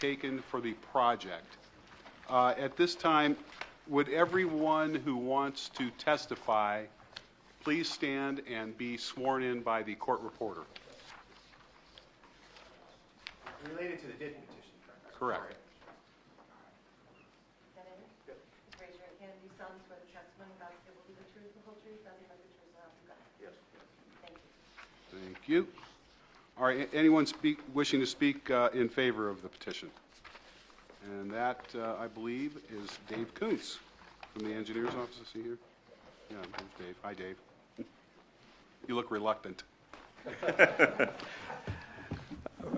taken for the project. At this time, would everyone who wants to testify please stand and be sworn in by the court reporter? Related to the DID petition, Correct. Sorry. Yep. Raise your right hand. Do you solemnly swear the testimony about to give will be the truth, the whole truth, nothing but the truth, so help you God? Yes. Thank you. Thank you. All right, anyone wishing to speak in favor of the petition? And that, I believe, is Dave Kuntz from the engineer's office. Is he here? Yeah, there's Dave. Hi, Dave. You look reluctant.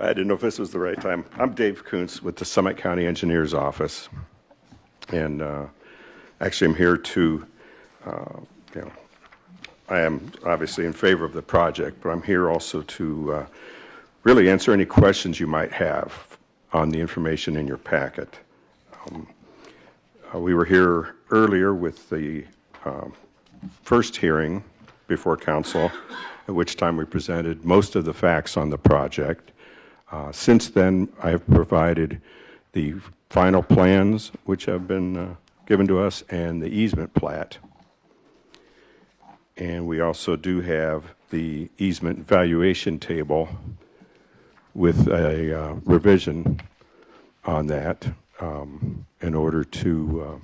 I didn't know if this was the right time. I'm Dave Kuntz with the Summit County Engineer's Office. And actually, I'm here to, I am obviously in favor of the project, but I'm here also to really answer any questions you might have on the information in your packet. We were here earlier with the first hearing before council, at which time we presented most of the facts on the project. Since then, I have provided the final plans, which have been given to us, and the easement plat. And we also do have the easement valuation table with a revision on that in order to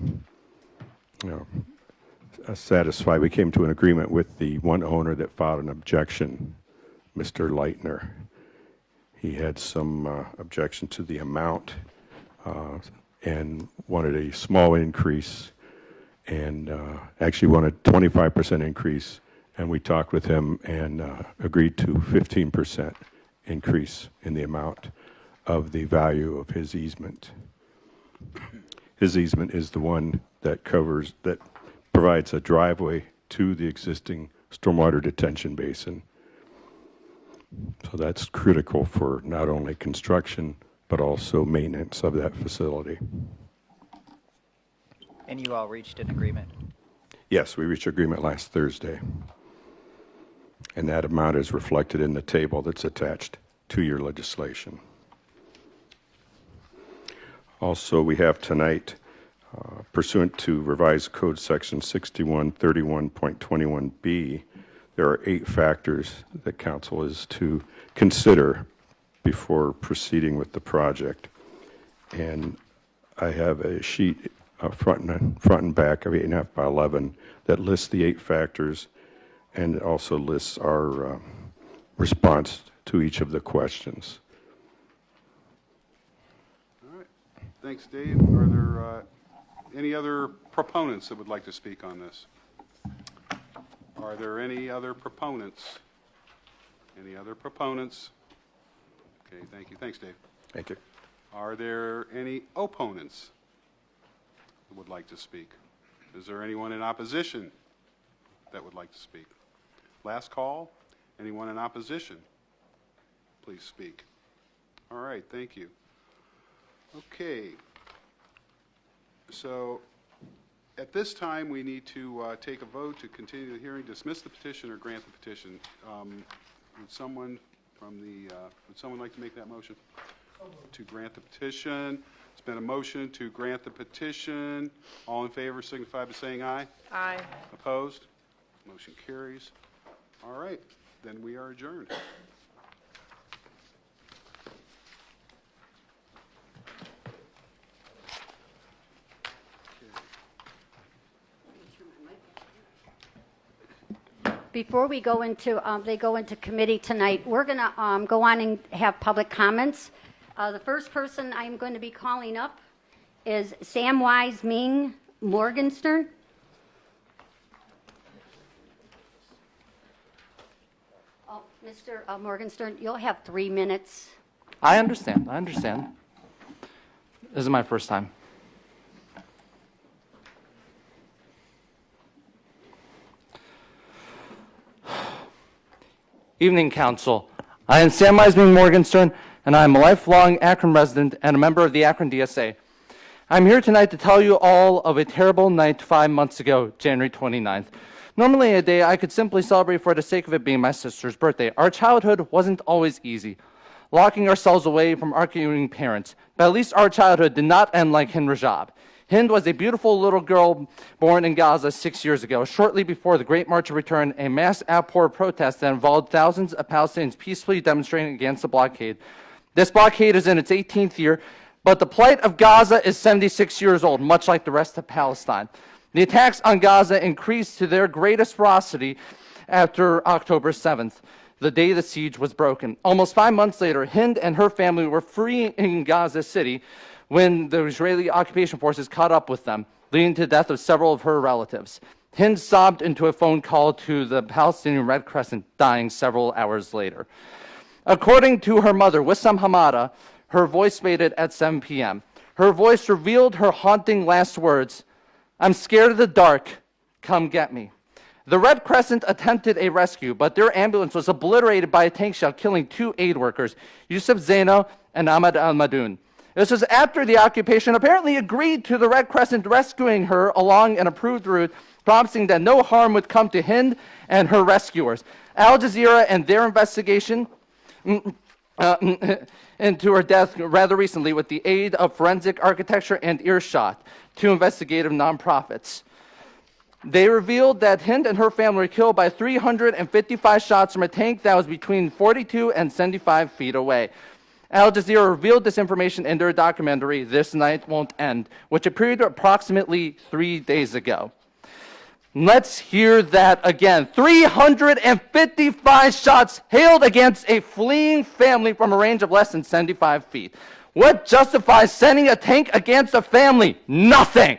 satisfy. We came to an agreement with the one owner that filed an objection, Mr. Leitner. He had some objection to the amount and wanted a small increase, and actually wanted 25% increase, and we talked with him and agreed to 15% increase in the amount of the value of his easement. His easement is the one that provides a driveway to the existing stormwater detention basin. So that's critical for not only construction, but also maintenance of that facility. And you all reached an agreement? Yes, we reached agreement last Thursday. And that amount is reflected in the table that's attached to your legislation. Also, we have tonight, pursuant to revised code section 6131.21b, there are 8 factors that council is to consider before proceeding with the project. And I have a sheet front and back of 8.5 by 11 that lists the 8 factors, and it also lists our response to each of the questions. All right. Thanks, Dave. Are there any other proponents that would like to speak on this? Are there any other proponents? Any other proponents? Okay, thank you. Thanks, Dave. Thank you. Are there any opponents that would like to speak? Is there anyone in opposition that would like to speak? Last call. Anyone in opposition? Please speak. All right, thank you. Okay. So at this time, we need to take a vote to continue the hearing, dismiss the petition, or grant the petition. Would someone like to make that motion? To grant the petition. It's been a motion to grant the petition. All in favor signify by saying aye. Aye. Opposed? Motion carries. All right, then we are adjourned. Before we go into, they go into committee tonight, we're going to go on and have public comments. The first person I'm going to be calling up is Samwise Ming Morgenstern. Oh, Mr. Morgenstern, you'll have 3 minutes. I understand. This is my first time. Evening, Council. I am Samwise Ming Morgenstern, and I am a lifelong Akron resident and a member of the Akron DSA. I'm here tonight to tell you all of a terrible night 5 months ago, January 29th. Normally a day I could simply celebrate for the sake of it being my sister's birthday. Our childhood wasn't always easy. locking ourselves away from arguing parents. But at least our childhood did not end like Hind Rajab. Hind was a beautiful little girl born in Gaza 6 years ago, shortly before the Great March of Return, a mass outpour protest that involved thousands of Palestinians peacefully demonstrating against the blockade. This blockade is in its 18th year, but the plight of Gaza is 76 years old, much like the rest of Palestine. The attacks on Gaza increased to their greatest ferocity after October 7th, the day the siege was broken. Almost 5 months later, Hind and her family were free in Gaza City when the Israeli occupation forces caught up with them, leading to the death of several of her relatives. Hind sobbed into a phone call to the Palestinian Red Crescent, dying several hours later. According to her mother, Wissam Hamada, her voice faded at 7 p.m. Her voice revealed her haunting last words, "I'm scared of the dark. Come get me." The Red Crescent attempted a rescue, but their ambulance was obliterated by a tank shell, killing 2 aid workers, Yusuf Zaino and Ahmad Al-Madoun. This was after the occupation apparently agreed to the Red Crescent rescuing her along an approved route, promising that no harm would come to Hind and her rescuers. Al Jazeera and their investigation into her death rather recently with the aid of Forensic Architecture and Earshot, 2 investigative nonprofits. They revealed that Hind and her family were killed by 355 shots from a tank that was between 42 and 75 feet away. Al Jazeera revealed this information in their documentary, This Night Won't End, which appeared approximately 3 days ago. Let's hear that again. 355 shots hailed against a fleeing family from a range of less than 75 feet. What justifies sending a tank against a family? Nothing.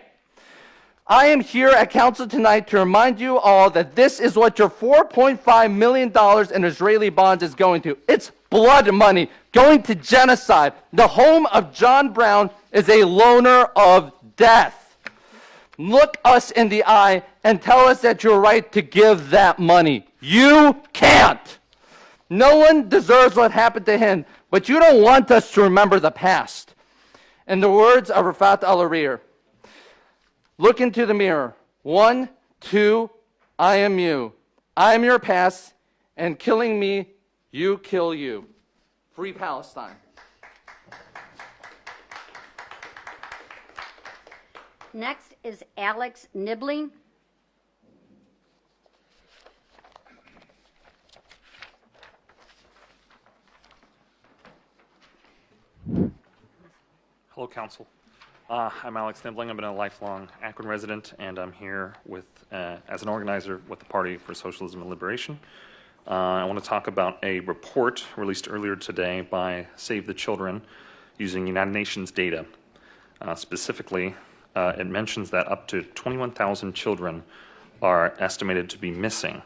I am here at council tonight to remind you all that this is what your $4.5 million in Israeli bonds is going to. It's blood money going to genocide. The home of John Brown is a loner of death. Look us in the eye and tell us that you're right to give that money. You can't. No one deserves what happened to him, but you don't want us to remember the past. In the words of Rafat Al-Arir, look into the mirror. 1, 2, I am you. I am your past, and killing me, you kill you. Free Palestine. Next is Alex Nibbling. Hello, Council. I'm Alex Nibbling. I've been a lifelong Akron resident, and I'm here with, as an organizer with the Party for Socialism and Liberation. I want to talk about a report released earlier today by Save the Children using United Nations data. Specifically, it mentions that up to 21,000 children are estimated to be missing,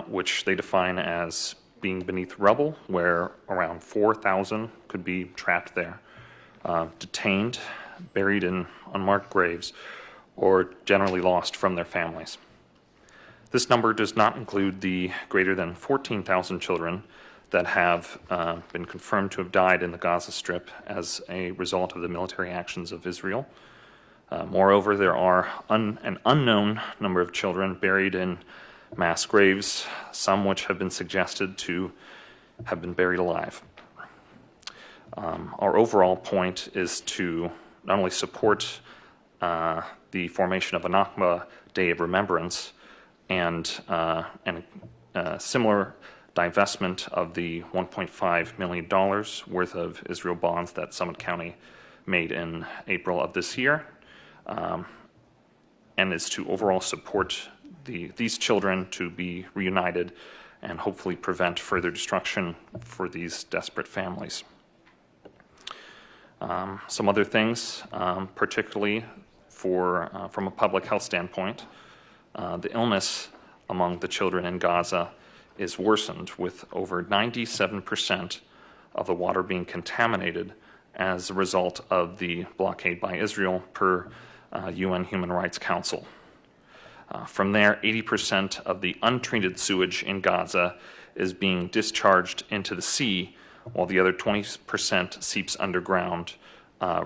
which they define as being beneath rubble, where around 4,000 could be trapped there, detained, buried in unmarked graves, or generally lost from their families. This number does not include the greater than 14,000 children that have been confirmed to have died in the Gaza Strip as a result of the military actions of Israel. Moreover, there are an unknown number of children buried in mass graves, some which have been suggested to have been buried alive. Our overall point is to not only support the formation of a Nakba Day of Remembrance and similar divestment of the $1.5 million worth of Israel bonds that Summit County made in April of this year, and is to overall support these children to be reunited and hopefully prevent further destruction for these desperate families. Some other things, particularly from a public health standpoint, the illness among the children in Gaza is worsened, with over 97% of the water being contaminated as a result of the blockade by Israel, per UN Human Rights Council. From there, 80% of the untreated sewage in Gaza is being discharged into the sea, while the other 20% seeps underground,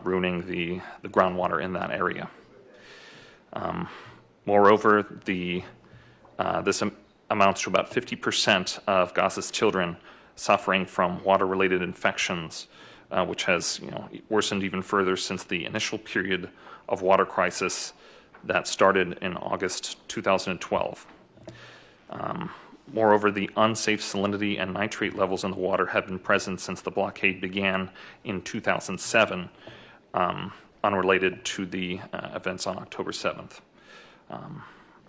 ruining the groundwater in that area. Moreover, this amounts to about 50% of Gaza's children suffering from water-related infections, which has worsened even further since the initial period of water crisis that started in August 2012. Moreover, the unsafe salinity and nitrate levels in the water have been present since the blockade began in 2007, unrelated to the events on October 7th.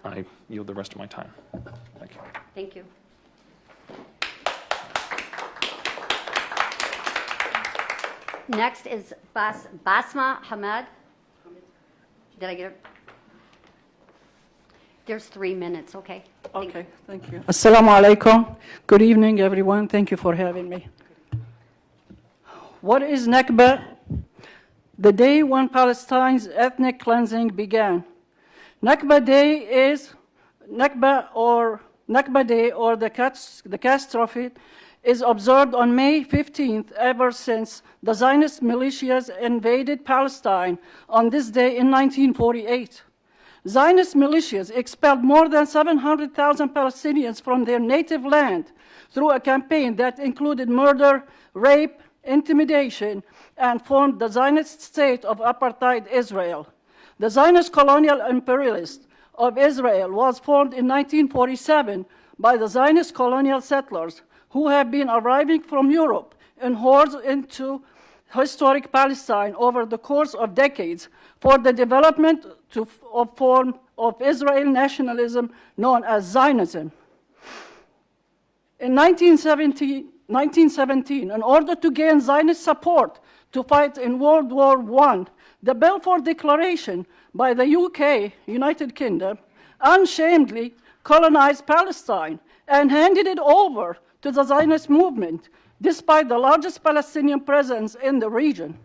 I yield the rest of my time. Thank you. Thank you. Next is Basma Hamad. Did I get it? There's 3 minutes, okay? Okay, thank you. Assalamu alaikum. Good evening, everyone. Thank you for having me. What is Nakba? The day when Palestine's ethnic cleansing began. Nakba Day is Nakba Day, or the catastrophe, is observed on May 15th ever since the Zionist militias invaded Palestine on this day in 1948. Zionist militias expelled more than 700,000 Palestinians from their native land through a campaign that included murder, rape, intimidation, and formed the Zionist state of apartheid Israel. The Zionist colonial imperialist of Israel was formed in 1947 by the Zionist colonial settlers who have been arriving from Europe in hordes into historic Palestine over the course of decades for the development of form of Israel nationalism known as Zionism. In 1917, in order to gain Zionist support to fight in World War I, the Balfour Declaration by the UK, United Kingdom, unshamedly colonized Palestine and handed it over to the Zionist movement, despite the largest Palestinian presence in the region.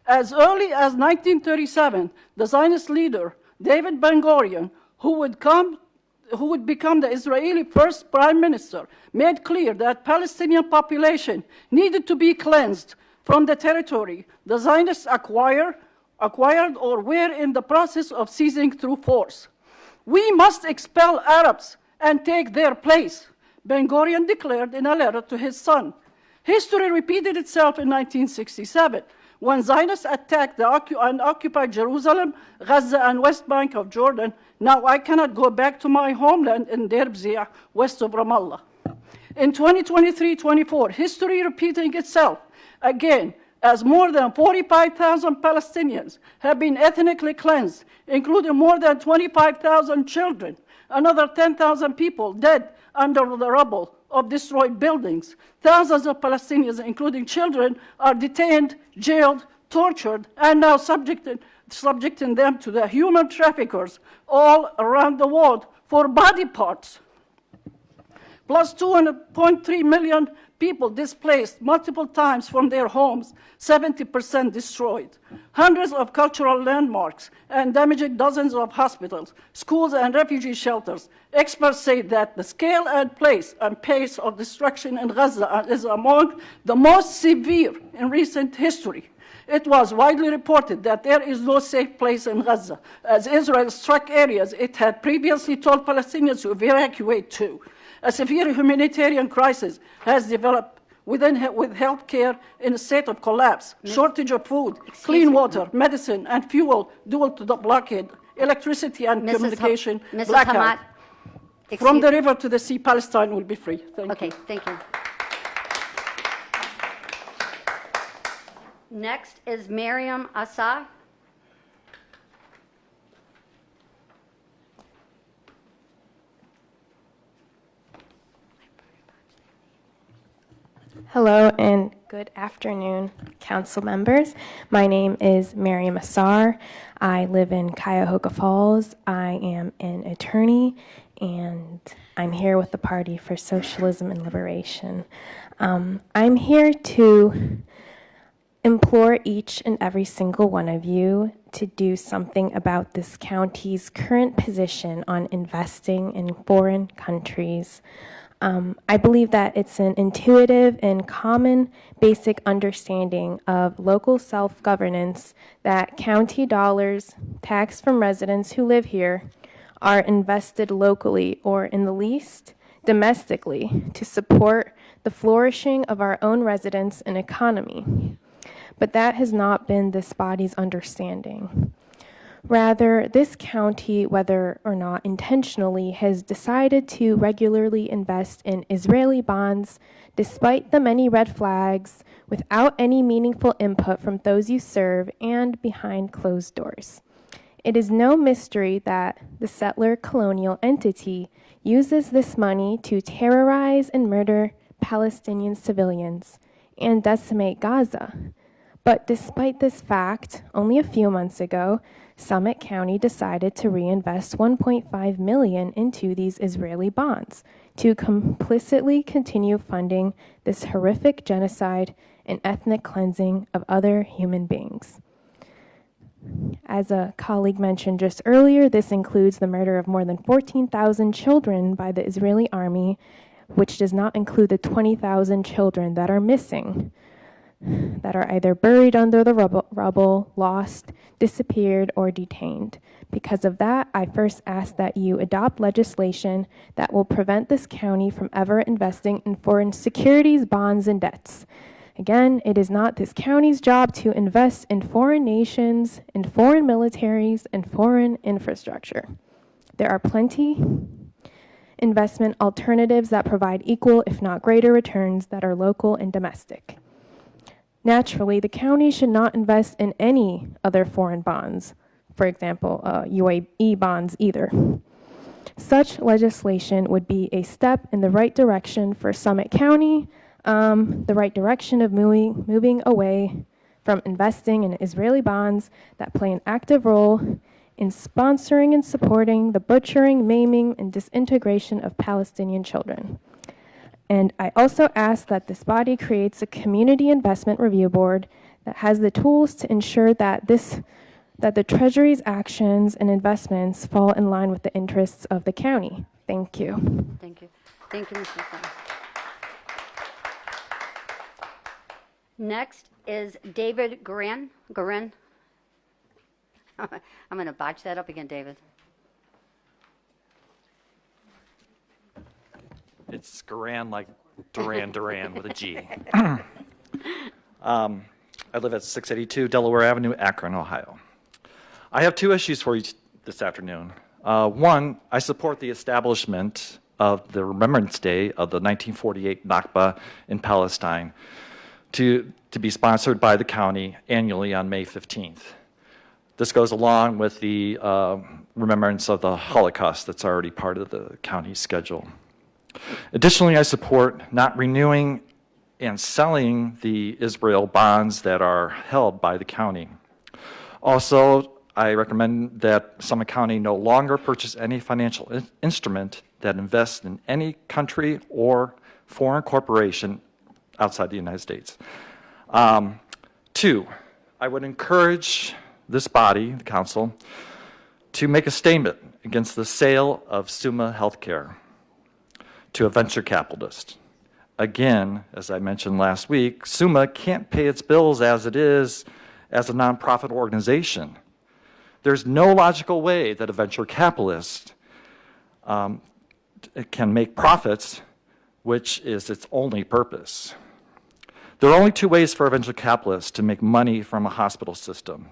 As early as 1937, the Zionist leader, David Ben-Gurion, who would become the Israeli first prime minister, made clear that Palestinian population needed to be cleansed from the territory the Zionists acquired or were in the process of seizing through force. We must expel Arabs and take their place, Ben-Gurion declared in a letter to his son. History repeated itself in 1967, when Zionists attacked and occupied Jerusalem, Gaza, and West Bank of Jordan. Now I cannot go back to my homeland in Deir Bzia, west of Ramallah. In 2023-24, history repeating itself again, as more than 45,000 Palestinians have been ethnically cleansed, including more than 25,000 children, another 10,000 people dead under the rubble of destroyed buildings. Thousands of Palestinians, including children, are detained, jailed, tortured, and now subjecting them to the human traffickers all around the world for body parts. Plus 2.3 million people displaced multiple times from their homes, 70% destroyed. Hundreds of cultural landmarks and damaging dozens of hospitals, schools, and refugee shelters. Experts say that the scale and pace of destruction in Gaza is among the most severe in recent history. It was widely reported that there is no safe place in Gaza, as Israel struck areas it had previously told Palestinians to evacuate to. A severe humanitarian crisis has developed with health care in a state of collapse, shortage of food, clean water, medicine, and fuel due to the blockade, electricity and communication blackout. From the river to the sea, Palestine will be free. Thank you. Okay, thank you. Next is Miriam Asa. Hello and good afternoon, council members. My name is Miriam Assar. I live in Cuyahoga Falls. I am an attorney, and I'm here with the Party for Socialism and Liberation. I'm here to implore each and every single one of you to do something about this county's current position on investing in foreign countries. I believe that it's an intuitive and common basic understanding of local self-governance that county dollars taxed from residents who live here are invested locally, or in the least, domestically to support the flourishing of our own residents and economy. But that has not been this body's understanding. Rather, this county, whether or not intentionally, has decided to regularly invest in Israeli bonds despite the many red flags, without any meaningful input from those you serve and behind closed doors. It is no mystery that the settler colonial entity uses this money to terrorize and murder Palestinian civilians and decimate Gaza. But despite this fact, only a few months ago, Summit County decided to reinvest $1.5 million into these Israeli bonds to complicitly continue funding this horrific genocide and ethnic cleansing of other human beings. As a colleague mentioned just earlier, this includes the murder of more than 14,000 children by the Israeli army, which does not include the 20,000 children that are missing, that are either buried under the rubble, lost, disappeared, or detained. Because of that, I first ask that you adopt legislation that will prevent this county from ever investing in foreign securities, bonds, and debts. Again, it is not this county's job to invest in foreign nations, in foreign militaries, and foreign infrastructure. There are plenty investment alternatives that provide equal, if not greater, returns that are local and domestic. Naturally, the county should not invest in any other foreign bonds, for example, UAE bonds either. Such legislation would be a step in the right direction for Summit County, the right direction of moving away from investing in Israeli bonds that play an active role in sponsoring and supporting the butchering, maiming, and disintegration of Palestinian children. And I also ask that this body creates a community investment review board that has the tools to ensure that the Treasury's actions and investments fall in line with the interests of the county. Thank you. Thank you. Thank you, Mr. Sun. Next is David Gorin. I'm going to botch that up again, David. It's Garan like Duran with a G. I live at 682 Delaware Avenue, Akron, Ohio. I have two issues for you this afternoon. One, I support the establishment of the Remembrance Day of the 1948 Nakba in Palestine to be sponsored by the county annually on May 15th. This goes along with the remembrance of the Holocaust that's already part of the county's schedule. Additionally, I support not renewing and selling the Israel bonds that are held by the county. Also, I recommend that Summit County no longer purchase any financial instrument that invests in any country or foreign corporation outside the United States. Two, I would encourage this body, the council, to make a statement against the sale of Summa Healthcare to a venture capitalist. Again, as I mentioned last week, Summa can't pay its bills as it is as a nonprofit organization. There's no logical way that a venture capitalist can make profits, which is its only purpose. There are only two ways for a venture capitalist to make money from a hospital system.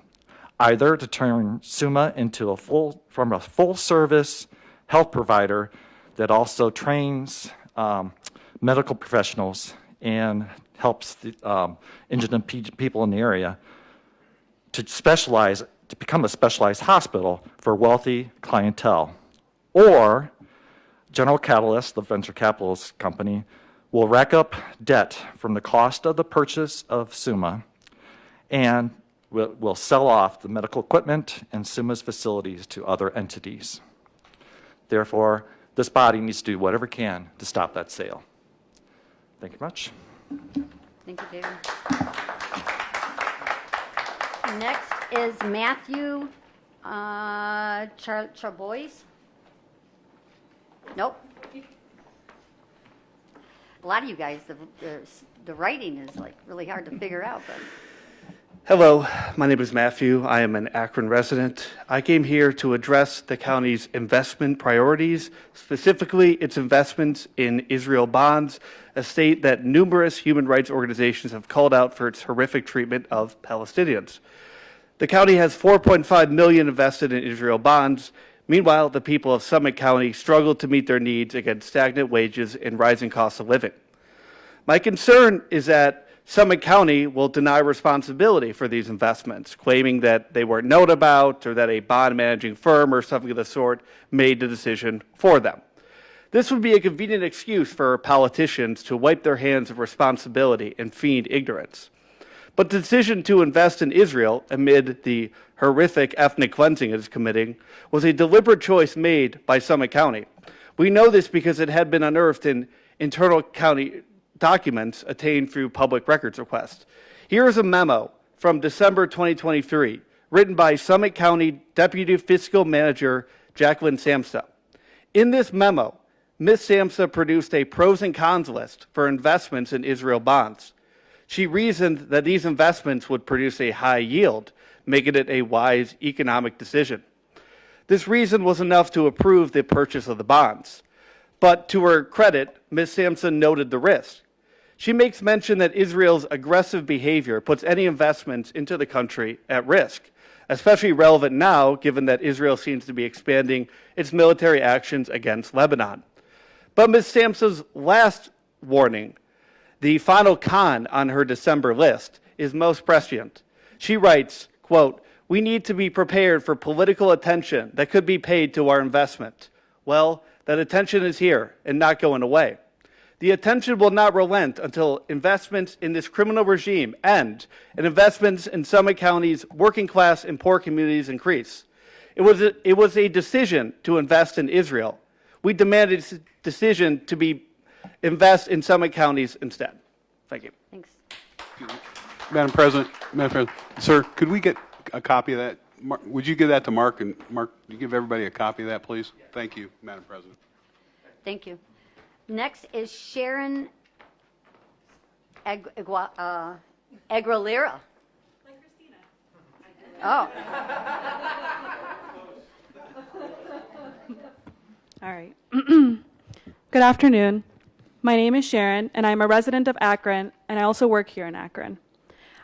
Either to turn Summa into a full-service health provider that also trains medical professionals and helps the indigent people in the area to become a specialized hospital for wealthy clientele. Or General Catalyst, the venture capitalist company, will rack up debt from the cost of the purchase of Summa and will sell off the medical equipment and Summa's facilities to other entities. Therefore, this body needs to do whatever it can to stop that sale. Thank you much. Thank you, David. Next is Matthew Charbois. Nope. A lot of you guys, the writing is like really hard to figure out, but Hello, my name is Matthew. I am an Akron resident. I came here to address the county's investment priorities, specifically its investments in Israel bonds, a state that numerous human rights organizations have called out for its horrific treatment of Palestinians. The county has $4.5 million invested in Israel bonds. Meanwhile, the people of Summit County struggle to meet their needs against stagnant wages and rising costs of living. My concern is that Summit County will deny responsibility for these investments, claiming that they weren't known about or that a bond managing firm or something of the sort made the decision for them. This would be a convenient excuse for politicians to wipe their hands of responsibility and feign ignorance. But the decision to invest in Israel amid the horrific ethnic cleansing it is committing was a deliberate choice made by Summit County. We know this because it had been unearthed in internal county documents attained through public records requests. Here is a memo from December 2023, written by Summit County Deputy Fiscal Manager Jacqueline Samsa. In this memo, Ms. Samsa produced a pros and cons list for investments in Israel bonds. She reasoned that these investments would produce a high yield, making it a wise economic decision. This reason was enough to approve the purchase of the bonds. But to her credit, Ms. Sampson noted the risk. She makes mention that Israel's aggressive behavior puts any investments into the country at risk, especially relevant now given that Israel seems to be expanding its military actions against Lebanon. But Ms. Sampson's last warning, the final con on her December list, is most prescient. She writes, quote, "We need to be prepared for political attention that could be paid to our investment." Well, that attention is here and not going away. The attention will not relent until investments in this criminal regime end and investments in Summit County's working class and poor communities increase. It was a decision to invest in Israel. We demanded a decision to invest in Summit counties instead. Thank you. Thanks. Madam President, sir, could we get a copy of that? Would you give that to Mark? And Mark, would you give everybody a copy of that, please? Thank you, Madam President. Thank you. Next is Sharon Aguilera. Like Christina. Oh. All right. Good afternoon. My name is Sharon, and I'm a resident of Akron, and I also work here in Akron.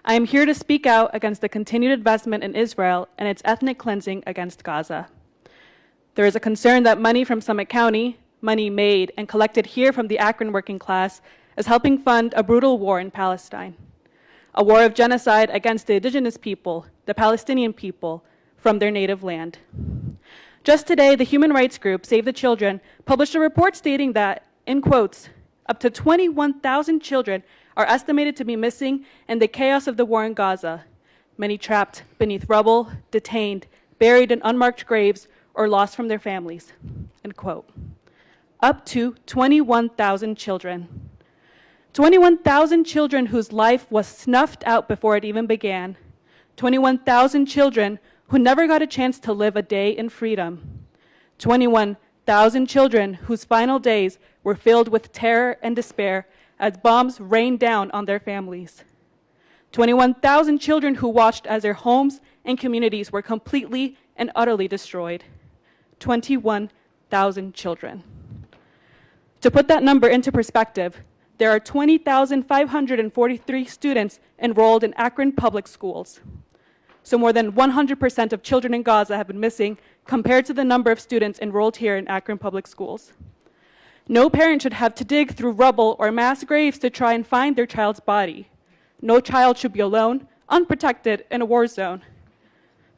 I am here to speak out against the continued investment in Israel and its ethnic cleansing against Gaza. There is a concern that money from Summit County, money made and collected here from the Akron working class, is helping fund a brutal war in Palestine, a war of genocide against the indigenous people, the Palestinian people, from their native land. Just today, the human rights group Save the Children published a report stating that, in quotes, up to 21,000 children are estimated to be missing in the chaos of the war in Gaza, many trapped beneath rubble, detained, buried in unmarked graves, or lost from their families, end quote. Up to 21,000 children. 21,000 children whose life was snuffed out before it even began. 21,000 children who never got a chance to live a day in freedom. 21,000 children whose final days were filled with terror and despair as bombs rained down on their families. 21,000 children who watched as their homes and communities were completely and utterly destroyed. 21,000 children. To put that number into perspective, there are 20,543 students enrolled in Akron public schools. So more than 100% of children in Gaza have been missing compared to the number of students enrolled here in Akron public schools. No parent should have to dig through rubble or mass graves to try and find their child's body. No child should be alone, unprotected in a war zone.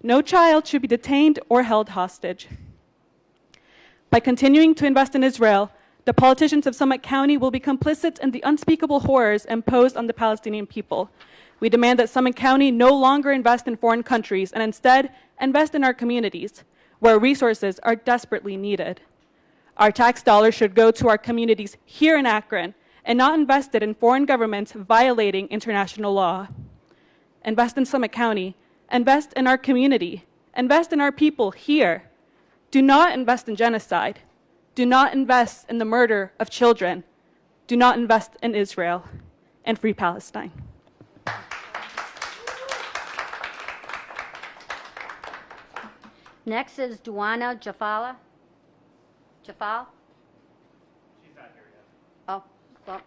No child should be detained or held hostage. By continuing to invest in Israel, the politicians of Summit County will be complicit in the unspeakable horrors imposed on the Palestinian people. We demand that Summit County no longer invest in foreign countries and instead invest in our communities, where resources are desperately needed. Our tax dollars should go to our communities here in Akron and not invested in foreign governments violating international law. Invest in Summit County, invest in our community, invest in our people here. Do not invest in genocide. Do not invest in the murder of children. Do not invest in Israel and free Palestine. Next is Duana Jafal? She's not here yet. Oh, well.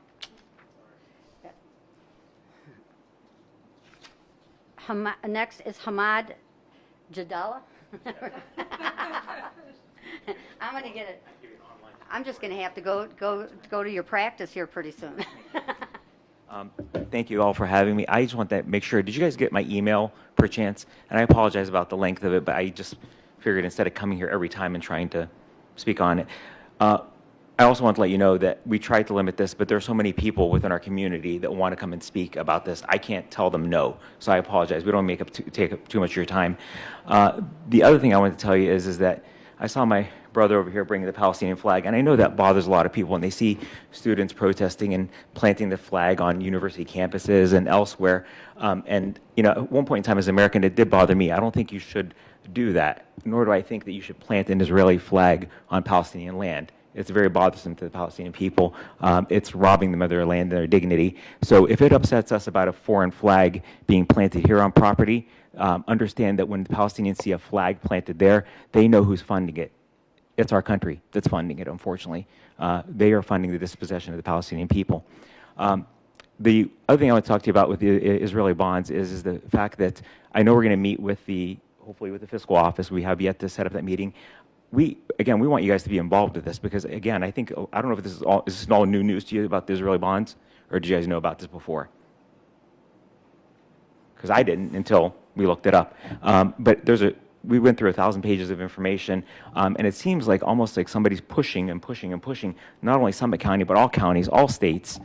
Next is Hamad Jadala. I'm going to get it. I'm just going to have to go to your practice here pretty soon. Thank you all for having me. I just want to make sure, did you guys get my email per chance? And I apologize about the length of it, but I just figured instead of coming here every time and trying to speak on it. I also want to let you know that we tried to limit this, but there are so many people within our community that want to come and speak about this. I can't tell them no, so I apologize. We don't take up too much of your time. The other thing I want to tell you is that I saw my brother over here bringing the Palestinian flag, and I know that bothers a lot of people when they see students protesting and planting the flag on university campuses and elsewhere. And you know, at one point in time as an American, it did bother me. I don't think you should do that, nor do I think that you should plant an Israeli flag on Palestinian land. It's very bothersome to the Palestinian people. It's robbing them of their land and their dignity. So if it upsets us about a foreign flag being planted here on property, understand that when the Palestinians see a flag planted there, they know who's funding it. It's our country that's funding it, unfortunately. They are funding the dispossession of the Palestinian people. The other thing I want to talk to you about with the Israeli bonds is the fact that I know we're going to meet with hopefully with the fiscal office. We have yet to set up that meeting. We want you guys to be involved with this because, again, I don't know if this is all new news to you about the Israeli bonds, or did you guys know about this before? Because I didn't until we looked it up. But we went through 1,000 pages of information, and it seems like almost like somebody's pushing and pushing and pushing, not only Summit County, but all counties, all states,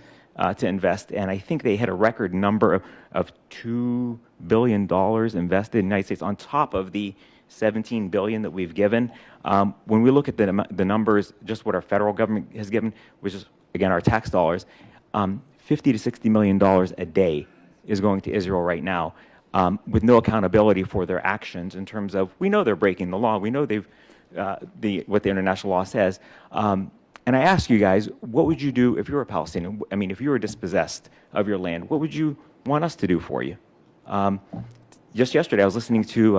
to invest. And I think they had a record number of $2 billion invested in the United States on top of the $17 billion that we've given. When we look at the numbers, just what our federal government has given, which is, again, our tax dollars, $50 to $60 million a day is going to Israel right now, with no accountability for their actions in terms of, we know they're breaking the law, we know what the international law says. And I ask you guys, what would you do if you were a Palestinian? I mean, if you were dispossessed of your land, what would you want us to do for you? Just yesterday, I was listening to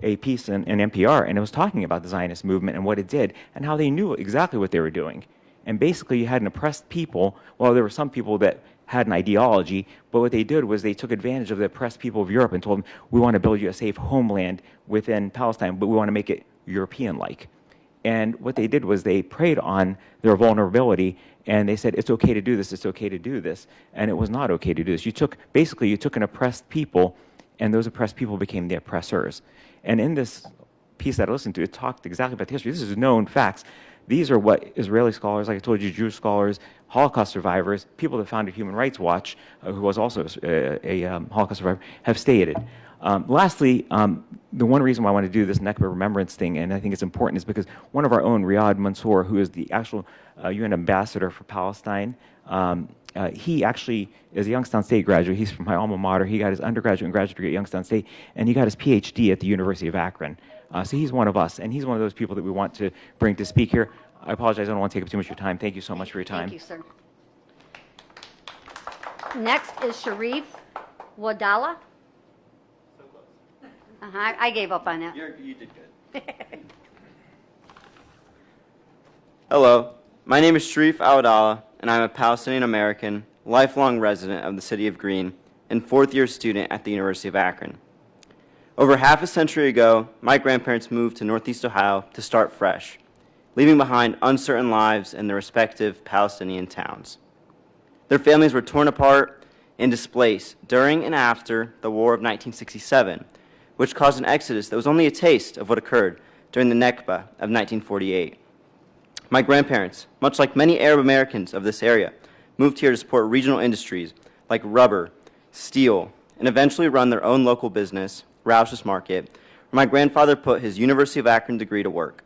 a piece in NPR, and it was talking about the Zionist movement and what it did and how they knew exactly what they were doing. And basically, you had an oppressed people. Well, there were some people that had an ideology, but what they did was they took advantage of the oppressed people of Europe and told them, we want to build you a safe homeland within Palestine, but we want to make it European-like. And what they did was they preyed on their vulnerability, and they said, it's okay to do this, it's okay to do this. And it was not okay to do this. You took an oppressed people, and those oppressed people became the oppressors. And in this piece that I listened to, it talked exactly about the history. This is known facts. These are what Israeli scholars, like I told you, Jewish scholars, Holocaust survivors, people that founded Human Rights Watch, who was also a Holocaust survivor, have stated. Lastly, the one reason why I want to do this Nakba remembrance thing, and I think it's important, is because one of our own, Riyad Mansour, who is the actual UN ambassador for Palestine, he actually is a Youngstown State graduate. He's from my alma mater. He got his undergraduate and graduate degree at Youngstown State, and he got his PhD at the University of Akron. So he's one of us, and he's one of those people that we want to bring to speak here. I apologize. I don't want to take up too much of your time. Thank you so much for your time. Thank you, sir. Next is Sharif Wadala. I gave up on that. You did good. Hello, my name is Sharif Awadallah, and I'm a Palestinian American, lifelong resident of the city of Greene, and fourth-year student at the University of Akron. Over half a century ago, my grandparents moved to Northeast Ohio to start fresh, leaving behind uncertain lives in their respective Palestinian towns. Their families were torn apart and displaced during and after the War of 1967, which caused an exodus that was only a taste of what occurred during the Nakba of 1948. My grandparents, much like many Arab Americans of this area, moved here to support regional industries like rubber, steel, and eventually run their own local business, Roush's Market, where my grandfather put his University of Akron degree to work.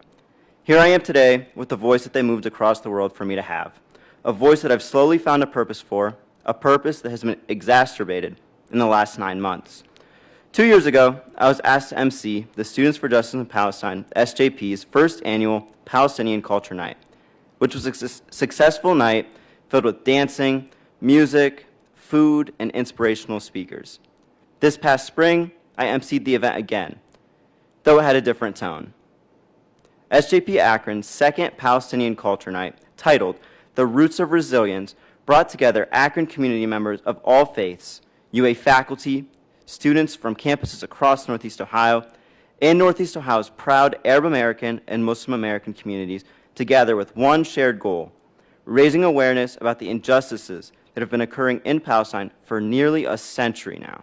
Here I am today with the voice that they moved across the world for me to have, a voice that I've slowly found a purpose for, a purpose that has been exacerbated in the last 9 months. 2 years ago, I was asked to MC the Students for Justice in Palestine, SJP's first annual Palestinian Culture Night, which was a successful night filled with dancing, music, food, and inspirational speakers. This past spring, I emceed the event again. though it had a different tone. SJP Akron's second Palestinian Culture Night, titled The Roots of Resilience, brought together Akron community members of all faiths, UA faculty, students from campuses across Northeast Ohio, and Northeast Ohio's proud Arab American and Muslim American communities together with one shared goal: raising awareness about the injustices that have been occurring in Palestine for nearly a century now.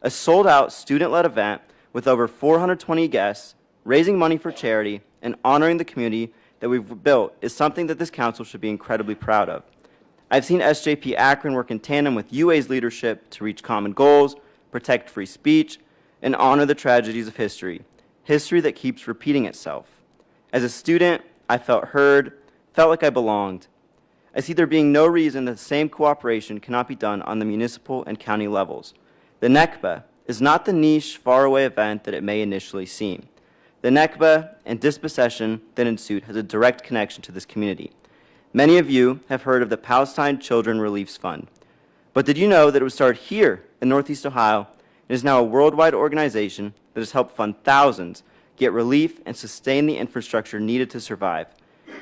A sold-out student-led event with over 420 guests, raising money for charity, and honoring the community that we've built is something that this council should be incredibly proud of. I've seen SJP Akron work in tandem with UA's leadership to reach common goals, protect free speech, and honor the tragedies of history that keeps repeating itself. As a student, I felt heard, felt like I belonged. I see there being no reason that the same cooperation cannot be done on the municipal and county levels. The Nekba is not the niche, faraway event that it may initially seem. The Nekba and dispossession that ensued has a direct connection to this community. Many of you have heard of the Palestine Children Relief Fund. But did you know that it was started here in Northeast Ohio and is now a worldwide organization that has helped fund thousands get relief and sustain the infrastructure needed to survive?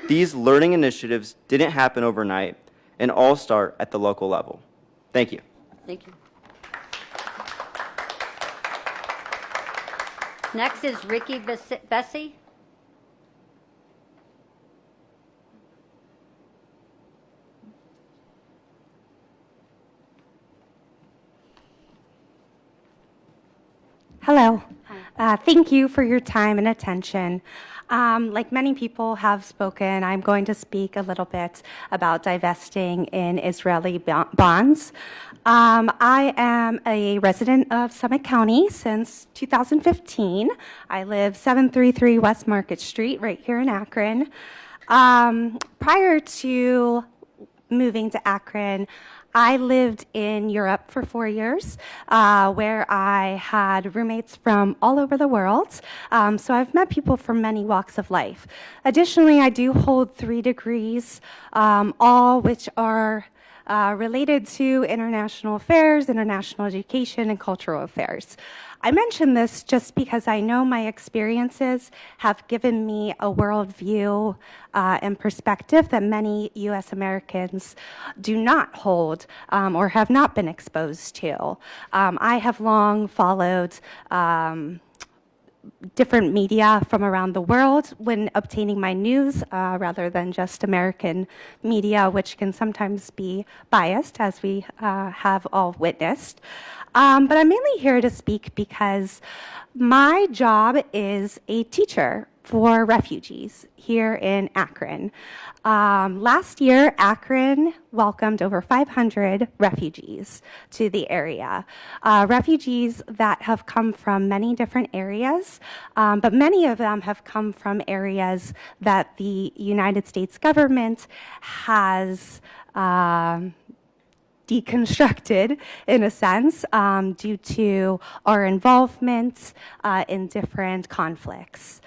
These learning initiatives didn't happen overnight and all start at the local level. Thank you. Thank you. Next is Ricky Bessie. Hello. Thank you for your time and attention. Like many people have spoken, I'm going to speak a little bit about divesting in Israeli bonds. I am a resident of Summit County since 2015. I live 733 West Market Street right here in Akron. Prior to moving to Akron, I lived in Europe for 4 years, where I had roommates from all over the world. So I've met people from many walks of life. Additionally, I do hold 3 degrees, all which are related to international affairs, international education, and cultural affairs. I mention this just because I know my experiences have given me a worldview and perspective that many U.S. Americans do not hold or have not been exposed to. I have long followed different media from around the world when obtaining my news, rather than just American media, which can sometimes be biased, as we have all witnessed. But I'm mainly here to speak because my job is a teacher for refugees here in Akron. Last year, Akron welcomed over 500 refugees to the area. Refugees that have come from many different areas, but many of them have come from areas that the United States government has deconstructed, in a sense, due to our involvement in different conflicts.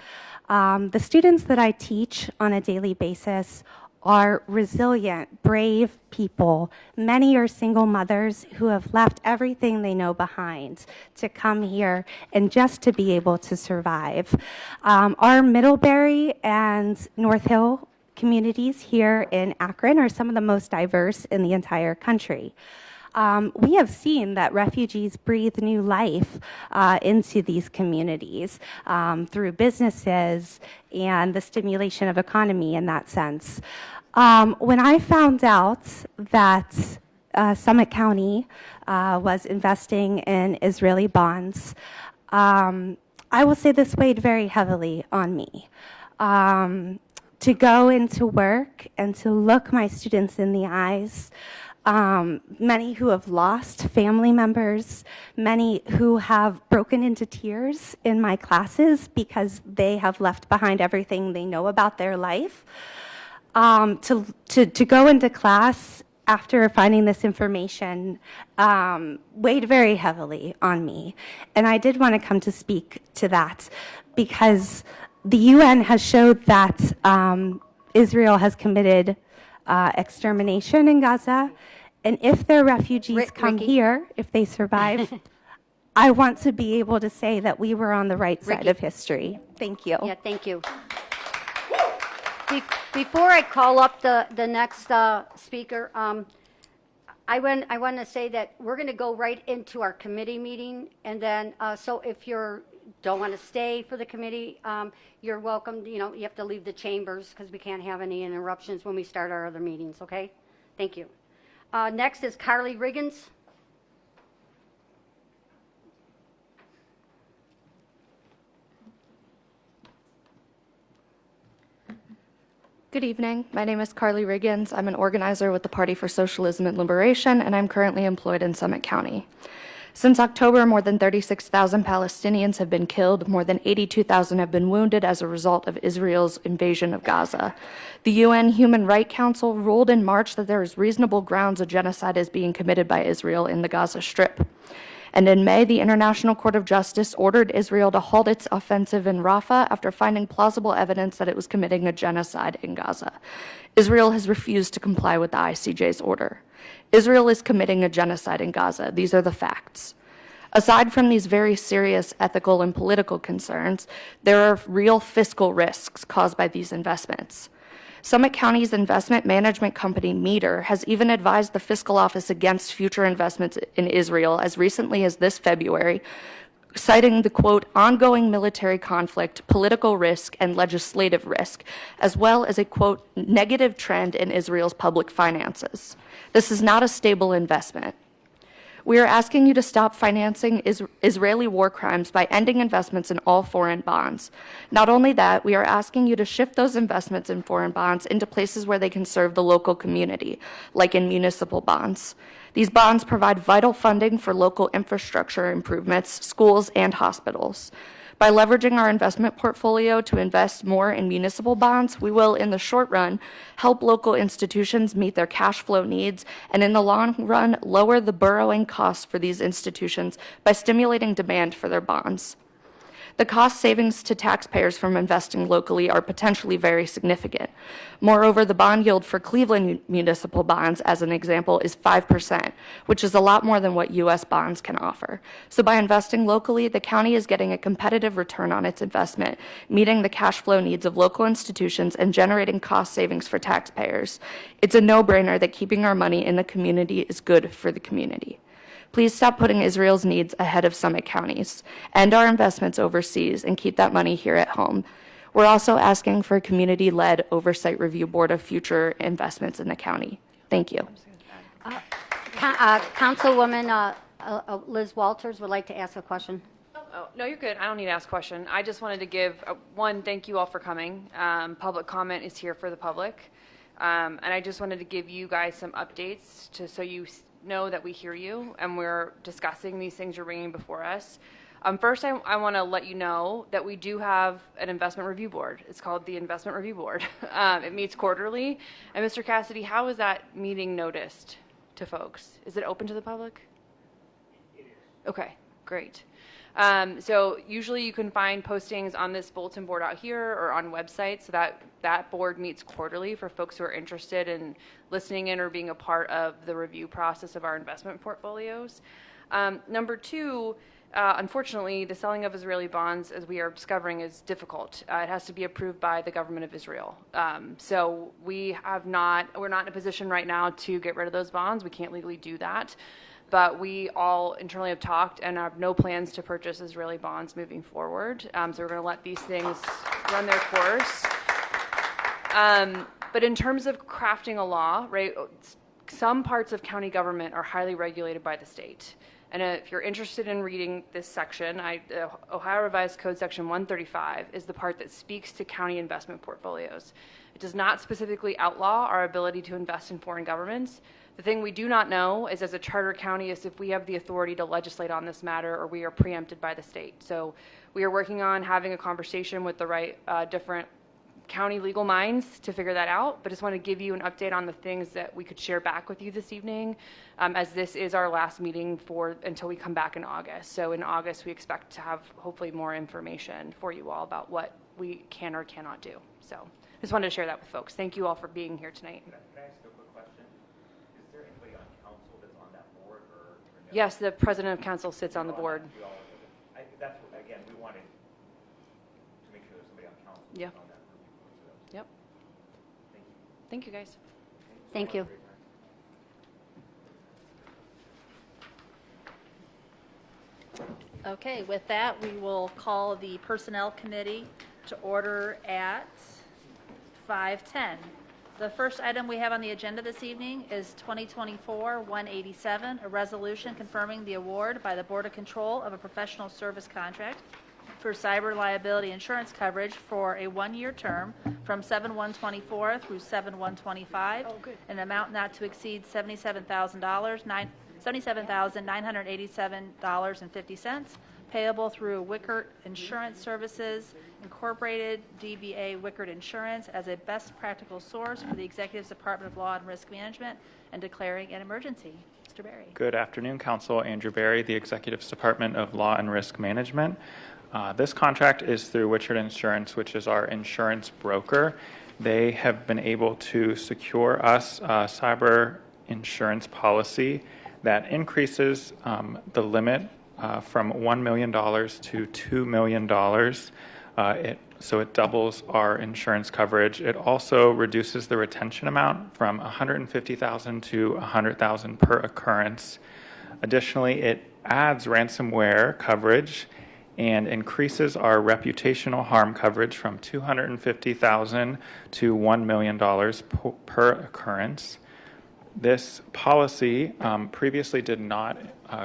The students that I teach on a daily basis are resilient, brave people. Many are single mothers who have left everything they know behind to come here and just to be able to survive. Our Middlebury and North Hill communities here in Akron are some of the most diverse in the entire country. We have seen that refugees breathe new life into these communities through businesses and the stimulation of economy in that sense. When I found out that Summit County was investing in Israeli bonds, I will say this weighed very heavily on me. To go into work and to look my students in the eyes, many who have lost family members, many who have broken into tears in my classes because they have left behind everything they know about their life. To go into class after finding this information weighed very heavily on me. And I did want to come to speak to that because the UN has showed that Israel has committed extermination in Gaza, and if their refugees come here, if they survive, I want to be able to say that we were on the right side Ricky. of history. Thank you. Yeah, thank you. Before I call up the next speaker, I want to say that we're going to go right into our committee meeting, and then, so if you don't want to stay for the committee, you're welcome. You know, you have to leave the chambers because we can't have any interruptions when we start our other meetings, okay? Thank you. Next is Carly Riggins. Good evening. My name is Carly Riggins. I'm an organizer with the Party for Socialism and Liberation, and I'm currently employed in Summit County. Since October, more than 36,000 Palestinians have been killed, more than 82,000 have been wounded as a result of Israel's invasion of Gaza. The UN Human Rights Council ruled in March that there is reasonable grounds a genocide is being committed by Israel in the Gaza Strip. And in May, the International Court of Justice ordered Israel to halt its offensive in Rafah after finding plausible evidence that it was committing a genocide in Gaza. Israel has refused to comply with the ICJ's order. Israel is committing a genocide in Gaza. These are the facts. Aside from these very serious ethical and political concerns, there are real fiscal risks caused by these investments. Summit County's investment management company, Meter, has even advised the fiscal office against future investments in Israel as recently as this February, citing the, quote, ongoing military conflict, political risk, and legislative risk, as well as a, quote, negative trend in Israel's public finances. This is not a stable investment. We are asking you to stop financing Israeli war crimes by ending investments in all foreign bonds. Not only that, we are asking you to shift those investments in foreign bonds into places where they can serve the local community, like in municipal bonds. These bonds provide vital funding for local infrastructure improvements, schools, and hospitals. By leveraging our investment portfolio to invest more in municipal bonds, we will, in the short run, help local institutions meet their cash flow needs, and in the long run, lower the borrowing costs for these institutions by stimulating demand for their bonds. The cost savings to taxpayers from investing locally are potentially very significant. Moreover, the bond yield for Cleveland municipal bonds, as an example, is 5%, which is a lot more than what U.S. bonds can offer. So by investing locally, the county is getting a competitive return on its investment, meeting the cash flow needs of local institutions and generating cost savings for taxpayers. It's a no-brainer that keeping our money in the community is good for the community. Please stop putting Israel's needs ahead of Summit County's. End our investments overseas and keep that money here at home. We're also asking for a community-led oversight review board of future investments in the county. Thank you. Councilwoman Liz Walters would like to ask a question. Oh, no, you're good. I don't need to ask a question. I just wanted to give, one, thank you all for coming. Public comment is here for the public. And I just wanted to give you guys some updates so you know that we hear you and we're discussing these things you're bringing before us. First, I want to let you know that we do have an investment review board. It's called the Investment Review Board. It meets quarterly. And Mr. Cassidy, how is that meeting noticed to folks? Is it open to the public? It is. Okay, great. So usually you can find postings on this bulletin board out here or on websites. So that board meets quarterly for folks who are interested in listening in or being a part of the review process of our investment portfolios. Number two, unfortunately, the selling of Israeli bonds, as we are discovering, is difficult. It has to be approved by the government of Israel. So we're not in a position right now to get rid of those bonds. We can't legally do that. But we all internally have talked and have no plans to purchase Israeli bonds moving forward. So we're going to let these things run their course. But in terms of crafting a law, right, some parts of county government are highly regulated by the state. And if you're interested in reading this section, Ohio Revised Code Section 135 is the part that speaks to county investment portfolios. It does not specifically outlaw our ability to invest in foreign governments. The thing we do not know is, as a charter county, is if we have the authority to legislate on this matter or we are preempted by the state. So we are working on having a conversation with the right different county legal minds to figure that out, but just want to give you an update on the things that we could share back with you this evening, as this is our last meeting until we come back in August. So in August, we expect to have hopefully more information for you all about what we can or cannot do. So just wanted to share that with folks. Thank you all for being here tonight. Can I ask a quick question? Is there anybody on council that's on that board or Yes, the president of council sits on the board. That's what, again, we wanted to make sure there's somebody on council. Yeah. on that group. Yep. Thank you, guys. Thank you. Okay, with that, we will call the Personnel Committee to order at 5:10. The first item we have on the agenda this evening is 2024-187, a resolution confirming the award by the Board of Control of a professional service contract for cyber liability insurance coverage for a one-year term from 7/1/24 through 7/1/25, an amount not to exceed $77,987.50, payable through Wickert Insurance Services Incorporated, DBA Wickert Insurance, as a best practical source for the Executive's Department of Law and Risk Management, and declaring an emergency. Mr. Berry. Good afternoon, Council. Andrew Berry, the Executive's Department of Law and Risk Management. This contract is through Wickert Insurance, which is our insurance broker. They have been able to secure us a cyber insurance policy that increases the limit from $1 million to $2 million. So it doubles our insurance coverage. It also reduces the retention amount from $150,000 to $100,000 per occurrence. Additionally, it adds ransomware coverage and increases our reputational harm coverage from $250,000 to $1 million per occurrence. This policy previously did not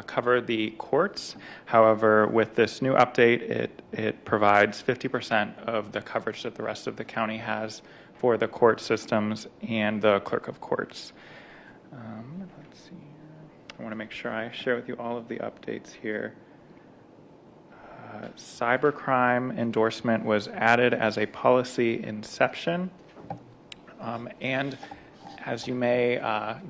cover the courts. However, with this new update, it provides 50% of the coverage that the rest of the county has for the court systems and the clerk of courts. Let's see here. I want to make sure I share with you all of the updates here. Cybercrime endorsement was added as a policy inception, and as you may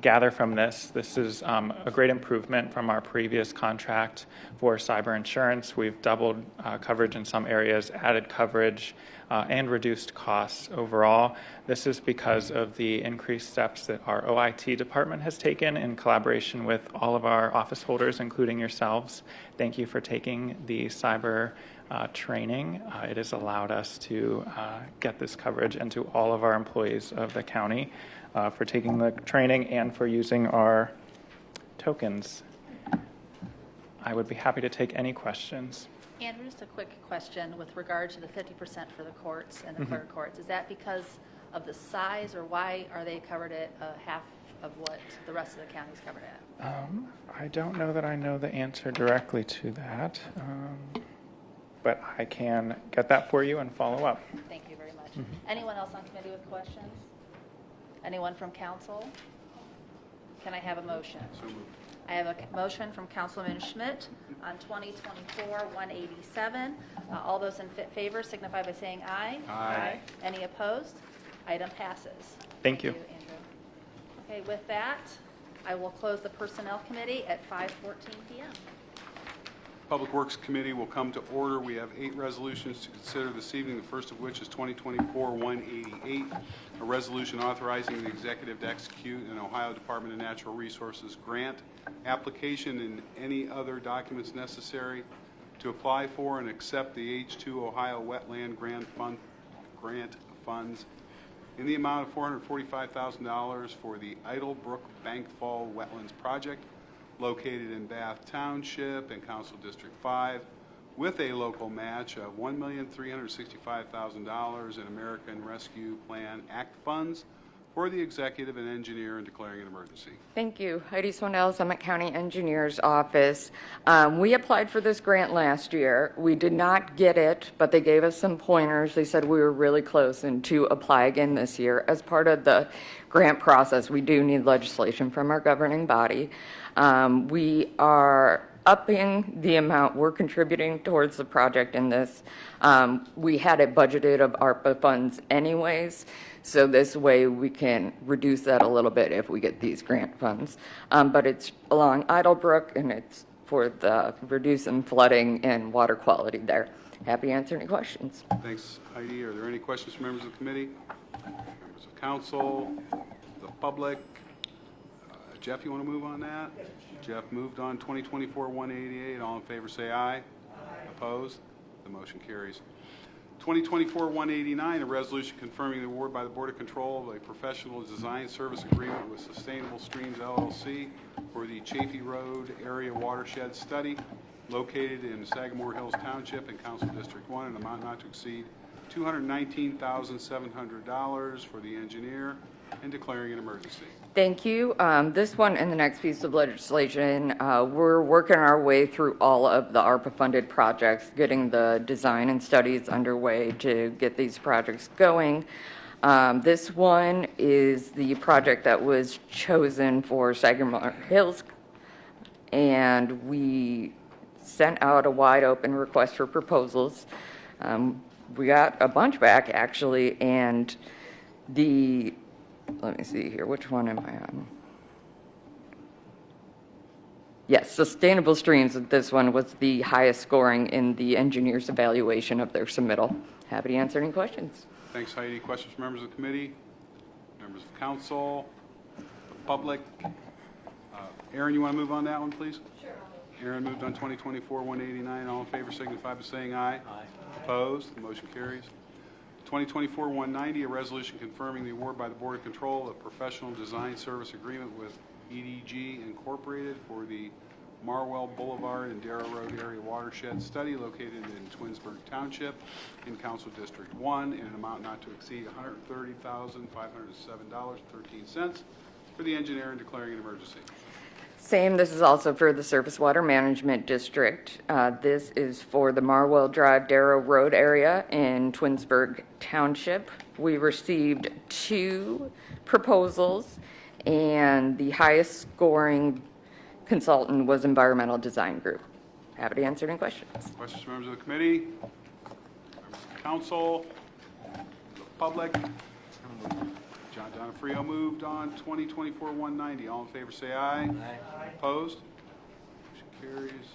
gather from this, this is a great improvement from our previous contract for cyber insurance. We've doubled coverage in some areas, added coverage, and reduced costs overall. This is because of the increased steps that our OIT department has taken in collaboration with all of our office holders, including yourselves. Thank you for taking the cyber training. It has allowed us to get this coverage, and to all of our employees of the county for taking the training and for using our tokens. I would be happy to take any questions. Andrew, just a quick question with regard to the 50% for the courts and the clerk courts. Is that because of the size, or why are they covered at half of what the rest of the county is covered at? I don't know that I know the answer directly to that, but I can get that for you and follow up. Thank you very much. Anyone else on committee with questions? Anyone from council? Can I have a motion? So moved. I have a motion from Councilman Schmidt on 2024-187. All those in favor signify by saying aye. Aye. Any opposed? Item passes. Thank you. Andrew. Okay, with that, I will close the Personnel Committee at 5:14 p.m. Public Works Committee will come to order. We have 8 resolutions to consider this evening, the first of which is 2024-188, a resolution authorizing the executive to execute an Ohio Department of Natural Resources grant application and any other documents necessary to apply for and accept the H2 Ohio Wetland Grant funds in the amount of $445,000 for the Idlebrook Bank Fall Wetlands Project located in Bath Township and Council District 5, with a local match of $1,365,000 in American Rescue Plan Act funds for the executive and engineer, and declaring an emergency. Thank you. Heidi Swindell, Summit County Engineer's Office. We applied for this grant last year. We did not get it, but they gave us some pointers. They said we were really close and to apply again this year. As part of the grant process, we do need legislation from our governing body. We are upping the amount we're contributing towards the project in this. We had it budgeted of ARPA funds anyways, so this way we can reduce that a little bit if we get these grant funds. But it's along Idlebrook, and it's for the reducing flooding and water quality there. Happy to answer any questions. Thanks, Heidi. Are there any questions from members of the committee? Members of council, the public? Jeff, you want to move on that? Jeff moved on 2024-188. All in favor say aye. Opposed? The motion carries. 2024-189, a resolution confirming the award by the Board of Control of a professional design service agreement with Sustainable Streams LLC for the Chafee Road Area Watershed Study located in Sagamore Hills Township in Council District 1, an amount not to exceed $219,700 for the engineer, and declaring an emergency. Thank you. This one and the next piece of legislation, we're working our way through all of the ARPA-funded projects, getting the design and studies underway to get these projects going. This one is the project that was chosen for Sagamore Hills, and we sent out a wide open request for proposals. We got a bunch back, actually, and let me see here, which one am I on? Yes, Sustainable Streams, this one was the highest scoring in the engineer's evaluation of their submittal. Happy to answer any questions. Thanks, Heidi. Questions from members of the committee, members of council, the public? Aaron, you want to move on that one, please? Sure. Aaron moved on 2024-189. All in favor signify by saying aye. Aye. Opposed? The motion carries. 2024-190, a resolution confirming the award by the Board of Control of professional design service agreement with EDG Incorporated for the Marwell Boulevard and Darrow Road Area Watershed Study located in Twinsburg Township in Council District 1 in an amount not to exceed $130,507.13 for the engineer, and declaring an emergency. Same, this is also for the Surface Water Management District. This is for the Marwell Drive Darrow Road area in Twinsburg Township. We received 2 proposals, and the highest scoring consultant was Environmental Design Group. Happy to answer any questions. Questions from members of the committee, members of the council, the public? John Donofrio moved on 2024-190. All in favor say aye. Aye. Opposed? Motion carries.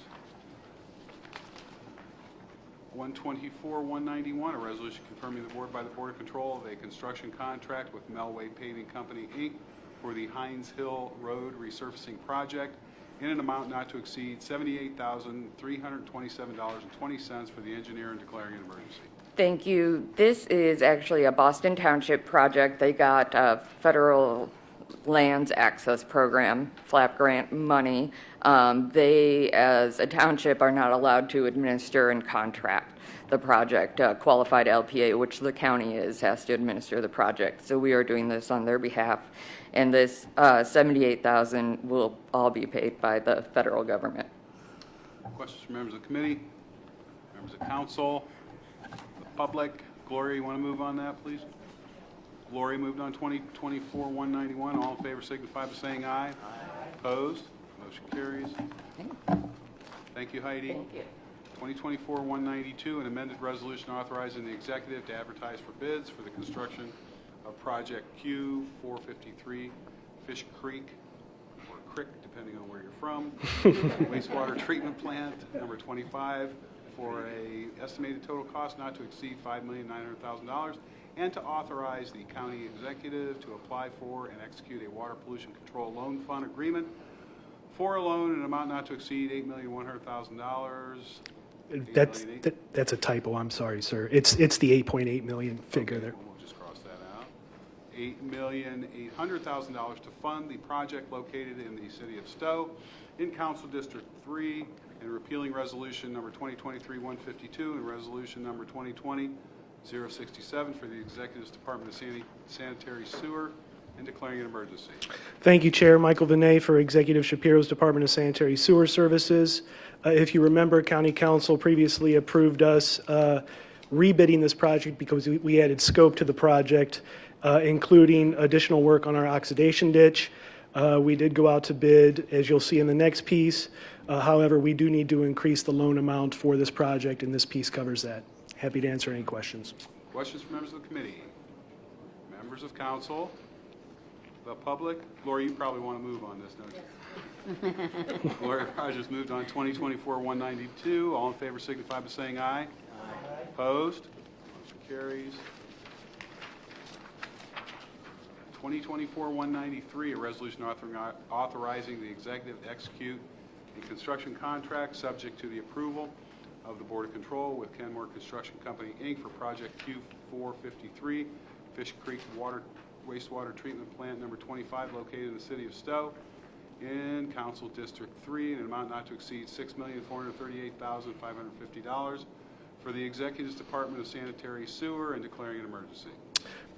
124-191, a resolution confirming the award by the Board of Control of a construction contract with Melway Paving Company, Inc. for the Hines Hill Road resurfacing project in an amount not to exceed $78,327.20 for the engineer, and declaring an emergency. Thank you. This is actually a Boston Township project. They got federal lands access program, FLAP grant money. They, as a township, are not allowed to administer and contract the project. Qualified LPA, which the county is, has to administer the project. So we are doing this on their behalf. And this $78,000 will all be paid by the federal government. Questions from members of the committee, members of council, the public? Gloria, you want to move on that, please? Gloria moved on 2024-191. All in favor signify by saying aye. Aye. Opposed? Motion carries. Thank you, Heidi. Thank you. 2024-192, an amended resolution authorizing the executive to advertise for bids for the construction of Project Q453 Fish Creek, or Crick, depending on where you're from, wastewater treatment plant, number 25, for a estimated total cost not to exceed $5,900,000, and to authorize the county executive to apply for and execute a water pollution control loan fund agreement for a loan in an amount not to exceed $8,100,000. That's a typo. I'm sorry, sir. It's the 8.8 million figure there. We'll just cross that out. $8,800,000 to fund the project located in the city of Stowe in Council District 3, and repealing resolution number 2023-152 and resolution number 2020-067 for the Executive's Department of Sanitary Sewer, and declaring an emergency. Thank you, Chair. Michael Vinay for Executive Shapiro's Department of Sanitary Sewer Services. If you remember, County Council previously approved us rebidding this project because we added scope to the project, including additional work on our oxidation ditch. We did go out to bid, as you'll see in the next piece. However, we do need to increase the loan amount for this project, and this piece covers that. Happy to answer any questions. Questions from members of the committee? Members of council? The public? Gloria, you probably want to move on this, don't you? Gloria Rogers moved on 2024-192. All in favor signify by saying aye. Aye. Opposed? Motion carries. 2024-193, a resolution authorizing the executive to execute a construction contract subject to the approval of the Board of Control with Kenmore Construction Company, Inc. for Project Q453, Fish Creek Wastewater Treatment Plant number 25, located in the city of Stowe, in Council District 3, in an amount not to exceed $6,438,550 for the Executive's Department of Sanitary Sewer, and declaring an emergency.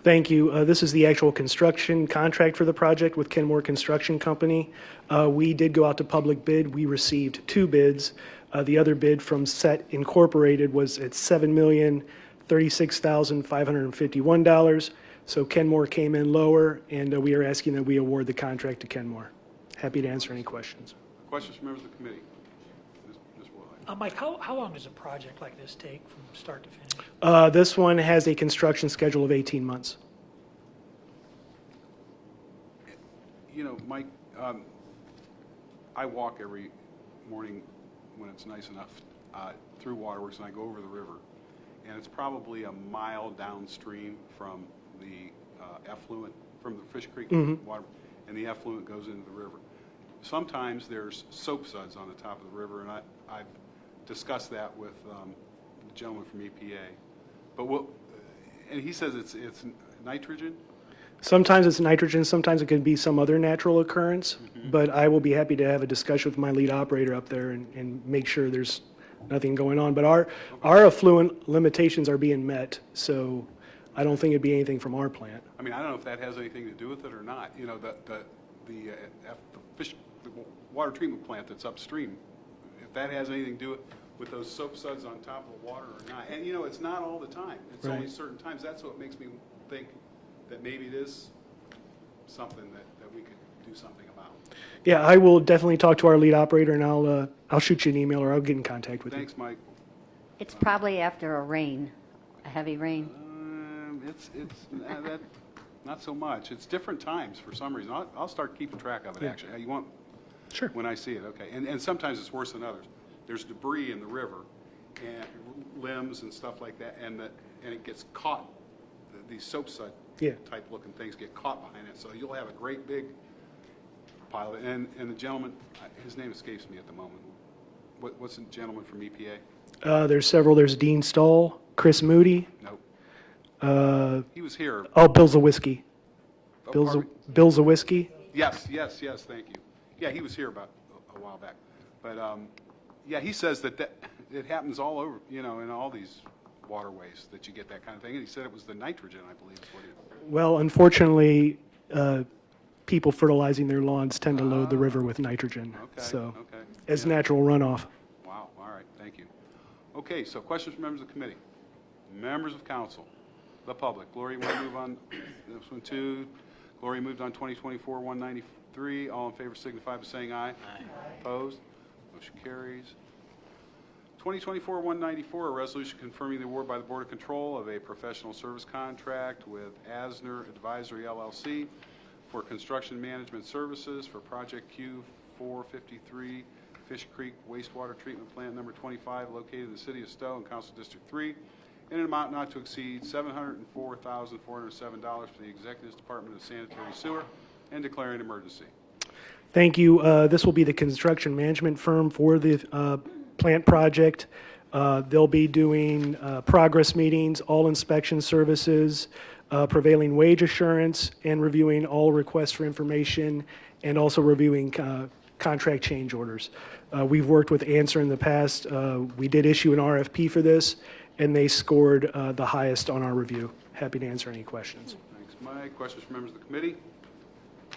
Thank you. This is the actual construction contract for the project with Kenmore Construction Company. We did go out to public bid. We received 2 bids. The other bid from Set Incorporated was at $7,036,551. So Kenmore came in lower, and we are asking that we award the contract to Kenmore. Happy to answer any questions. Questions from members of the committee? Ms. Woolley. Mike, how long does a project like this take from start to finish? This one has a construction schedule of 18 months. You know, Mike, I walk every morning when it's nice enough through Waterworks, and I go over the river, and it's probably a mile downstream from the effluent, from the Fish Creek water, and the effluent goes into the river. Sometimes there's soap suds on the top of the river, and I've discussed that with the gentleman from EPA. But and he says it's nitrogen? Sometimes it's nitrogen, sometimes it could be some other natural occurrence, but I will be happy to have a discussion with my lead operator up there and make sure there's nothing going on. But our effluent limitations are being met, so I don't think it'd be anything from our plant. I mean, I don't know if that has anything to do with it or not. You know, the water treatment plant that's upstream, if that has anything to do with those soap suds on top of the water or not. And, you know, it's not all the time. It's only certain times. That's what makes me think that maybe it is something that we could do something about. Yeah, I will definitely talk to our lead operator, and I'll shoot you an email or I'll get in contact with you. Thanks, Mike. It's probably after a heavy rain. It's not so much. It's different times for some reason. I'll start keeping track of it, actually. You want? Sure. When I see it, okay. And sometimes it's worse than others. There's debris in the river, and limbs and stuff like that, and it gets caught. These soap sud type looking things get caught behind it. So you'll have a great big pile of it. And the gentleman, his name escapes me at the moment. What's the gentleman from EPA? There's several. There's Dean Stahl, Chris Moody. Nope. He was here. Oh, Bill Zawinski. Bill Zawinski. Yes, thank you. Yeah, he was here about a while back. But, yeah, he says that it happens all over, you know, in all these waterways that you get that kind of thing. And he said it was the nitrogen, I believe, is what he... Well, unfortunately, people fertilizing their lawns tend to load the river with nitrogen. As natural runoff. Wow, all right, thank you. Okay, so questions from members of the committee? Members of council? The public? Gloria, you want to move on this one too? Gloria moved on 2024-193. All in favor signify by saying aye. Aye. Opposed? Motion carries. 2024-194, a resolution confirming the award by the Board of Control of a professional service contract with Asner Advisory LLC for construction management services for Project Q453 Fish Creek Wastewater Treatment Plant number 25, located in the city of Stowe in Council District 3, in an amount not to exceed $704,407 for the Executive's Department of Sanitary Sewer, and declaring an emergency. Thank you. This will be the construction management firm for the plant project. They'll be doing progress meetings, all inspection services, prevailing wage assurance, and reviewing all requests for information, and also reviewing contract change orders. We've worked with Answer in the past. We did issue an RFP for this, and they scored the highest on our review. Happy to answer any questions. Thanks, Mike. Questions from members of the committee?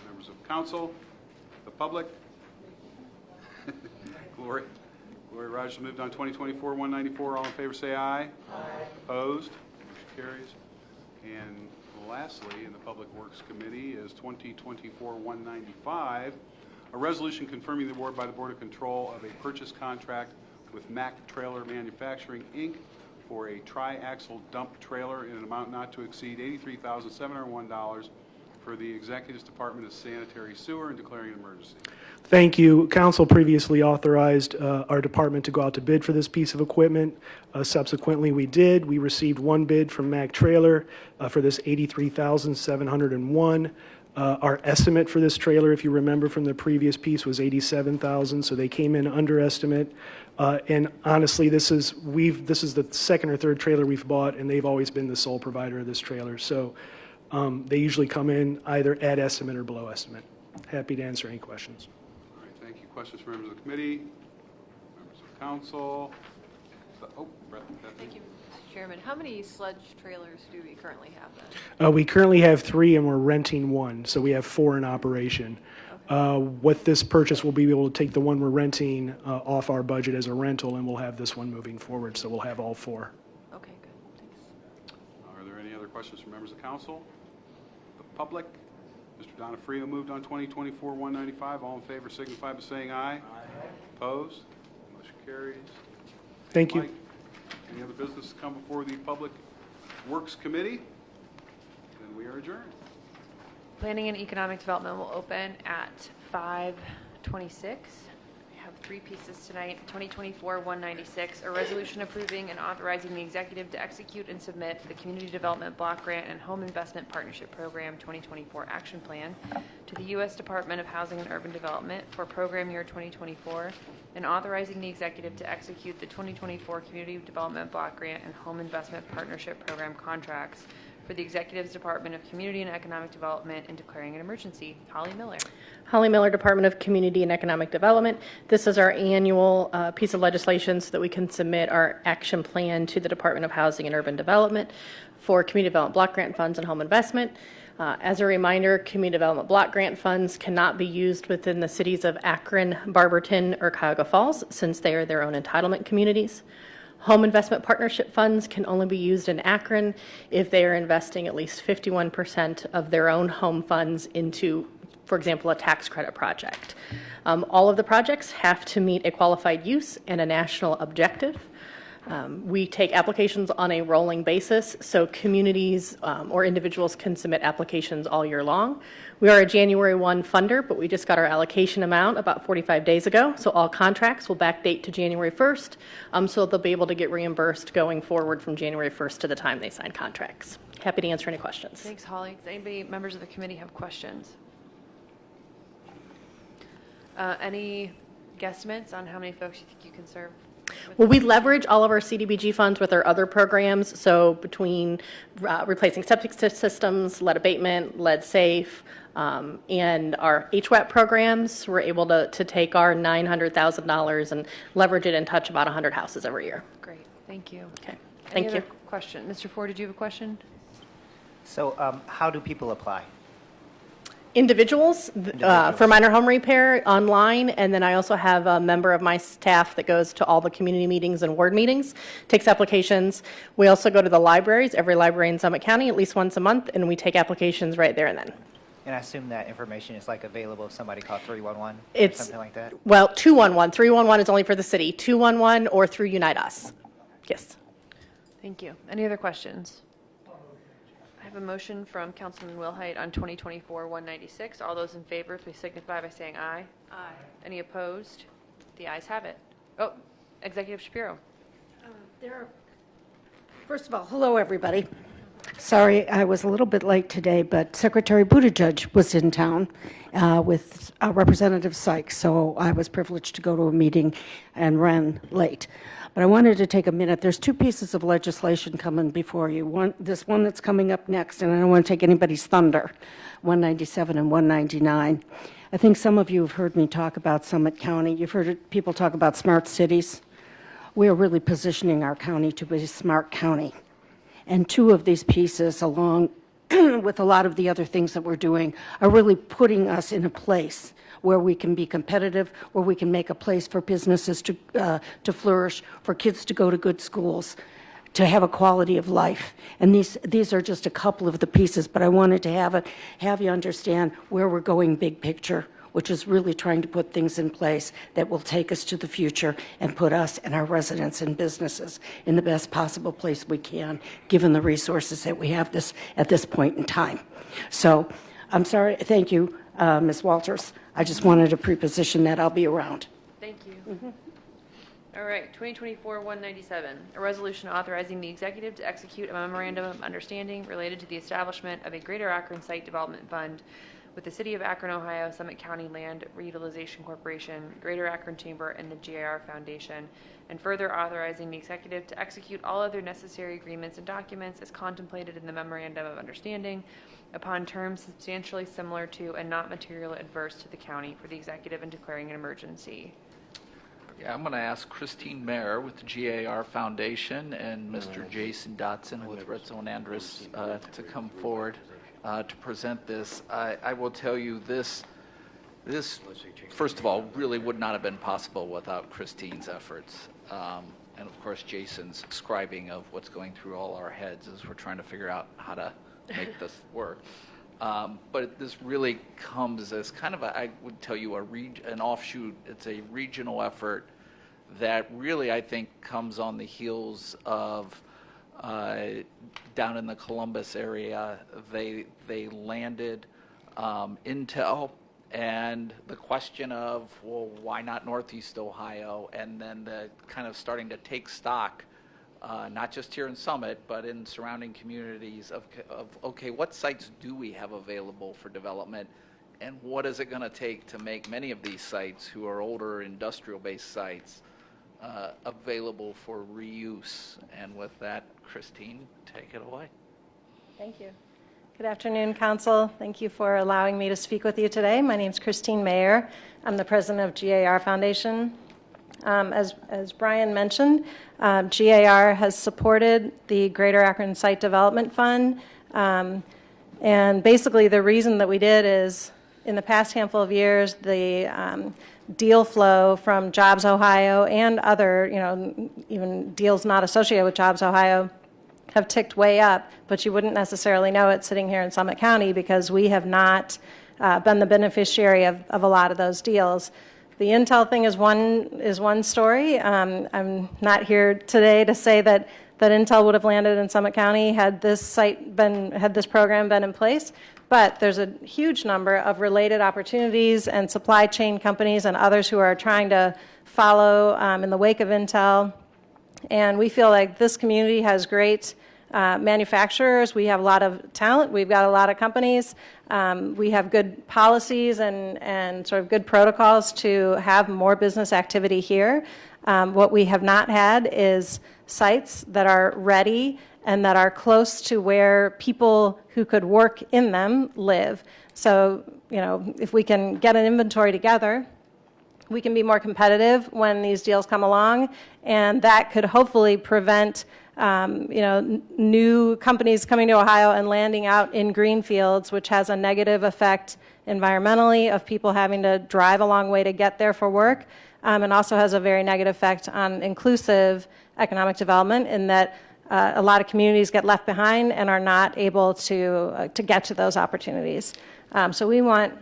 Members of council? The public? Gloria Rogers moved on 2024-194. All in favor say aye. Aye. Opposed? Motion carries. And lastly, in the Public Works Committee is 2024-195, a resolution confirming the award by the Board of Control of a purchase contract with Mack Trailer Manufacturing, Inc. for a tri-axle dump trailer in an amount not to exceed $83,701 for the Executive's Department of Sanitary Sewer, and declaring an emergency. Thank you. Council previously authorized our department to go out to bid for this piece of equipment. Subsequently, we did. We received one bid from Mack Trailer for this $83,701. Our estimate for this trailer, if you remember from the previous piece, was $87,000, so they came in under estimate. And honestly, this is the second or third trailer we've bought, and they've always been the sole provider of this trailer. So they usually come in either at estimate or below estimate. Happy to answer any questions. All right, thank you. Questions from members of the committee? Members of council? Brett. Thank you, Mr. Chairman. How many sludge trailers do we currently have then? We currently have 3, and we're renting 1, so we have 4 in operation. What this purchase will be able to take the one we're renting off our budget as a rental, and we'll have this one moving forward, so we'll have all 4. Okay, good. Thanks. Are there any other questions from members of council? The public? Mr. Donofrio moved on 2024-195. All in favor signify by saying aye. Aye. Opposed? Motion carries. Thank you. Mike, any other business to come before the Public Works Committee? Then we are adjourned. Planning and Economic Development will open at 5:26. We have 3 pieces tonight. 2024-196, a resolution approving and authorizing the executive to execute and submit the Community Development Block Grant and Home Investment Partnership Program 2024 Action Plan to the U.S. Department of Housing and Urban Development for program year 2024, and authorizing the executive to execute the 2024 Community Development Block Grant and Home Investment Partnership Program contracts for the Executive's Department of Community and Economic Development and declaring an emergency. Holly Miller. Holly Miller, Department of Community and Economic Development. This is our annual piece of legislation so that we can submit our action plan to the Department of Housing and Urban Development for Community Development Block Grant funds and home investment. As a reminder, Community Development Block Grant funds cannot be used within the cities of Akron, Barberton, or Cuyahoga Falls since they are their own entitlement communities. Home investment partnership funds can only be used in Akron if they are investing at least 51% of their own home funds into, for example, a tax credit project. All of the projects have to meet a qualified use and a national objective. We take applications on a rolling basis, so communities or individuals can submit applications all year long. We are a January 1 funder, but we just got our allocation amount about 45 days ago, so all contracts will backdate to January 1st, so they'll be able to get reimbursed going forward from January 1st to the time they sign contracts. Happy to answer any questions. Thanks, Holly. Does anybody, members of the committee, have questions? Any guesstimates on how many folks you think you can serve? Well, we leverage all of our CDBG funds with our other programs. So between replacing septic systems, lead abatement, lead safe, and our HWAP programs, we're able to take our $900,000 and leverage it and touch about 100 houses every year. Great, thank you. Okay, Any thank you. other question? Mr. Ford, did you have a question? So how do people apply? Individuals for minor home repair online, and then I also have a member of my staff that goes to all the community meetings and ward meetings, takes applications. We also go to the libraries, every library in Summit County, at least once a month, and we take applications right there and then. And I assume that information is like available if somebody called 311 or It's, something like that? well, 211. 311 is only for the city. 211 or through Unite Us. Yes. Thank you. Any other questions? I have a motion from Councilman Wilhite on 2024-196. All those in favor, please signify by saying aye. Aye. Any opposed? The ayes have it. Oh, Executive Shapiro. First of all, hello, everybody. Sorry, I was a little bit late today, but Secretary Buttigieg was in town with Representative Sykes, so I was privileged to go to a meeting and ran late. But I wanted to take a minute. There's 2 pieces of legislation coming before you. This one that's coming up next, and I don't want to take anybody's thunder, 197 and 199. I think some of you have heard me talk about Summit County. You've heard people talk about smart cities. We are really positioning our county to be a smart county. And 2 of these pieces, along with a lot of the other things that we're doing, are really putting us in a place where we can be competitive, where we can make a place for businesses to flourish, for kids to go to good schools, to have a quality of life. And these are just a couple of the pieces, but I wanted to have you understand where we're going big picture, which is really trying to put things in place that will take us to the future and put us and our residents and businesses in the best possible place we can, given the resources that we have at this point in time. So I'm sorry. Thank you, Ms. Walters. I just wanted to preposition that I'll be around. Thank you. All right, 2024-197, a resolution authorizing the executive to execute a memorandum of understanding related to the establishment of a Greater Akron Site Development Fund with the City of Akron, Ohio, Summit County Land Reutilization Corporation, Greater Akron Chamber, and the GIR Foundation, and further authorizing the executive to execute all other necessary agreements and documents as contemplated in the Memorandum of Understanding upon terms substantially similar to and not materially adverse to the county for the executive in declaring an emergency. Yeah, I'm going to ask Christine Mayer with the GAR Foundation and Mr. Jason Dotson with Red Zone Andrus to come forward to present this. I will tell you this, first of all, really would not have been possible without Christine's efforts. And of course, Jason's scribing of what's going through all our heads as we're trying to figure out how to make this work. But this really comes as kind of I would tell you, an offshoot. It's a regional effort that really, I think, comes on the heels of down in the Columbus area. They landed Intel, and the question of, well, why not Northeast Ohio? And then the kind of starting to take stock, not just here in Summit, but in surrounding communities of okay, what sites do we have available for development, and what is it going to take to make many of these sites, who are older industrial-based sites, available for reuse? And with that, Christine, take it away. Thank you. Good afternoon, Council. Thank you for allowing me to speak with you today. My name is Christine Mayer. I'm the president of GAR Foundation. As Brian mentioned, GAR has supported the Greater Akron Site Development Fund. And basically the reason that we did is, in the past handful of years, the deal flow from Jobs Ohio and other, even deals not associated with Jobs Ohio have ticked way up, but you wouldn't necessarily know it sitting here in Summit County because we have not been the beneficiary of a lot of those deals. The Intel thing is one story. I'm not here today to say that Intel would have landed in Summit County had this program been in place, but there's a huge number of related opportunities and supply chain companies and others who are trying to follow in the wake of Intel. And we feel like this community has great manufacturers. We have a lot of talent. We've got a lot of companies. We have good policies and sort of good protocols to have more business activity here. What we have not had is sites that are ready and that are close to where people who could work in them live. So, if we can get an inventory together, we can be more competitive when these deals come along, and that could hopefully prevent new companies coming to Ohio and landing out in greenfields, which has a negative effect environmentally of people having to drive a long way to get there for work, and also has a very negative effect on inclusive economic development in that a lot of communities get left behind and are not able to get to those opportunities. So we want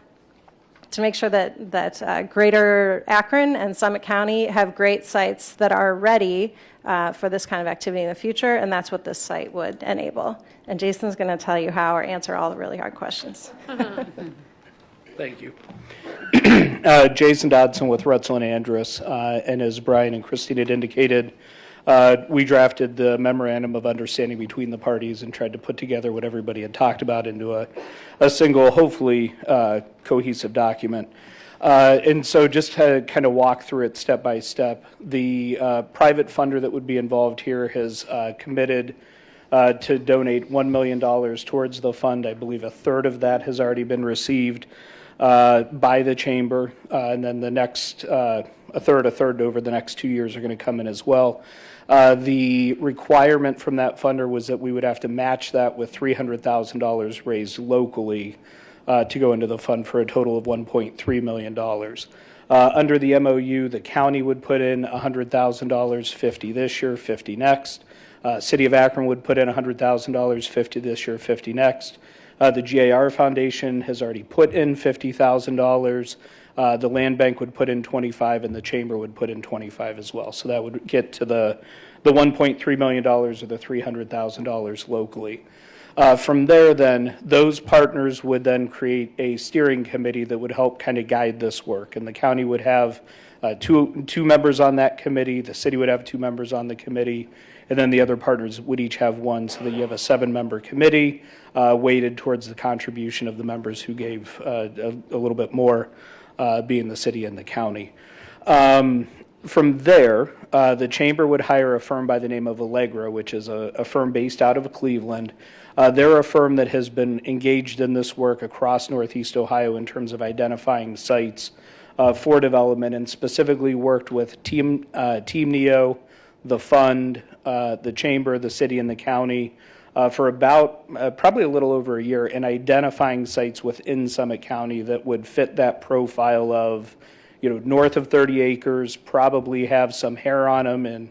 to make sure that Greater Akron and Summit County have great sites that are ready for this kind of activity in the future, and that's what this site would enable. And Jason's going to tell you how or answer all the really hard questions. Thank you. Jason Dodson with Rutzel and Andrus, and as Brian and Christine had indicated, we drafted the memorandum of understanding between the parties and tried to put together what everybody had talked about into a single, hopefully cohesive document. And so just to kind of walk through it step by step, the private funder that would be involved here has committed to donate $1 million towards the fund. I believe a third of that has already been received by the chamber, and then the next a third over the next 2 years are going to come in as well. The requirement from that funder was that we would have to match that with $300,000 raised locally to go into the fund for a total of $1.3 million. Under the MOU, the county would put in $100,000, $50 this year, $50 next. City of Akron would put in $100,000, $50 this year, $50 next. The GAR Foundation has already put in $50,000. The land bank would put in $25,000, and the chamber would put in $25,000 as well. So that would get to the $1.3 million or the $300,000 locally. From there, then, those partners would then create a steering committee that would help kind of guide this work. And the county would have two members on that committee. The city would have 2 members on the committee. and then the other partners would each have one, so that you have a 7-member committee weighted towards the contribution of the members who gave a little bit more, being the city and the county. From there, the chamber would hire a firm by the name of Allegro, which is a firm based out of Cleveland. They're a firm that has been engaged in this work across Northeast Ohio in terms of identifying sites for development, and specifically worked with Team Neo, the fund, the chamber, the city, and the county for about probably a little over a year in identifying sites within Summit County that would fit that profile of, north of 30 acres, probably have some hair on them, and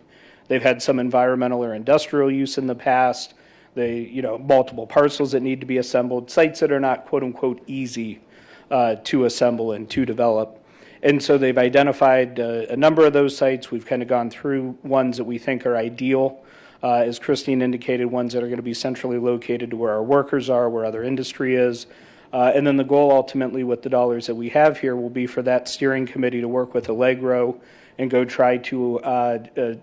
they've had some environmental or industrial use in the past. Multiple parcels that need to be assembled, sites that are not quote unquote easy to assemble and to develop. And so they've identified a number of those sites. We've kind of gone through ones that we think are ideal. As Christine indicated, ones that are going to be centrally located to where our workers are, where other industry is. And then the goal ultimately with the dollars that we have here will be for that steering committee to work with Allegro and go try to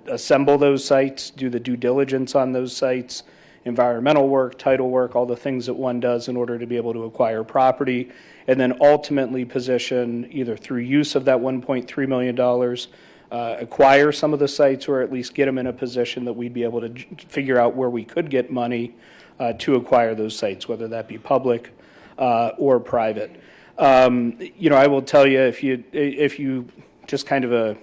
assemble those sites, do the due diligence on those sites, environmental work, title work, all the things that one does in order to be able to acquire property, and then ultimately position either through use of that $1.3 million, acquire some of the sites, or at least get them in a position that we'd be able to figure out where we could get money to acquire those sites, whether that be public or private. I will tell you, if you just kind of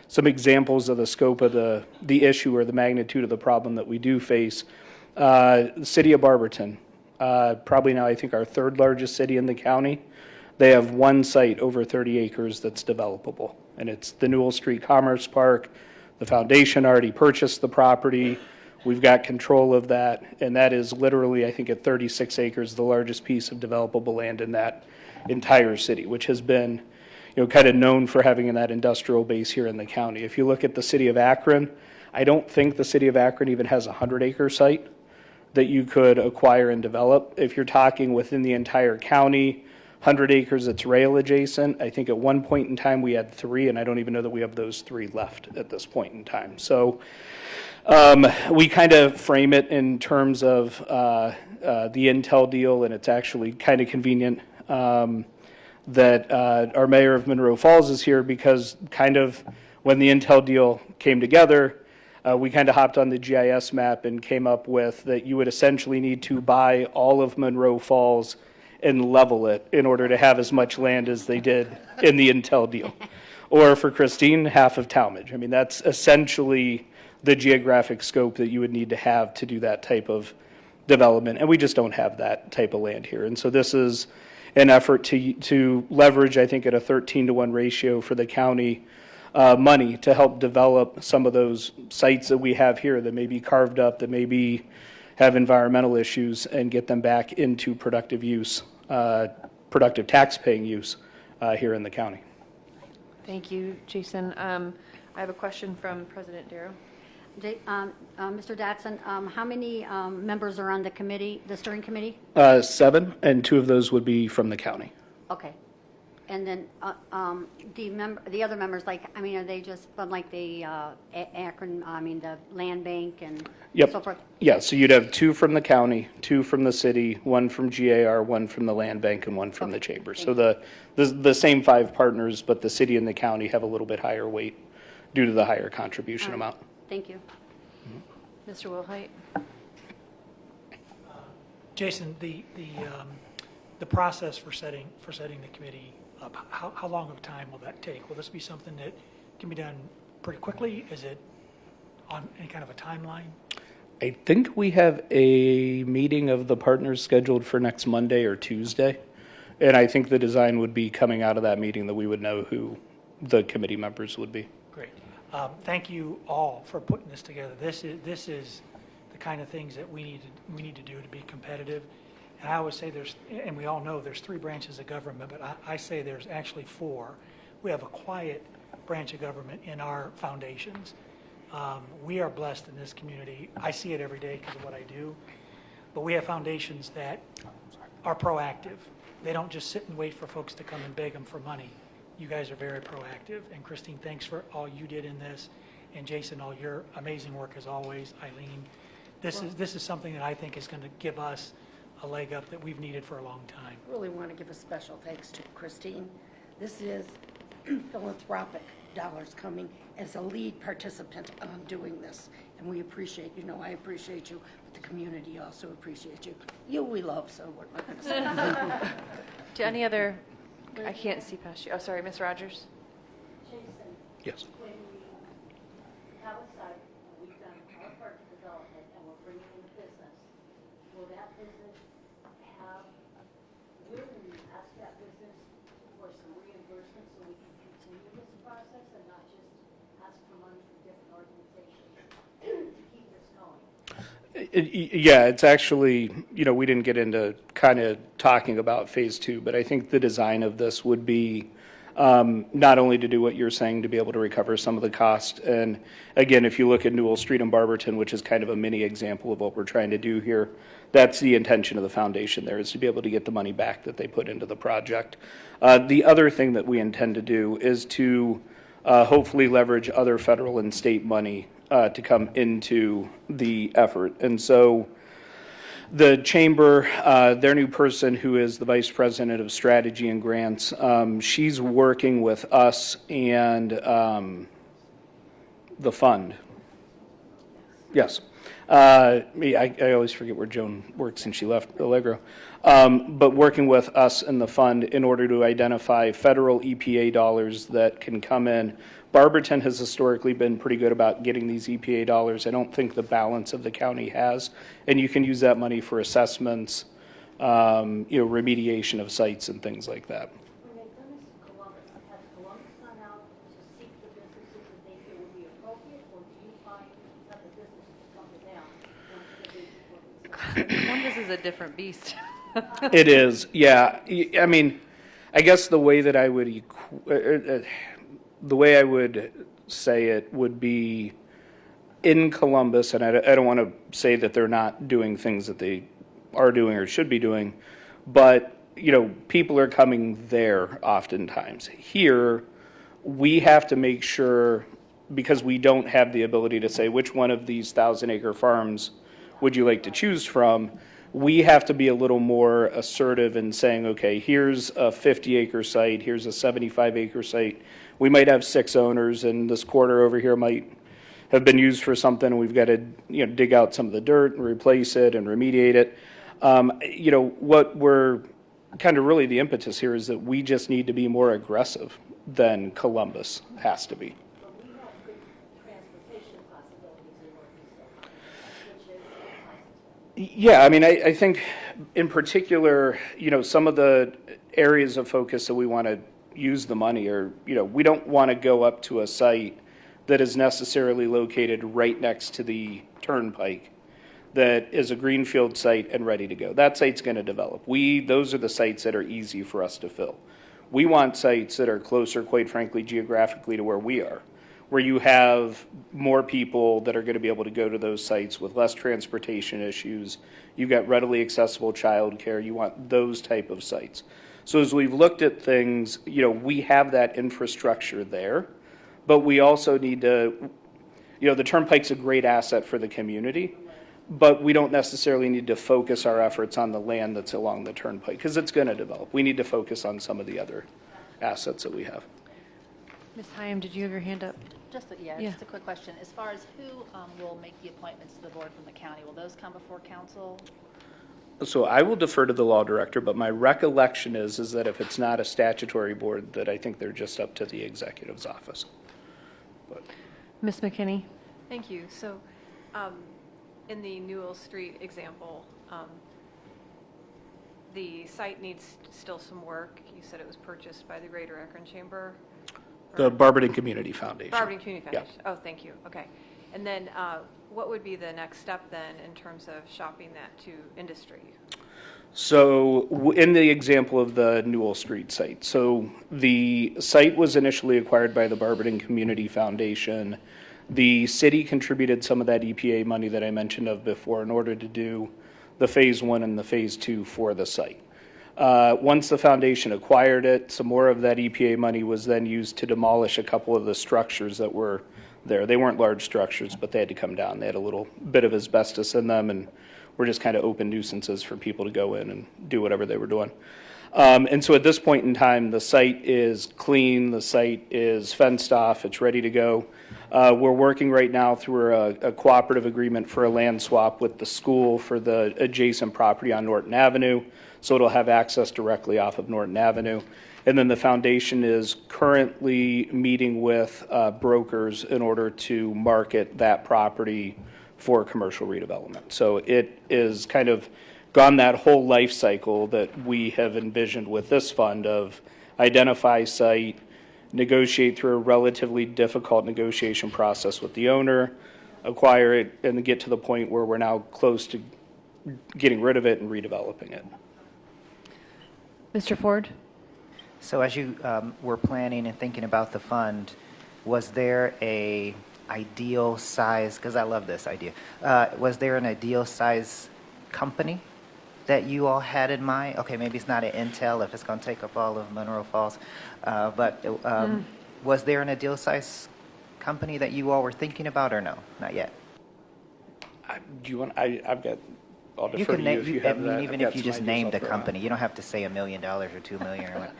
some examples of the scope of the issue or the magnitude of the problem that we do face. The city of Barberton, probably now I think our 3rd largest city in the county, they have one site over 30 acres that's developable, and it's the Newell Street Commerce Park. The foundation already purchased the property. We've got control of that, and that is literally, I think, at 36 acres, the largest piece of developable land in that entire city, which has been, kind of known for having that industrial base here in the county. If you look at the city of Akron, I don't think the city of Akron even has a 100-acre site that you could acquire and develop. If you're talking within the entire county, 100 acres that's rail adjacent, I think at one point in time we had 3, and I don't even know that we have those 3 left at this point in time. So we kind of frame it in terms of the Intel deal, and it's actually kind of convenient that our mayor of Monroe Falls is here, because kind of when the Intel deal came together, we kind of hopped on the GIS map and came up with that you would essentially need to buy all of Monroe Falls and level it in order to have as much land as they did in the Intel deal. Or for Christine, half of Talmadge. I mean, that's essentially the geographic scope that you would need to have to do that type of development. And we just don't have that type of land here. And so this is an effort to leverage, I think, at a 13-to-1 ratio for the county money to help develop some of those sites that we have here that may be carved up, that maybe have environmental issues, and get them back into productive use, productive tax-paying use here in the county. Thank you, Jason. I have a question from President Darrow. Mr. Dotson, how many members are on the committee, the steering committee? 7, and 2 of those would be from the county. Okay. And then the other members, are they just from the Akron, the land bank and so forth? Yeah, so you'd have 2 from the county, 2 from the city, 1 from GAR, 1 from the land bank, and 1 from the chamber. So the same 5 partners, but the city and the county have a little bit higher weight due to the higher contribution amount. Thank you. Mr. Wilhite. Jason, the process for setting the committee up, how long of time will that take? Will this be something that can be done pretty quickly? Is it on any kind of a timeline? I think we have a meeting of the partners scheduled for next Monday or Tuesday. And I think the design would be coming out of that meeting that we would know who the committee members would be. Great. Thank you all for putting this together. This is the kind of things that we need to do to be competitive. And I always say and we all know there's 3 branches of government, but I say there's actually 4. We have a quiet branch of government in our foundations. We are blessed in this community. I see it every day because of what I do. But we have foundations that are proactive. They don't just sit and wait for folks to come and beg them for money. You guys are very proactive. And Christine, thanks for all you did in this. And Jason, all your amazing work as always. Eileen, this is something that I think is going to give us a leg up that we've needed for a long time. Really want to give a special thanks to Christine. This is philanthropic dollars coming as a lead participant on doing this. And we appreciate, I appreciate you, but the community also appreciates you. You we love, so we're not going to say. Do any other, I can't see past you. Oh, sorry, Ms. Rogers? Yes. When we have a site, and we've done our part of development, and we're bringing in business, will that business have, will we ask that business for some reimbursement so we can continue this process and not just ask for money from different organizations to keep this going? Yeah, it's actually, we didn't get into kind of talking about phase 2, but I think the design of this would be not only to do what you're saying, to be able to recover some of the cost. And again, if you look at Newell Street and Barberton, which is kind of a mini example of what we're trying to do here, that's the intention of the foundation there, is to be able to get the money back that they put into the project. The other thing that we intend to do is to hopefully leverage other federal and state money to come into the effort. And so the chamber, their new person who is the vice president of strategy and grants, she's working with us and the fund. Yes. I always forget where Joan works since she left Allegro. But working with us and the fund in order to identify federal EPA dollars that can come in. Barberton has historically been pretty good about getting these EPA dollars. I don't think the balance of the county has. And you can use that money for assessments, remediation of sites and things like that. When they've done this in Columbus, has Columbus gone out to seek the businesses that they feel would be appropriate, or do you find that the businesses come to them once the basic Columbus is a different beast. It is, yeah. I mean, I guess the way that I would say it would be in Columbus, and I don't want to say that they're not doing things that they are doing or should be doing, but people are coming there oftentimes. Here, we have to make sure, because we don't have the ability to say which one of these 1,000-acre farms would you like to choose from, we have to be a little more assertive in saying, okay, here's a 50-acre site, here's a 75-acre site. We might have 6 owners, and this quarter over here might have been used for something, and we've got to dig out some of the dirt and replace it and remediate it. What we're kind of really the impetus here is that we just need to be more aggressive than Columbus has to be. Yeah, I mean, I think in particular, some of the areas of focus that we want to use the money are, we don't want to go up to a site that is necessarily located right next to the turnpike that is a greenfield site and ready to go. That site's going to develop. Those are the sites that are easy for us to fill. We want sites that are closer, quite frankly, geographically to where we are, where you have more people that are going to be able to go to those sites with less transportation issues. You've got readily accessible childcare. You want those type of sites. So as we've looked at things, we have that infrastructure there, but we also need to, the turnpike's a great asset for the community, but we don't necessarily need to focus our efforts on the land that's along the turnpike because it's going to develop. We need to focus on some of the other assets that we have. Ms. Hyam, did you have your hand up? Just a quick question. As far as who will make the appointments to the board from the county, will those come before council? So I will defer to the law director, but my recollection is that if it's not a statutory board, that I think they're just up to the executive's office. But. Ms. McKinney? Thank you. So, in the Newell Street example, the site needs still some work. You said it was purchased by the Greater Akron Chamber? The Barberton Community Foundation. Barberton Community Foundation. Yeah. Oh, thank you. Okay. And then what would be the next step then in terms of shopping that to industry? So in the example of the Newell Street site, so the site was initially acquired by the Barberton Community Foundation. The city contributed some of that EPA money that I mentioned of before in order to do the phase 1 and the phase 2 for the site. Once the foundation acquired it, some more of that EPA money was then used to demolish a couple of the structures that were there. They weren't large structures, but they had to come down. They had a little bit of asbestos in them, and were just kind of open nuisances for people to go in and do whatever they were doing. And so at this point in time, the site is clean, the site is fenced off, it's ready to go. We're working right now through a cooperative agreement for a land swap with the school for the adjacent property on Norton Avenue, so it'll have access directly off of Norton Avenue. And then the foundation is currently meeting with brokers in order to market that property for commercial redevelopment. So it is kind of gone that whole life cycle that we have envisioned with this fund of identify site, negotiate through a relatively difficult negotiation process with the owner, acquire it, and then get to the point where we're now close to getting rid of it and redeveloping it. Mr. Ford? So as you were planning and thinking about the fund, was there a ideal size, because I love this idea, was there an ideal size company that you all had in mind? Okay, maybe it's not an Intel if it's going to take up all of Monroe Falls, but was there an ideal size company that you all were thinking about, or no? Not yet. Do you want? I've got. I'll You defer can to you name, if you have that. even I've if got you some just ideas named I'll a throw company, you don't have to say $1 million or $2 million or what.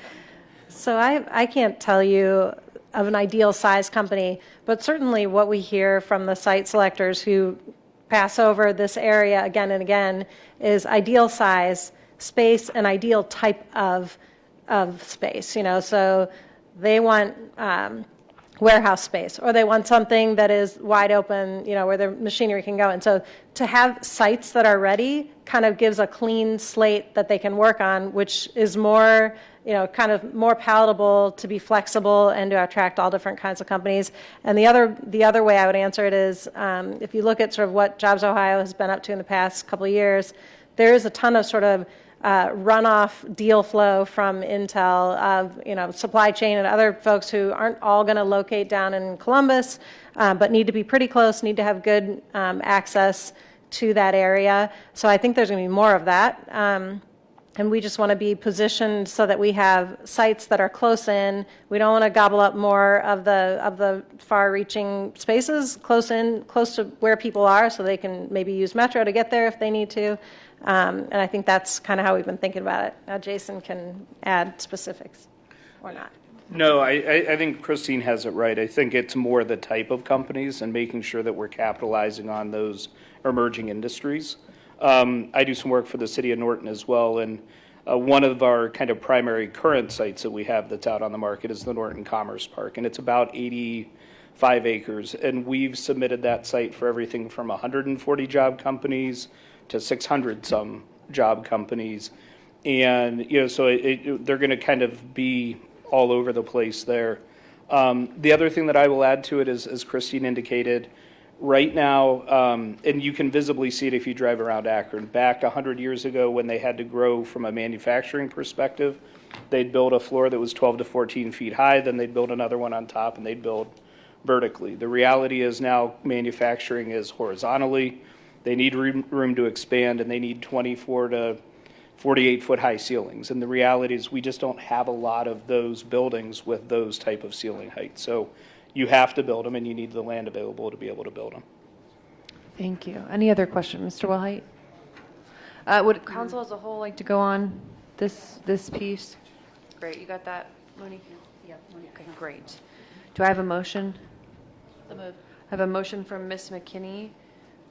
So I can't tell you of an ideal size company, but certainly what we hear from the site selectors who pass over this area again and again is ideal size, space, and ideal type of space. You know, so they want warehouse space, or they want something that is wide open, you know, where their machinery can go. And so to have sites that are ready kind of gives a clean slate that they can work on, which is more, you know, kind of more palatable to be flexible and to attract all different kinds of companies. And the other way I would answer it is, if you look at sort of what Jobs Ohio has been up to in the past couple of years, there is a ton of sort of runoff deal flow from Intel of, you know, supply chain and other folks who aren't all going to locate down in Columbus, but need to be pretty close, need to have good access to that area. So I think there's going to be more of that. And we just want to be positioned so that we have sites that are close in. We don't want to gobble up more of the far-reaching spaces close to where people are, so they can maybe use Metro to get there if they need to. And I think that's kind of how we've been thinking about it. Now, Jason can add specifics or not. No, I think Christine has it right. I think it's more the type of companies and making sure that we're capitalizing on those emerging industries. I do some work for the city of Norton as well, and one of our kind of primary current sites that we have that's out on the market is the Norton Commerce Park, and it's about 85 acres, and we've submitted that site for everything from 140 job companies to 600 some job companies, and you know, so they're going to kind of be all over the place there. The other thing that I will add to it is, as Christine indicated, right now, and you can visibly see it if you drive around Akron, back 100 years ago when they had to grow from a manufacturing perspective, they'd build a floor that was 12 to 14 feet high, then they'd build another one on top, and they'd build vertically. The reality is now manufacturing is horizontally. They need room to expand, and they need 24 to 48-foot high ceilings. And the reality is we just don't have a lot of those buildings with those type of ceiling heights. So you have to build them, and you need the land available to be able to build them. Thank you. Any other question, Mr. Wilhite? Would council as a whole like to go on this piece? Great, you got that, Monique? Yeah. Okay, great. Do I have a motion? The move. I have a motion from Ms. McKinney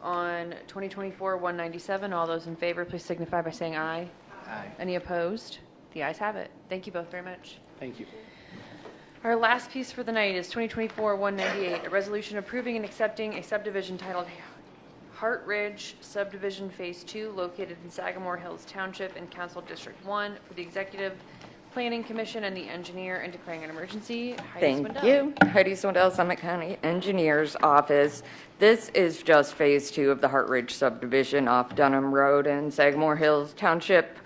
on 2024-197. All those in favor, please signify by saying aye. Aye. Any opposed? The ayes have it. Thank you both very much. Thank you. Our last piece for the night is 2024-198, a resolution approving and accepting a subdivision titled Hart Ridge Subdivision Phase 2 located in Sagamore Hills Township in Council District 1 for the Executive Planning Commission and the engineer, and declaring an emergency. Heidi Thank Swindell. you. Heidi Swindell, Summit County Engineer's Office. This is just Phase 2 of the Hart Ridge subdivision off Dunham Road in Sagamore Hills Township.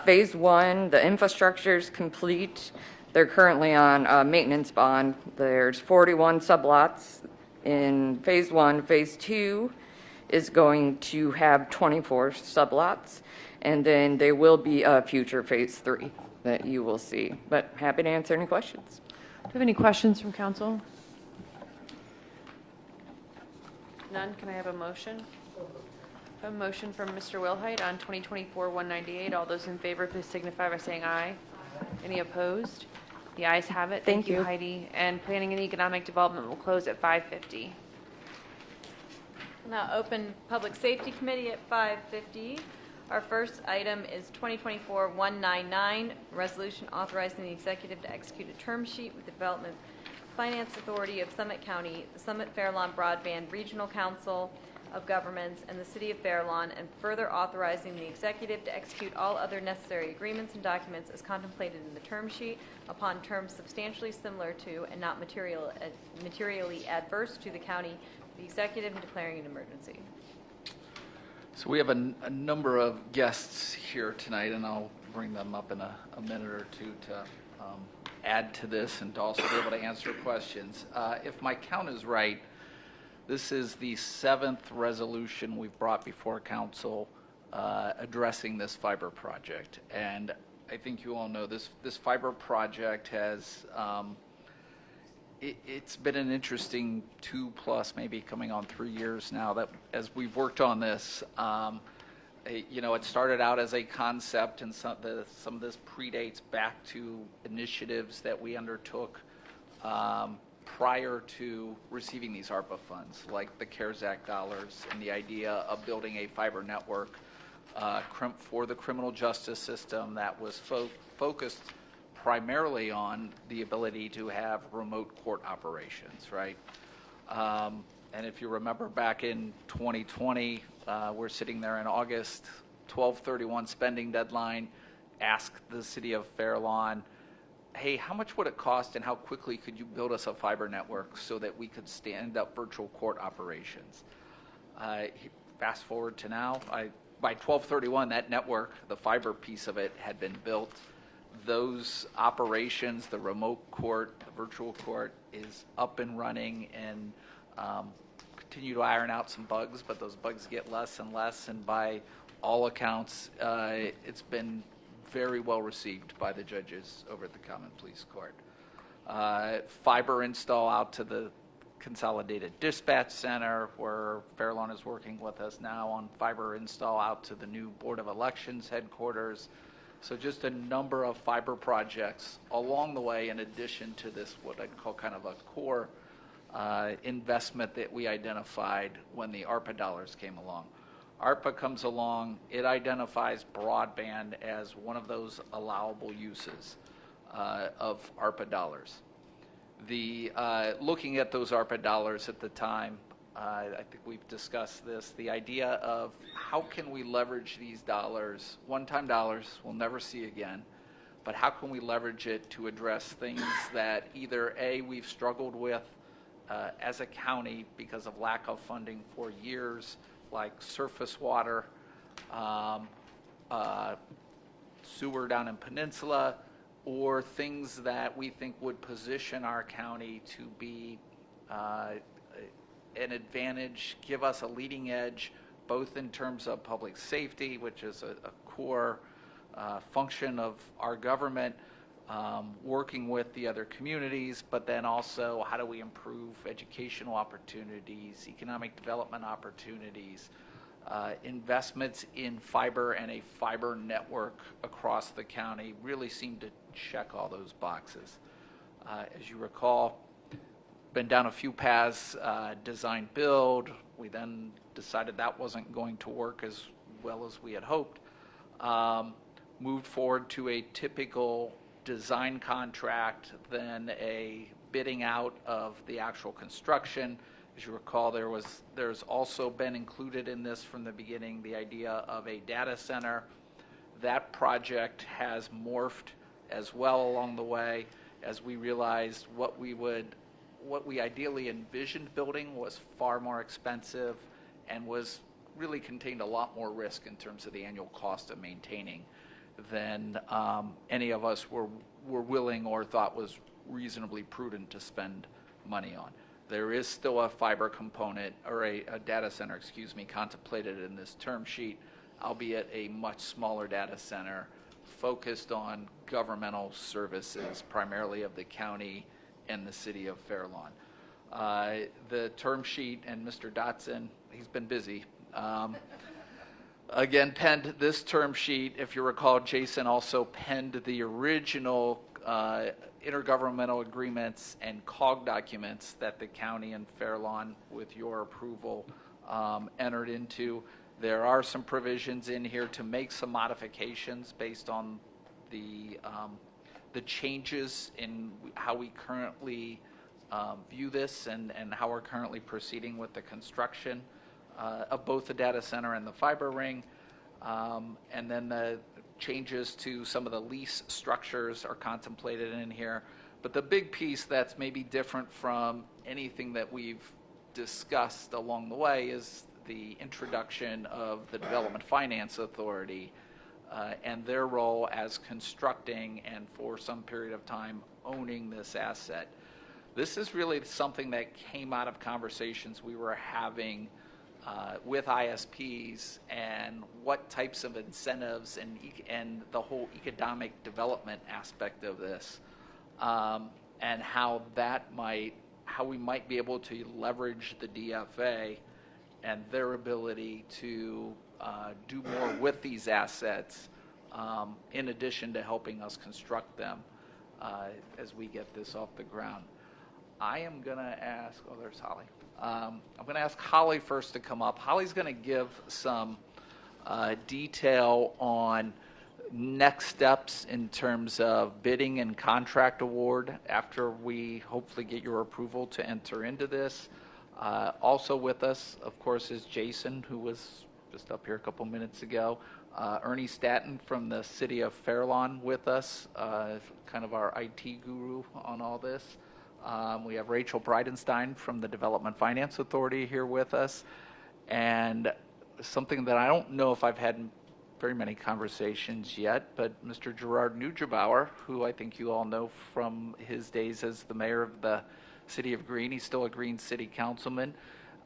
Phase 1, the infrastructure is complete. They're currently on a maintenance bond. There's 41 sublots in Phase 1. Phase 2 is going to have 24 sublots, and then there will be a future Phase 3 that you will see. But happy to answer any questions. Do you have any questions from council? None, can I have a motion? A motion from Mr. Wilhite on 2024-198. All those in favor, please signify by saying aye. Any opposed? The ayes have it. Thank you. Heidi. And Planning and Economic Development will close at 5:50. Now open Public Safety Committee at 5:50. Our first item is 2024-199, resolution authorizing the executive to execute a term sheet with the Development Finance Authority of Summit County, the Summit Fairlawn Broadband Regional Council of Governments, and the City of Fairlawn, and further authorizing the executive to execute all other necessary agreements and documents as contemplated in the term sheet upon terms substantially similar to and not materially adverse to the county, the executive, and declaring an emergency. So we have a number of guests here tonight, and I'll bring them up in a minute or two to add to this and to also be able to answer questions. If my count is right, this is the 7th resolution we've brought before council addressing this fiber project. And I think you all know this fiber project has, it's been an interesting 2+ maybe coming on 3 years now that as we've worked on this, it started out as a concept, and some of this predates back to initiatives that we undertook prior to receiving these ARPA funds, like the CARES Act dollars and the idea of building a fiber network for the criminal justice system that was focused primarily on the ability to have remote court operations, right? And if you remember back in 2020, we're sitting there in August, 12/31 spending deadline, asked the city of Fairlawn, hey, how much would it cost and how quickly could you build us a fiber network so that we could stand up virtual court operations? Fast forward to now, by 12/31, that network, the fiber piece of it, had been built. Those operations, the remote court, the virtual court, is up and running, and continue to iron out some bugs, but those bugs get less and less, and by all accounts, it's been very well received by the judges over at the Common Pleas Court. Fiber install out to the Consolidated Dispatch Center, where Fairlawn is working with us now on fiber install out to the new Board of Elections headquarters. So just a number of fiber projects along the way, in addition to this, what I'd call kind of a core investment that we identified when the ARPA dollars came along. ARPA comes along, it identifies broadband as one of those allowable uses of ARPA dollars. Looking at those ARPA dollars at the time, I think we've discussed this, the idea of how can we leverage these dollars, one-time dollars we'll never see again, but how can we leverage it to address things that either A, we've struggled with as a county because of lack of funding for years, like surface water, sewer down in Peninsula, or things that we think would position our county to be an advantage, give us a leading edge, both in terms of public safety, which is a core function of our government, working with the other communities, but then also how do we improve educational opportunities, economic development opportunities, investments in fiber and a fiber network across the county really seem to check all those boxes. As you recall, been down a few paths, design build. We then decided that wasn't going to work as well as we had hoped. Moved forward to a typical design contract, then a bidding out of the actual construction. As you recall, there's also been included in this from the beginning the idea of a data center. That project has morphed as well along the way as we realized what we ideally envisioned building was far more expensive and really contained a lot more risk in terms of the annual cost of maintaining than any of us were willing or thought was reasonably prudent to spend money on. There is still a fiber component, or a data center, contemplated in this term sheet, albeit a much smaller data center focused on governmental services, primarily of the county and the city of Fairlawn. The term sheet, and Mr. Dotson, he's been busy, again, penned this term sheet. If you recall, Jason also penned the original intergovernmental agreements and COG documents that the county and Fair Lawn, with your approval, entered into. There are some provisions in here to make some modifications based on the changes in how we currently view this and how we're currently proceeding with the construction of both the data center and the fiber ring. And then the changes to some of the lease structures are contemplated in here. But the big piece that's maybe different from anything that we've discussed along the way is the introduction of the Development Finance Authority and their role as constructing and for some period of time owning this asset. This is really something that came out of conversations we were having with ISPs and what types of incentives and the whole economic development aspect of this, and how we might be able to leverage the DFA and their ability to do more with these assets, in addition to helping us construct them as we get this off the ground. I am going to ask, oh, there's Holly. I'm going to ask Holly first to come up. Holly's going to give some detail on next steps in terms of bidding and contract award after we hopefully get your approval to enter into this. Also with us, of course, is Jason, who was just up here a couple minutes ago. Ernie Staton from the city of Fair Lawn with us, kind of our IT guru on all this. We have Rachel Bridenstine from the Development Finance Authority here with us. And something that I don't know if I've had very many conversations yet, but Mr. Gerard Neugebauer, who I think you all know from his days as the mayor of the city of Greene. He's still a Greene city councilman,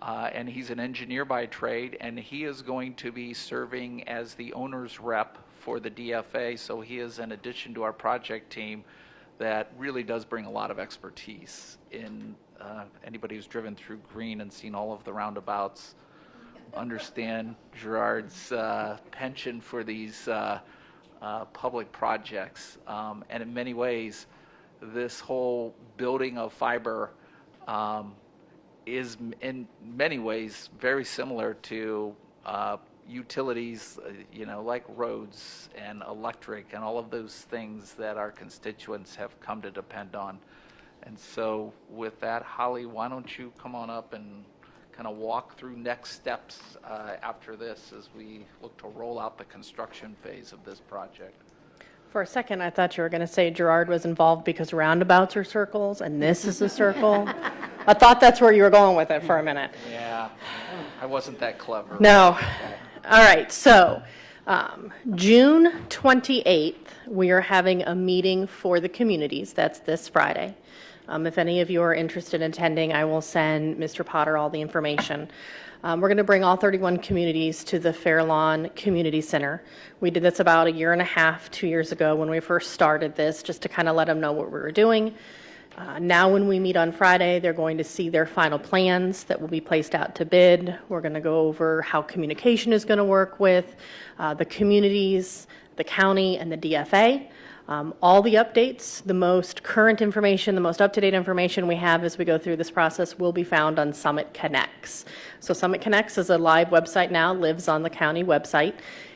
and he's an engineer by trade, and he is going to be serving as the owner's rep for the DFA. So he is an addition to our project team that really does bring a lot of expertise in anybody who's driven through Greene and seen all of the roundabouts understand Gerard's penchant for these public projects. And in many ways, this whole building of fiber is in many ways very similar to utilities, like roads and electric and all of those things that our constituents have come to depend on. And so with that, Holly, why don't you come on up and kind of walk through next steps after this as we look to roll out the construction phase of this project. For a second, I thought you were going to say Gerard was involved because roundabouts are circles and this is a circle. I thought that's where you were going with it for a minute. Yeah, I wasn't that clever. No. All right, so June 28th, we are having a meeting for the communities. That's this Friday. If any of you are interested in attending, I will send Mr. Potter all the information. We're going to bring all 31 communities to the Fair Lawn Community Center. We did this about 1.5 years, 2 years ago when we first started this, just to kind of let them know what we were doing. Now when we meet on Friday, they're going to see their final plans that will be placed out to bid. We're going to go over how communication is going to work with the communities, the county, and the DFA. All the updates, the most current information, the most up-to-date information we have as we go through this process will be found on Summit Connects. So Summit Connects is a live website now, lives on the county website.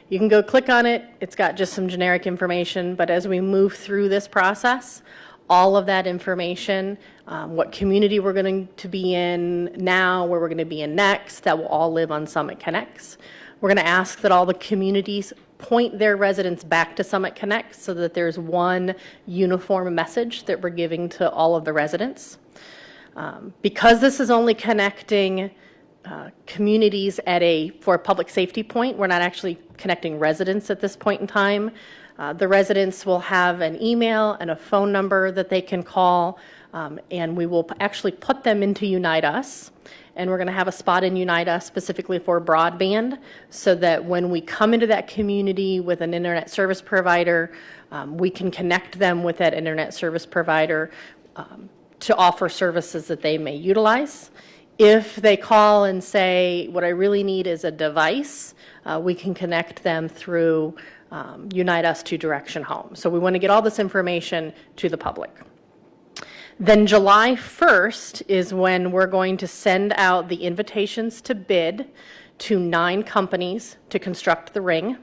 You can go click on it. It's got just some generic information, but as we move through this process, all of that information, what community we're going to be in now, where we're going to be in next, that will all live on Summit Connects. We're going to ask that all the communities point their residents back to Summit Connects so that there's one uniform message that we're giving to all of the residents. Because this is only connecting communities for a public safety point, we're not actually connecting residents at this point in time. The residents will have an email and a phone number that they can call, and we will actually put them into Unite Us. And we're going to have a spot in Unite Us specifically for broadband so that when we come into that community with an internet service provider, we can connect them with that internet service provider to offer services that they may utilize. If they call and say, what I really need is a device, we can connect them through Unite Us to Direction Home. So we want to get all this information to the public. Then July 1st is when we're going to send out the invitations to bid to 9 companies to construct the ring.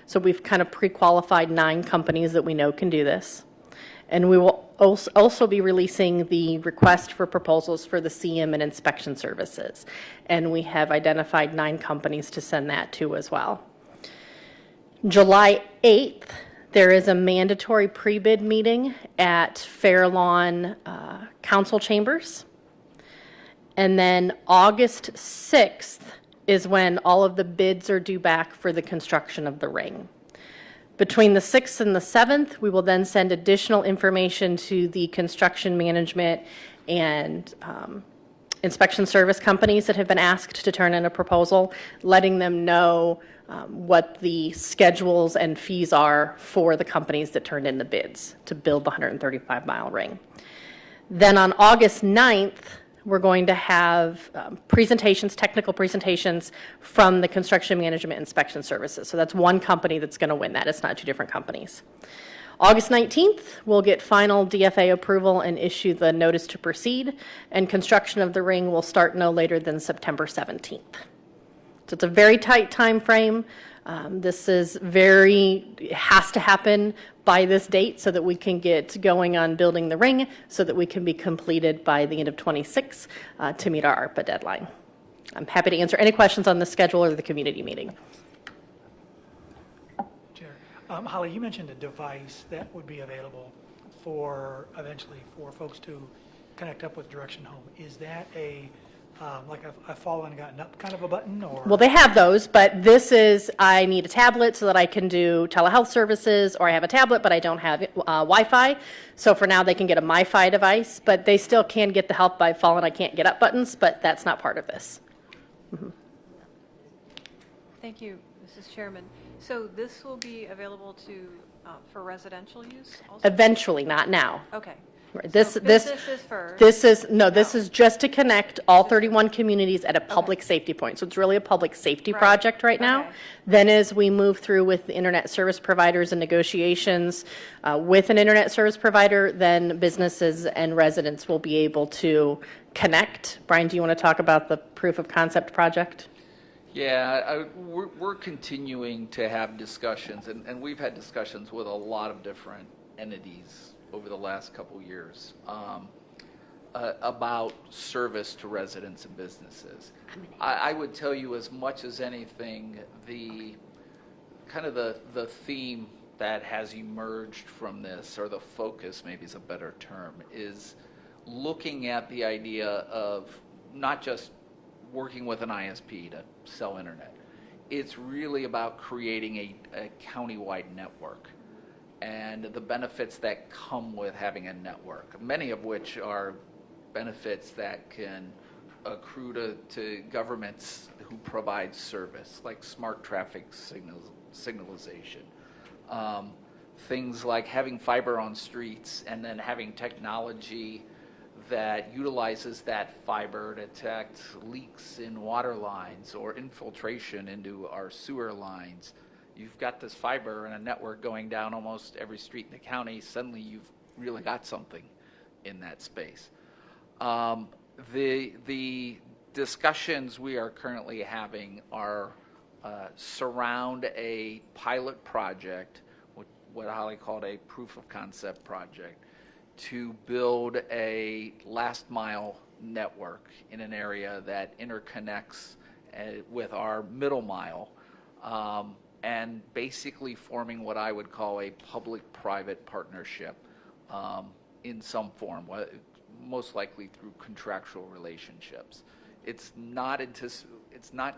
So we've kind of pre-qualified 9 companies that we know can do this. And we will also be releasing the request for proposals for the CM and inspection services. And we have identified 9 companies to send that to as well. July 8th, there is a mandatory pre-bid meeting at Fair Lawn Council Chambers. And then August 6th is when all of the bids are due back for the construction of the ring. Between the 6th and the 7th, we will then send additional information to the construction management and inspection service companies that have been asked to turn in a proposal, letting them know what the schedules and fees are for the companies that turned in the bids to build the 135-mile ring. Then on August 9th, we're going to have presentations, technical presentations from the construction management inspection services. So that's one company that's going to win that. It's not 2 different companies. August 19th, we'll get final DFA approval and issue the notice to proceed, and construction of the ring will start no later than September 17th. So it's a very tight time frame. This is it has to happen by this date so that we can get going on building the ring so that we can be completed by the end of 26 to meet our ARPA deadline. I'm happy to answer any questions on the schedule or the community meeting. Chair, Holly, you mentioned a device that would be available eventually for folks to connect up with Direction Home. Is that like I've fallen and gotten up kind of a button, or? Well, they have those, but this is, I need a tablet so that I can do telehealth services, or I have a tablet but I don't have Wi-Fi. So for now they can get a MiFi device, but they still can get the help by fallen I can't get up buttons, but that's not part of this. Mm-hmm. Thank you, Mrs. Chairman. So this will be available for residential use also? Eventually, not now. Okay. Right. So business is first. This is just to connect all 31 communities at a public safety point. So it's really a public safety project right now. Then as we move through with the internet service providers and negotiations with an internet service provider, then businesses and residents will be able to connect. Brian, do you want to talk about the proof of concept project? Yeah, we're continuing to have discussions, and we've had discussions with a lot of different entities over the last couple years about service to residents and businesses. I would tell you, as much as anything, the theme that has emerged from this, or the focus maybe is a better term, is looking at the idea of not just working with an ISP to sell internet. It's really about creating a countywide network and the benefits that come with having a network, many of which are benefits that can accrue to governments who provide service, like smart traffic signalization. Things like having fiber on streets and then having technology that utilizes that fiber to detect leaks in water lines or infiltration into our sewer lines. You've got this fiber and a network going down almost every street in the county. Suddenly you've really got something in that space. The discussions we are currently having are surround a pilot project, what Holly called a proof of concept project, to build a last mile network in an area that interconnects with our middle mile, and basically forming what I would call a public-private partnership in some form, most likely through contractual relationships. It's not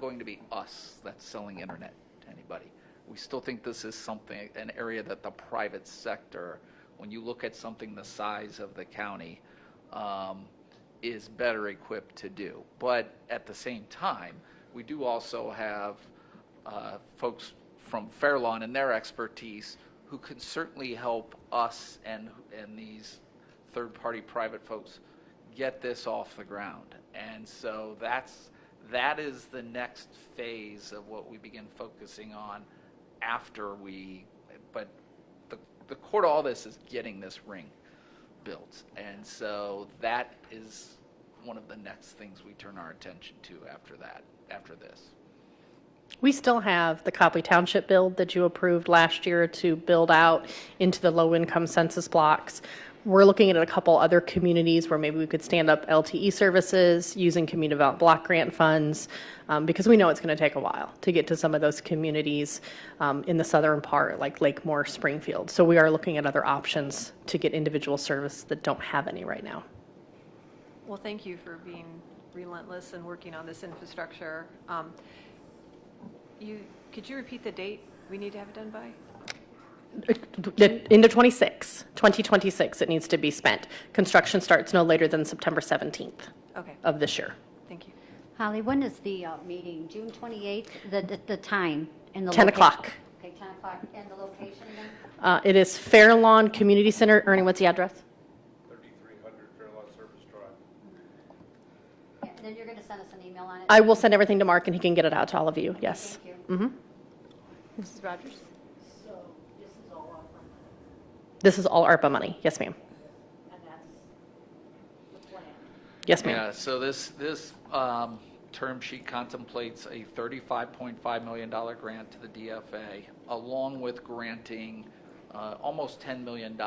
going to be us that's selling internet to anybody. We still think this is an area that the private sector, when you look at something the size of the county, is better equipped to do. But at the same time, we do also have folks from Fair Lawn and their expertise who can certainly help us and these third-party private folks get this off the ground. And so that is the next phase of what we begin focusing on after but the core to all this is getting this ring built. And so that is one of the next things we turn our attention to after this. We still have the Copley Township build that you approved last year to build out into the low-income census blocks. We're looking at a couple other communities where maybe we could stand up LTE services using community development block grant funds, because we know it's going to take a while to get to some of those communities in the southern part, like Lake Moore, Springfield. So we are looking at other options to get individual service that don't have any right now. Well, thank you for being relentless and working on this infrastructure. Could you repeat the date we need to have it done by? Into 2026, it needs to be spent. Construction starts no later than September 17th Okay. of this year. Thank you. Holly, when is the meeting? June 28th? The time and the 10 location? o'clock. Okay, 10 o'clock. And the location again? It is Fair Lawn Community Center. Ernie, what's the address? 3300 Fairlawn Service Drive. Yeah, and then you're going to send us an email on it? I will send everything to Mark and he can get it out to all of you. Yes. Thank you. Mrs. Rogers? This is all ARPA money. Yes, ma'am. Yes, ma'am. Yeah, so this term sheet contemplates a $35.5 million grant to the DFA, along with granting almost $10 million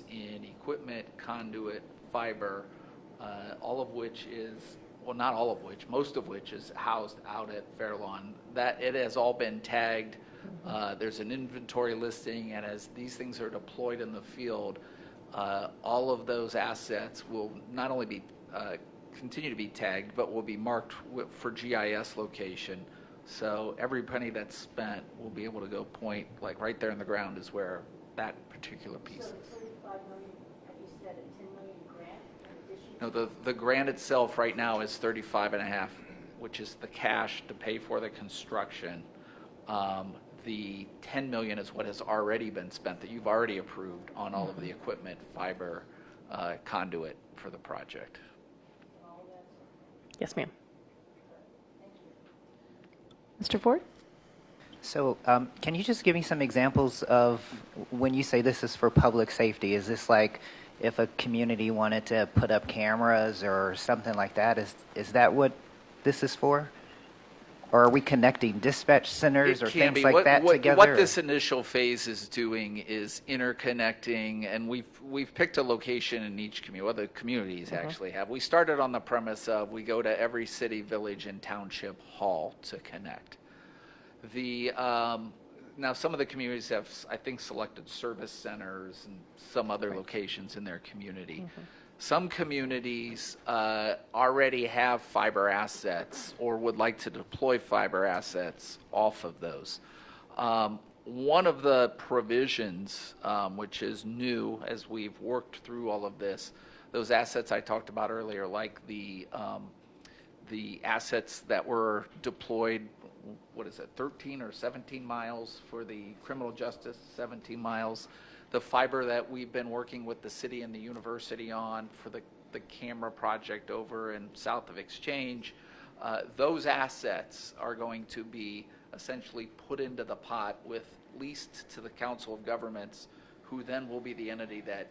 in equipment, conduit, fiber, all of which is, well, not all of which, most of which is housed out at Fairlawn. That it has all been tagged. There's an inventory listing, and as these things are deployed in the field, all of those assets will not only be continue to be tagged, but will be marked for GIS location. So every penny that's spent will be able to go point, like right there in the ground is where that particular piece is. No, the grant itself right now is 35.5, which is the cash to pay for the construction. The 10 million is what has already been spent that you've already approved on all of the equipment, fiber, conduit for the project. Yes, ma'am. Mr. Ford? So can you just give me some examples of when you say this is for public safety? Is this like if a community wanted to put up cameras or something like that? Is that what this is for? Or are we connecting dispatch centers or things like that together? What this initial phase is doing is interconnecting, and we've picked a location in each community, what the communities actually have. We started on the premise of we go to every city, village, and township hall to connect. Now some of the communities have, I think, selected service centers and some other locations in their community. Some communities already have fiber assets or would like to deploy fiber assets off of those. One of the provisions, which is new as we've worked through all of this, those assets I talked about earlier, like the assets that were deployed, what is it, 13 or 17 miles for the criminal justice, 17 miles. The fiber that we've been working with the city and the university on for the camera project over in south of Exchange, those assets are going to be essentially put into the pot leased to the Council of Governments, who then will be the entity that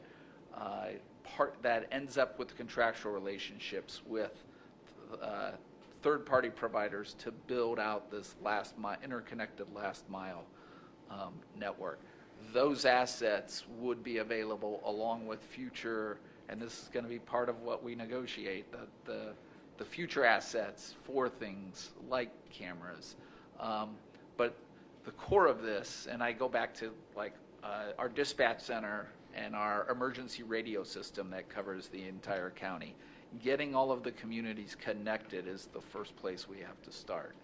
that ends up with contractual relationships with third-party providers to build out this interconnected last mile network. Those assets would be available along with future, and this is going to be part of what we negotiate, the future assets for things like cameras. But the core of this, and I go back to our dispatch center and our emergency radio system that covers the entire county. Getting all of the communities connected is the first place we have to start.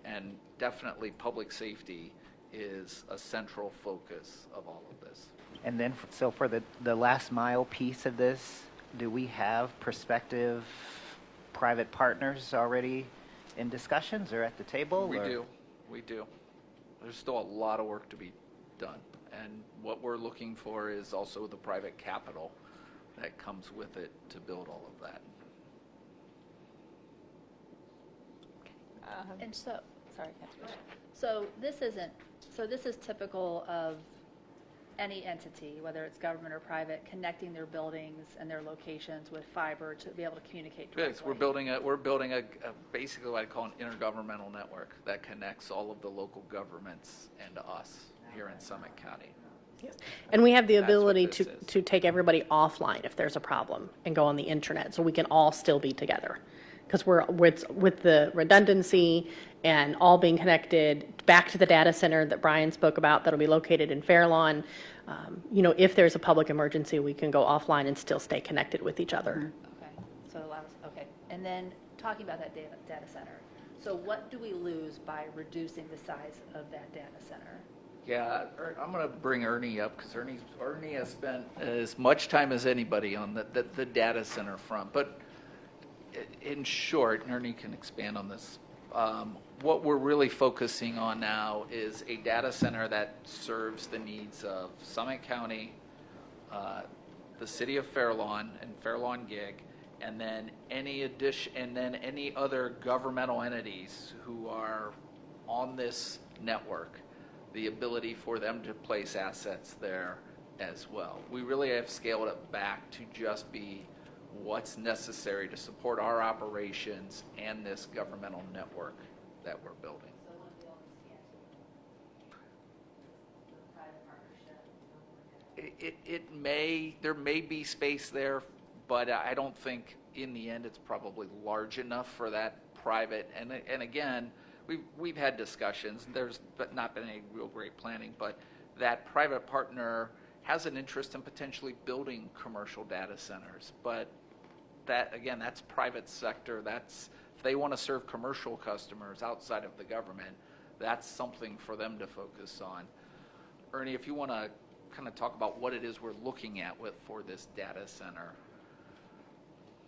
And definitely public safety is a central focus of all of this. And then, so for the last mile piece of this, do we have prospective private partners already in discussions or at the table? We do. There's still a lot of work to be done. And what we're looking for is also the private capital that comes with it to build all of that. And so, sorry, Councilman. So this isn't, so this is typical of any entity, whether it's government or private, connecting their buildings and their locations with fiber to be able to communicate directly. Yes, we're building a basically what I call an intergovernmental network that connects all of the local governments and us here in Summit County. And we have the That's what ability this to take everybody offline if there's a problem and go on the internet, so we can all still be together. Because we're with the redundancy and all being connected back to the data center that Brian spoke about that'll be located in Fairlawn. You know, if there's a public emergency, we can go offline and still stay connected with each other. Okay, so it allows, okay. And then talking about that data center, so what do we lose by reducing the size of that data center? Yeah, I'm going to bring Ernie up because Ernie has spent as much time as anybody on the data center front. But in short, and Ernie can expand on this, what we're really focusing on now is a data center that serves the needs of Summit County, the city of Fairlawn and Fairlawn Gig, and then any other governmental entities who are on this network, the ability for them to place assets there as well. We really have scaled it back to just be what's necessary to support our operations and this governmental network that we're building. There may be space there, but I don't think in the end it's probably large enough for that private. And again, we've had discussions. There's not been any real great planning, but that private partner has an interest in potentially building commercial data centers. But that, again, that's private sector. That's, if they want to serve commercial customers outside of the government, that's something for them to focus on. Ernie, if you want to kind of talk about what it is we're looking at for this data center.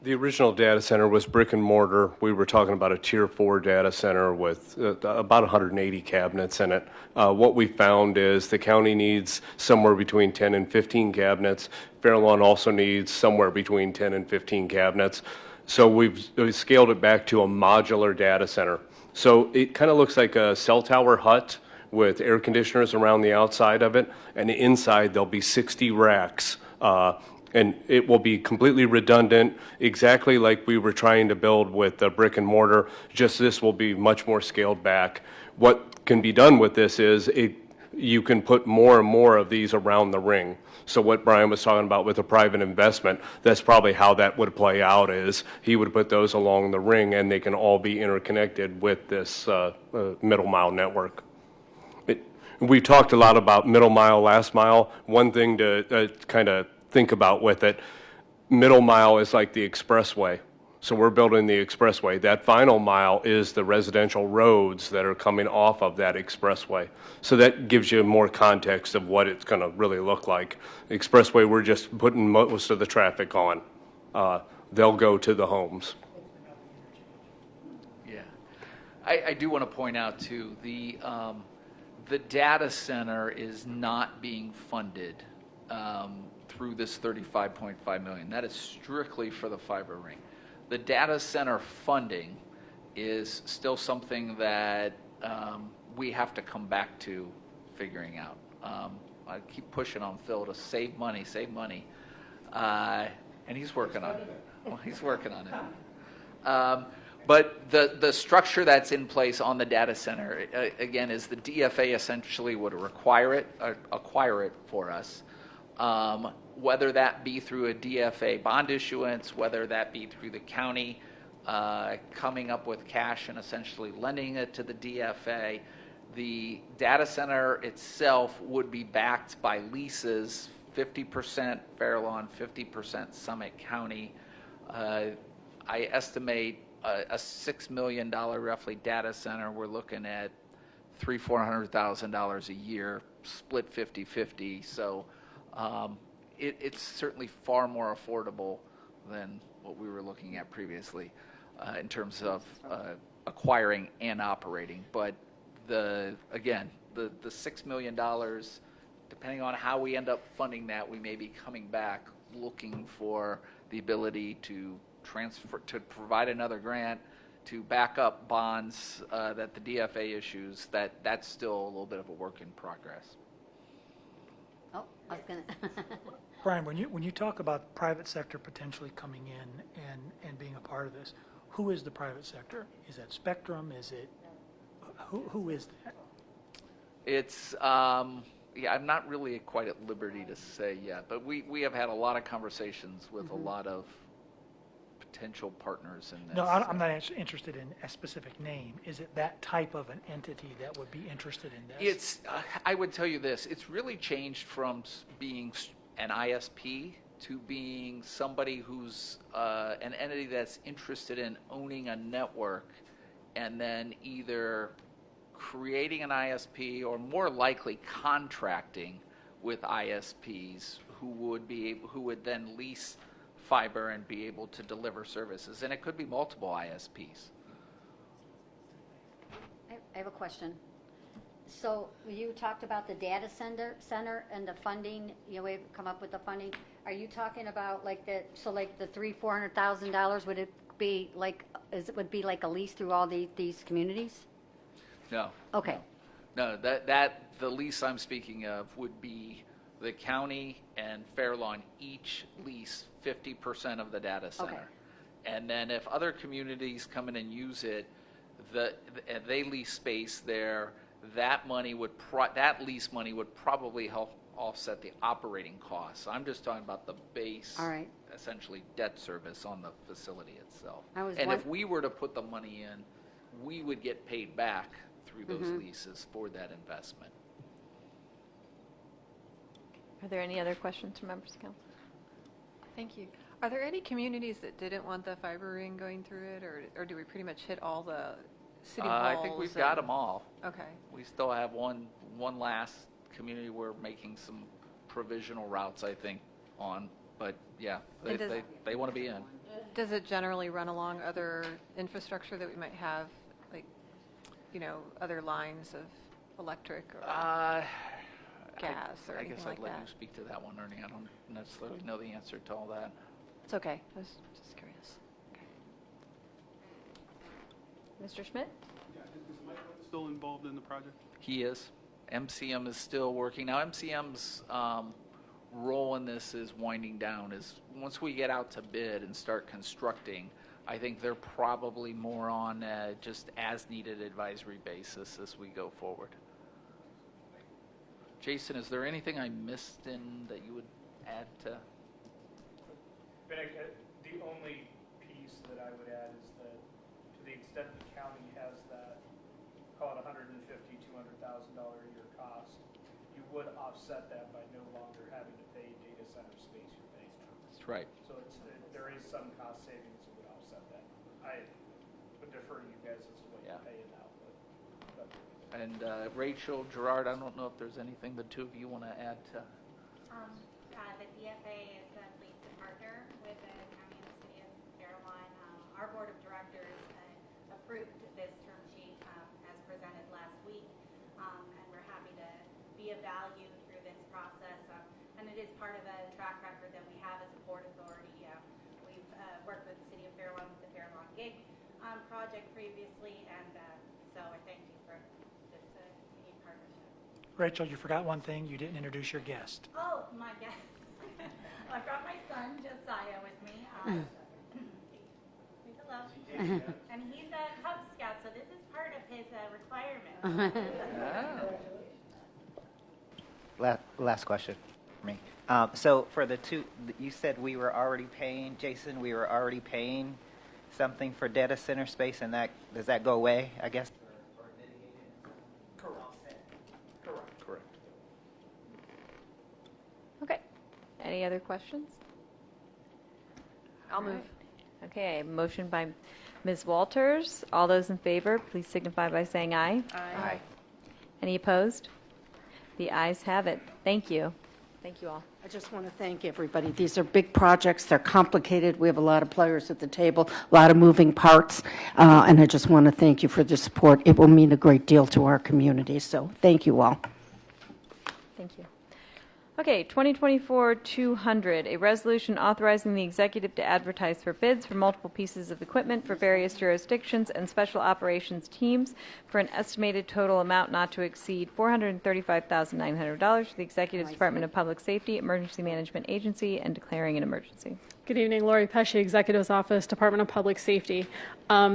The original data center was brick and mortar. We were talking about a tier 4 data center with about 180 cabinets in it. What we found is the county needs somewhere between 10 and 15 cabinets. Fairlawn also needs somewhere between 10 and 15 cabinets. So we've scaled it back to a modular data center. So it kind of looks like a cell tower hut with air conditioners around the outside of it, and inside there'll be 60 racks. And it will be completely redundant, exactly like we were trying to build with the brick and mortar, just this will be much more scaled back. What can be done with this is you can put more and more of these around the ring. So what Brian was talking about with a private investment, that's probably how that would play out, is he would put those along the ring and they can all be interconnected with this middle mile network. We talked a lot about middle mile, last mile. One thing to kind of think about with it, middle mile is like the expressway. So we're building the expressway. That final mile is the residential roads that are coming off of that expressway. So that gives you more context of what it's going to really look like. The expressway, we're just putting most of the traffic on. They'll go to the homes. Yeah. I do want to point out, too, the data center is not being funded through this $35.5 million. That is strictly for the fiber ring. The data center funding is still something that we have to come back to figuring out. I keep pushing on Phil to save money, and he's working on it. Well, he's working on it. But the structure that's in place on the data center, again, is the DFA essentially would acquire it for us. Whether that be through a DFA bond issuance, whether that be through the county coming up with cash and essentially lending it to the DFA. The data center itself would be backed by leases, 50% Fairlawn, 50% Summit County. I estimate a $6 million roughly data center, we're looking at $300,000-$400,000 a year, split 50-50. So it's certainly far more affordable than what we were looking at previously in terms of acquiring and operating. But the $6 million, depending on how we end up funding that, we may be coming back looking for the ability to transfer, to provide another grant to back up bonds that the DFA issues, that's still a little bit of a work in progress. Oh, I was going to. Brian, when you talk about private sector potentially coming in and being a part of this, who is the private sector? Is that Spectrum? Is it, who is that? It's, yeah, I'm not really quite at liberty to say yet, but we have had a lot of conversations with a lot of potential partners in this. No, I'm not interested in a specific name. Is it that type of an entity that would be interested in this? It's, I would tell you this, it's really changed from being an ISP to being somebody who's an entity that's interested in owning a network and then either creating an ISP or more likely contracting with ISPs who would then lease fiber and be able to deliver services. And it could be multiple ISPs. I have a question. So you talked about the data center and the funding, we've come up with the funding. Are you talking about like the $300,000-$400,000, would it be like, would be like a lease through all these communities? No. Okay. No, that the lease I'm speaking of would be the county and Fairlawn each lease 50% of the data center. Okay. And then if other communities come in and use it, and they lease space there, that money would that lease money would probably help offset the operating costs. I'm just talking about the base, All right. essentially debt service on the facility itself. I If we were to put the money in, we would get paid back through those leases for that investment. Are there any other questions from members of council? Thank you. Are there any communities that didn't want the fiber ring going through it, or do we pretty much hit all the city halls? I think we've got them all. Okay. We still have one last community we're making some provisional routes, I think, on. But yeah, they want to be in. Does it generally run along other infrastructure that we might have, like, other lines of electric or gas or I anything guess like I'd let that? you speak to that one, Ernie. I don't necessarily know the answer to all that. It's okay. I was just curious. Mr. Schmidt? Is Mike still involved in the project? He is. MCM is still working. Now, MCM's role in this is winding down. Is once we get out to bid and start constructing, I think they're probably more on just as-needed advisory basis as we go forward. Jason, is there anything I missed in that you would add to? The only piece that I would add is that to the extent the county has that, call it $150,000, $200,000 a year cost, you would offset that by no longer having to pay data center space you're paying for. That's right. So there is some cost savings that would offset that. I would defer to you guys as to what you're paying now. But And Rachel, Gerard, I don't know if there's anything the two of you want to add to. The DFA is a leased partner with the county and the city of Fairlawn. Our board of directors approved this term sheet as presented last week, and we're happy to be of value through this process. And it is part of a track record that we have as a port authority. We've worked with the city of Fairlawn with the Fairlawn Gig project previously, and so I thank you for this unique partnership. Rachel, you forgot one thing. You didn't introduce your guest. Oh, my guest. I brought my son, Josiah, with me. Say hello. And he's a Cub Scout, so this is part of his requirement. Last question for me. So for the two, you said we were already paying, Jason, we were already paying something for data center space, and does that go away, I guess? correct. Okay. Any other questions? I'll move. Okay, motion by Ms. Walters. All those in favor, please signify by saying aye. Aye. Any opposed? The ayes have it. Thank you. Thank you all. I just want to thank everybody. These are big projects. They're complicated. We have a lot of players at the table, a lot of moving parts, and I just want to thank you for the support. It will mean a great deal to our community, so thank you all. Thank you. Okay, 2024-200, a resolution authorizing the executive to advertise for bids for multiple pieces of equipment for various jurisdictions and special operations teams for an estimated total amount not to exceed $435,900 for the Executive Department of Public Safety, Emergency Management Agency, and declaring an emergency. Good evening, Lori Pesci, Executive's Office, Department of Public Safety.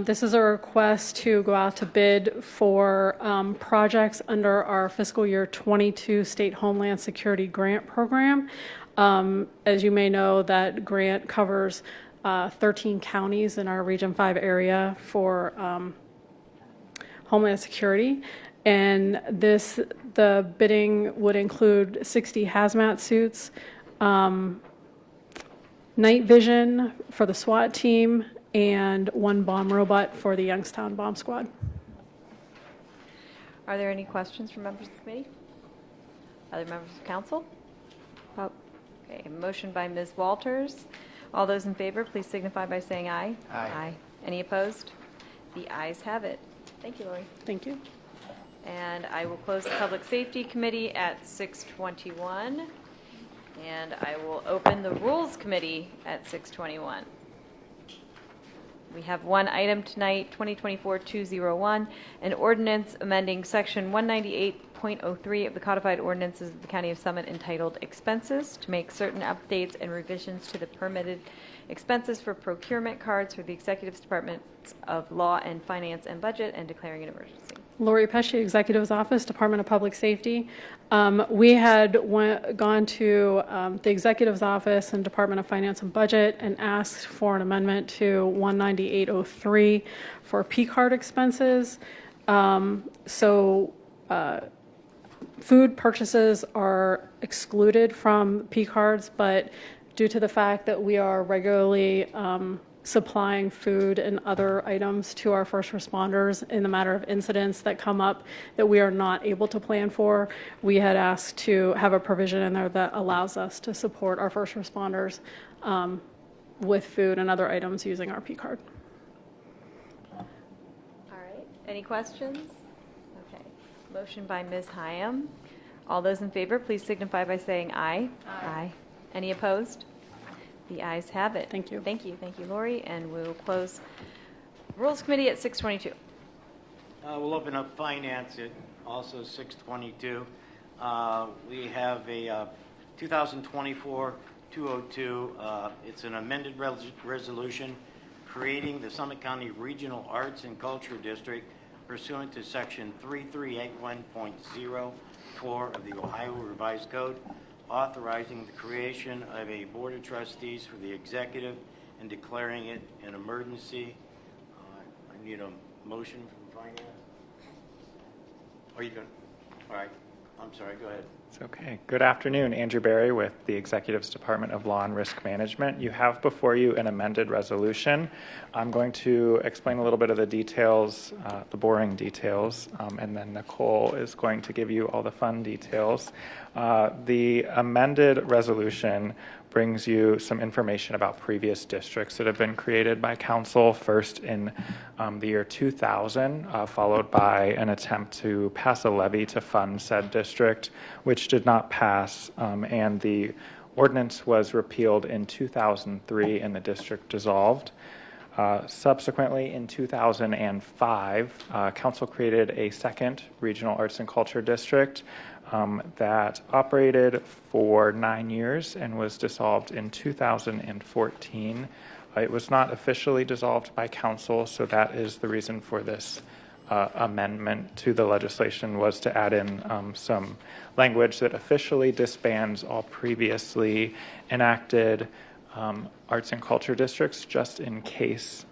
This is a request to go out to bid for projects under our fiscal year 22 State Homeland Security Grant Program. As you may know, that grant covers 13 counties in our Region 5 area for Homeland Security. And the bidding would include 60 hazmat suits, night vision for the SWAT team, and 1 bomb robot for the Youngstown Bomb Squad. Are there any questions from members of the committee? Other members of council? Okay, a motion by Ms. Walters. All those in favor, please signify by saying aye. Aye. Any opposed? The ayes have it. Thank you, Lori. Thank you. And I will close the Public Safety Committee at 6:21. And I will open the Rules Committee at 6:21. We have one item tonight, 2024-201, an ordinance amending Section 198.03 of the Codified Ordinances of the County of Summit entitled Expenses to make certain updates and revisions to the permitted expenses for procurement cards for the Executive's Departments of Law and Finance and Budget and declaring an emergency. Lori Pesci, Executive's Office, Department of Public Safety. We had gone to the Executive's Office and Department of Finance and Budget and asked for an amendment to 198.03 for P-card expenses. Food purchases are excluded from P-cards, but due to the fact that we are regularly supplying food and other items to our first responders in the matter of incidents that come up that we are not able to plan for, we had asked to have a provision in there that allows us to support our first responders with food and other items using our P-card. All right. Any questions? Okay. Motion by Ms. Hyam. All those in favor, please signify by saying aye. Aye. Any opposed? The ayes have it. Thank you. Thank you. Thank you, Lori. And we'll close Rules Committee at 6:22. We'll open up Finance at also 6:22. We have a 2024-202. It's an amended resolution creating the Summit County Regional Arts and Culture District pursuant to Section 3381.04 of the Ohio Revised Code, authorizing the creation of a Board of Trustees for the Executive and declaring it an emergency. I need a motion from Finance. Are you going to? All right. I'm sorry. Go ahead. It's okay. Good afternoon. Andrew Berry with the Executive's Department of Law and Risk Management. You have before you an amended resolution. I'm going to explain a little bit of the details, the boring details, and then Nicole is going to give you all the fun details. The amended resolution brings you some information about previous districts that have been created by council, first in the year 2000, followed by an attempt to pass a levy to fund said district, which did not pass, and the ordinance was repealed in 2003 and the district dissolved. Subsequently, in 2005, council created a second regional arts and culture district that operated for 9 years and was dissolved in 2014. It was not officially dissolved by council, so that is the reason for this amendment to the legislation, was to add in some language that officially disbands all previously enacted arts and culture districts, just in case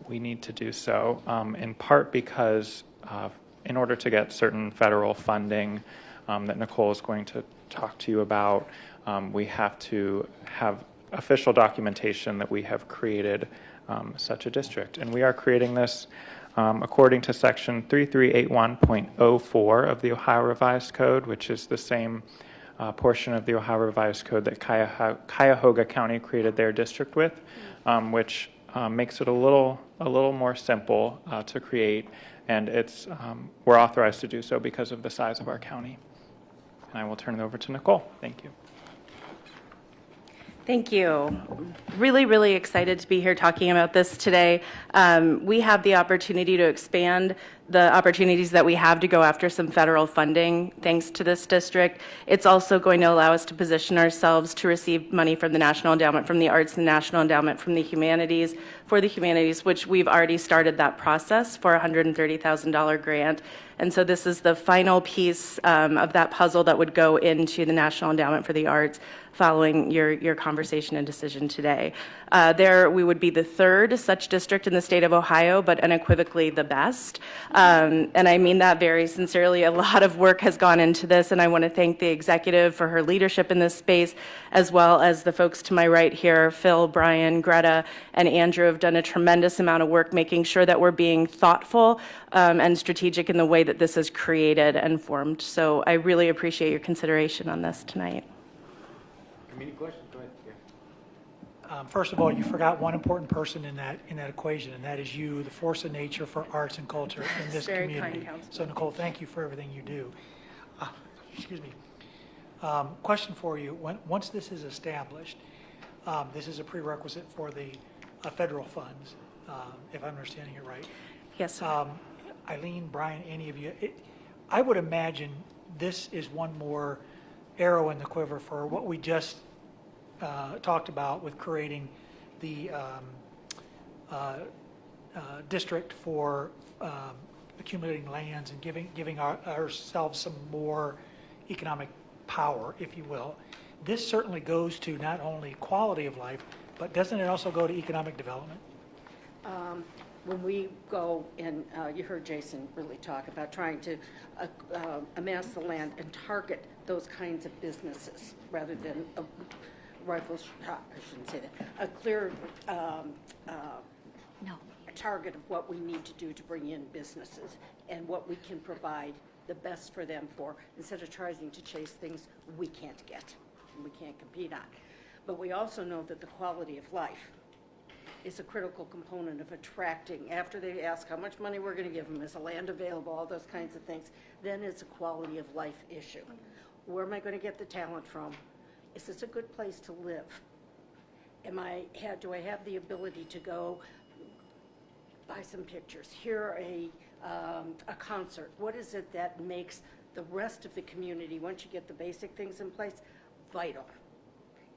we need to do so, in part because in order to get certain federal funding that Nicole is going to talk to you about, we have to have official documentation that we have created such a district. And we are creating this according to Section 3381.04 of the Ohio Revised Code, which is the same portion of the Ohio Revised Code that Cuyahoga County created their district with, which makes it a little more simple to create, and it's we're authorized to do so because of the size of our county. And I will turn it over to Nicole. Thank you. Thank you. Really, really excited to be here talking about this today. We have the opportunity to expand the opportunities that we have to go after some federal funding thanks to this district. It's also going to allow us to position ourselves to receive money from the National Endowment from the Arts and National Endowment from the Humanities, for the Humanities, which we've already started that process for a $130,000 grant. And so this is the final piece of that puzzle that would go into the National Endowment for the Arts following your conversation and decision today. There, we would be the third such district in the state of Ohio, but unequivocally the best. And I mean that very sincerely. A lot of work has gone into this, and I want to thank the executive for her leadership in this space, as well as the folks to my right here, Phil, Brian, Greta, and Andrew have done a tremendous amount of work making sure that we're being thoughtful and strategic in the way that this is created and formed. So I really appreciate your consideration on this tonight. Any questions? Go ahead. Yeah. First of all, you forgot one important person in that equation, and that is you, the force of nature for arts and culture in this Very community. kind, Councilman. So Nicole, thank you for everything you do. Excuse me. Question for you: once this is established, this is a prerequisite for the federal funds, if I'm understanding it right. Yes, sir. Eileen, Brian, any of you, I would imagine this is one more arrow in the quiver for what we just talked about with creating the district for accumulating lands and giving ourselves some more economic power, if you will. This certainly goes to not only quality of life, but doesn't it also go to economic development? When we go, and you heard Jason really talk about trying to amass the land and target those kinds of businesses rather than a rifle shot, I shouldn't say that, a clear target of what we need to do to bring in businesses and what we can provide the best for them for, instead of trying to chase things we can't get and we can't compete on. But we also know that the quality of life is a critical component of attracting. After they ask how much money we're going to give them, is the land available, all those kinds of things, then it's a quality of life issue. Where am I going to get the talent from? Is this a good place to live? Do I have the ability to go buy some pictures, hear a concert? What is it that makes the rest of the community, once you get the basic things in place, vital?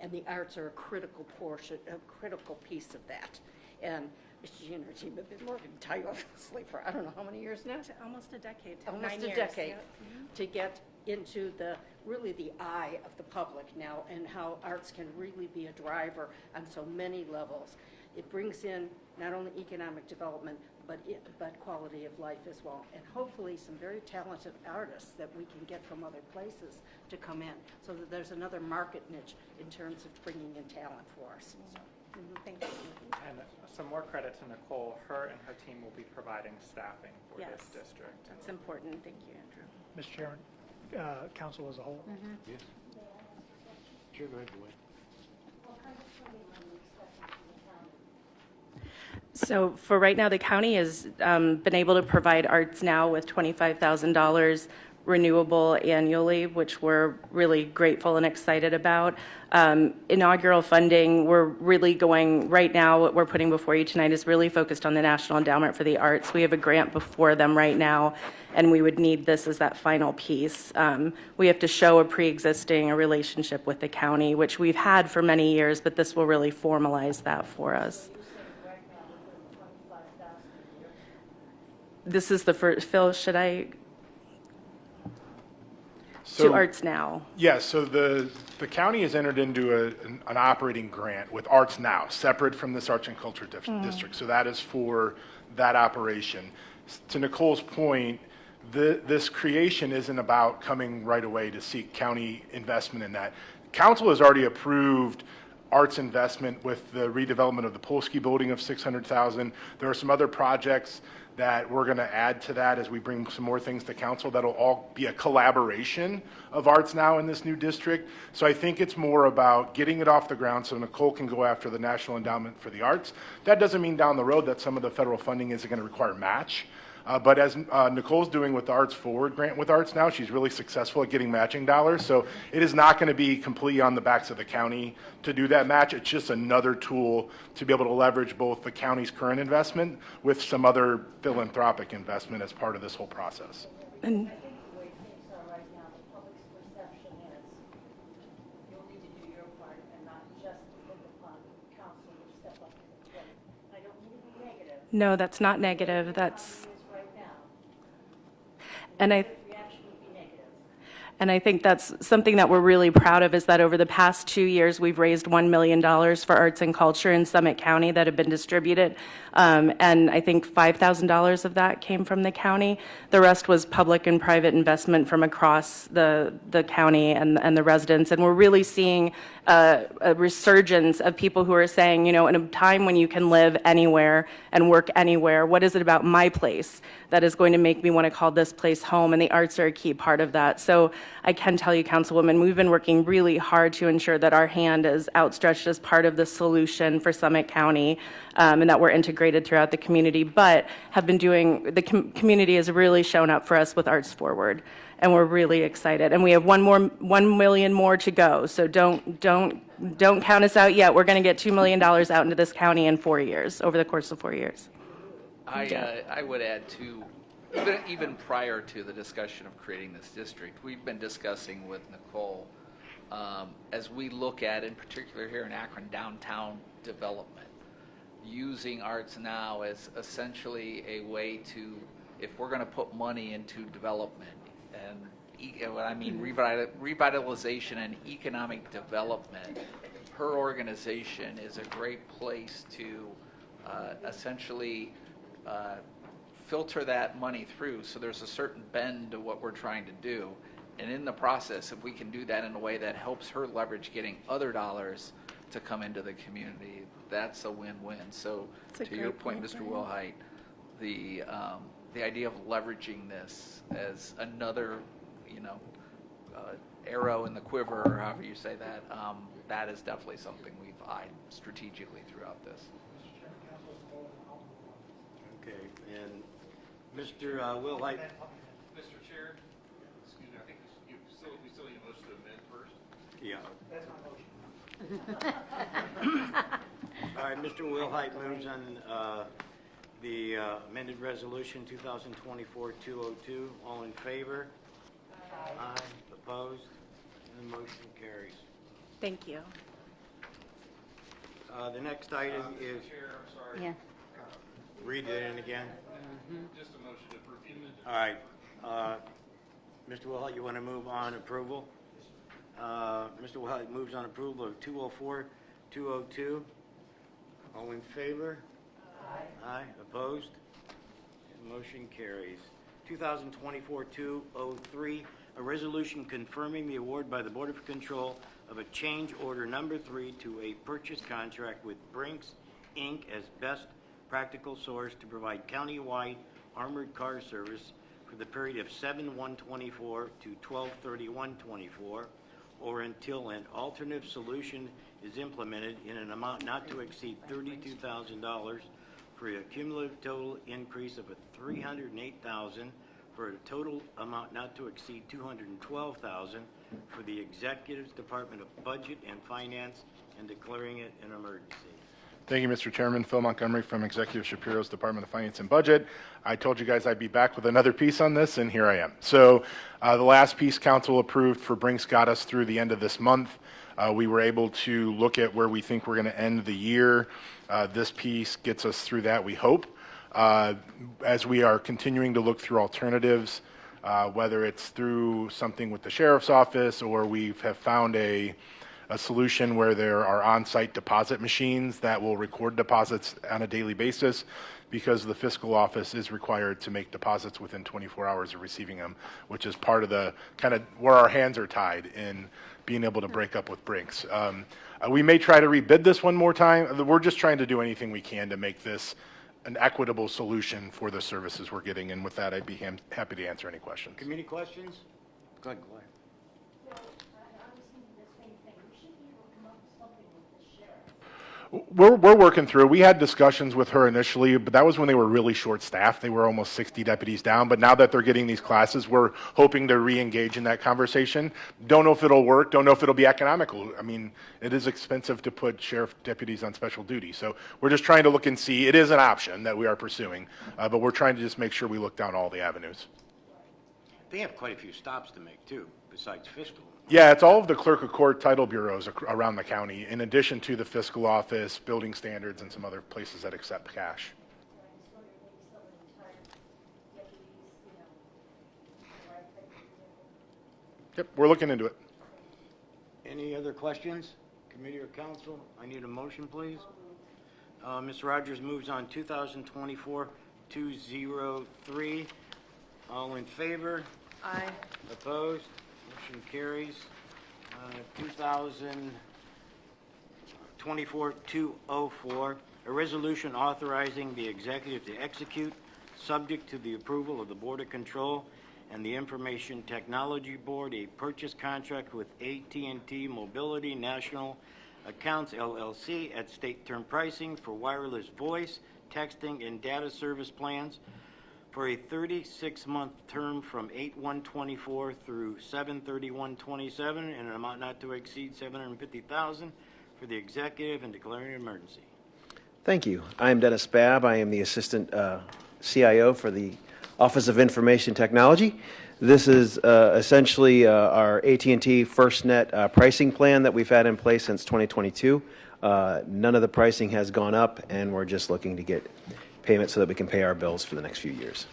And the arts are a critical portion, a critical piece of that. And Mr. G and her team have been working tirelessly for, I don't know how many years now? Almost a decade. Almost 9 a years. decade, Yeah. to get into really the eye of the public now, and how arts can really be a driver on so many levels. It brings in not only economic development, but quality of life as well. And hopefully some very talented artists that we can get from other places to come in, so that there's another market niche in terms of bringing in talent for us. Thank you. And some more credit to Nicole. Her and her team will be providing staffing for Yes. this district. That's important. Thank you, Andrew. Mr. Chairman, council as a whole. Yes. Sure, go ahead, Dwayne. So for right now, the county has been able to provide Arts Now with $25,000 renewable annually, which we're really grateful and excited about. Inaugural funding, we're really going, right now, what we're putting before you tonight is really focused on the National Endowment for the Arts. We have a grant before them right now, and we would need this as that final piece. We have to show a pre-existing relationship with the county, which we've had for many years, but this will really formalize that for us. This is the first, Phil, should I? To Arts Now. Yes, so the county has entered into an operating grant with Arts Now, separate from this Arts and Culture District. So that is for that operation. To Nicole's point, this creation isn't about coming right away to seek county investment in that. Council has already approved arts investment with the redevelopment of the Polsky building of $600,000. There are some other projects that we're going to add to that as we bring some more things to council. That'll all be a collaboration of Arts Now in this new district. So I think it's more about getting it off the ground so Nicole can go after the National Endowment for the Arts. That doesn't mean down the road that some of the federal funding isn't going to require match. But as Nicole's doing with the Arts Forward grant with Arts Now, she's really successful at getting matching dollars. So it is not going to be completely on the backs of the county to do that match. It's just another tool to be able to leverage both the county's current investment with some other philanthropic investment as part of this whole process. And No, that's not negative. That's, and I think that's something that we're really proud of, is that over the past 2 years, we've raised $1 million for arts and culture in Summit County that have been distributed. And I think $5,000 of that came from the county. The rest was public and private investment from across the county and the residents. And we're really seeing a resurgence of people who are saying, you know, in a time when you can live anywhere and work anywhere, what is it about my place that is going to make me want to call this place home? And the arts are a key part of that. So I can tell you, Councilwoman, we've been working really hard to ensure that our hand is outstretched as part of the solution for Summit County, and that we're integrated throughout the community, but have been doing, the community has really shown up for us with Arts Forward, and we're really excited. And we have 1 million more to go, so don't count us out yet. We're going to get $2 million out into this county in 4 years, over the course of 4 years. I would add too, even prior to the discussion of creating this district, we've been discussing with Nicole, as we look at, in particular here in Akron, downtown development, using Arts Now as essentially a way to, if we're going to put money into development, and what I mean revitalization and economic development, her organization is a great place to essentially filter that money through, so there's a certain bend to what we're trying to do. And in the process, if we can do that in a way that helps her leverage getting other dollars to come into the community, that's a win-win. So to your point, Mr. Wilhite, the idea of leveraging this as another, arrow in the quiver, or however you say that, that is definitely something we've eyed strategically throughout this. Okay, and Mr. Wilhite. Mr. Chair, excuse me, I think we still need a motion to amend first. Yeah. All right, Mr. Wilhite moves on the amended resolution 2024-202. All in favor? Aye. Opposed? And the motion carries. Thank you. The next item is, Chair, I'm sorry. Yeah. read it in again. Just a motion to approve the amended. All right. Mr. Wilhite, you want to move on approval? Mr. Wilhite moves on approval of 204-202. All in favor? Aye. Aye. Opposed? Motion carries. 2024-203, a resolution confirming the award by the Board of Control of a change order number 3 to a purchase contract with Brinks, Inc. as best practical source to provide countywide armored car service for the period of 7/1/24 to 12/31/24, or until an alternative solution is implemented in an amount not to exceed $32,000 for a cumulative total increase of $308,000 for a total amount not to exceed $212,000 for the Executive's Department of Budget and Finance and declaring it an emergency. Thank you, Mr. Chairman. Phil Montgomery from Executive Shapiro's Department of Finance and Budget. I told you guys I'd be back with another piece on this, and here I am. So the last piece council approved for Brinks got us through the end of this month. We were able to look at where we think we're going to end the year. This piece gets us through that, we hope. As we are continuing to look through alternatives, whether it's through something with the sheriff's office, or we have found a solution where there are on-site deposit machines that will record deposits on a daily basis, because the fiscal office is required to make deposits within 24 hours of receiving them, which is part of the kind of where our hands are tied in being able to break up with Brinks. We may try to rebid this one more time. We're just trying to do anything we can to make this an equitable solution for the services we're getting. And with that, I'd be happy to answer any questions. Community questions? Go ahead, Claire. We're working through. We had discussions with her initially, but that was when they were really short-staffed. They were almost 60 deputies down. But now that they're getting these classes, we're hoping to re-engage in that conversation. Don't know if it'll work. Don't know if it'll be economical. I mean, it is expensive to put sheriff deputies on special duty. So we're just trying to look and see. It is an option that we are pursuing, but we're trying to just make sure we look down all the avenues. They have quite a few stops to make, too, besides fiscal. Yeah, it's all of the clerk of court title bureaus around the county, in addition to the fiscal office, building standards, and some other places that accept cash. Yep, we're looking into it. Any other questions, committee or council? I need a motion, please. Mr. Rogers moves on 2024-203. All in favor? Aye. Opposed? Motion carries. 2024-204, a resolution authorizing the executive to execute, subject to the approval of the Board of Control and the Information Technology Board, a purchase contract with AT&T Mobility National Accounts LLC at state term pricing for wireless voice, texting, and data service plans for a 36-month term from 8/1/24 through 7/31/27 in an amount not to exceed $750,000 for the executive and declaring an emergency. Thank you. I am Dennis Babb. I am the Assistant CIO for the Office of Information Technology. This is essentially our AT&T FirstNet pricing plan that we've had in place since 2022. None of the pricing has gone up, and we're just looking to get payment so that we can pay our bills for the next few years.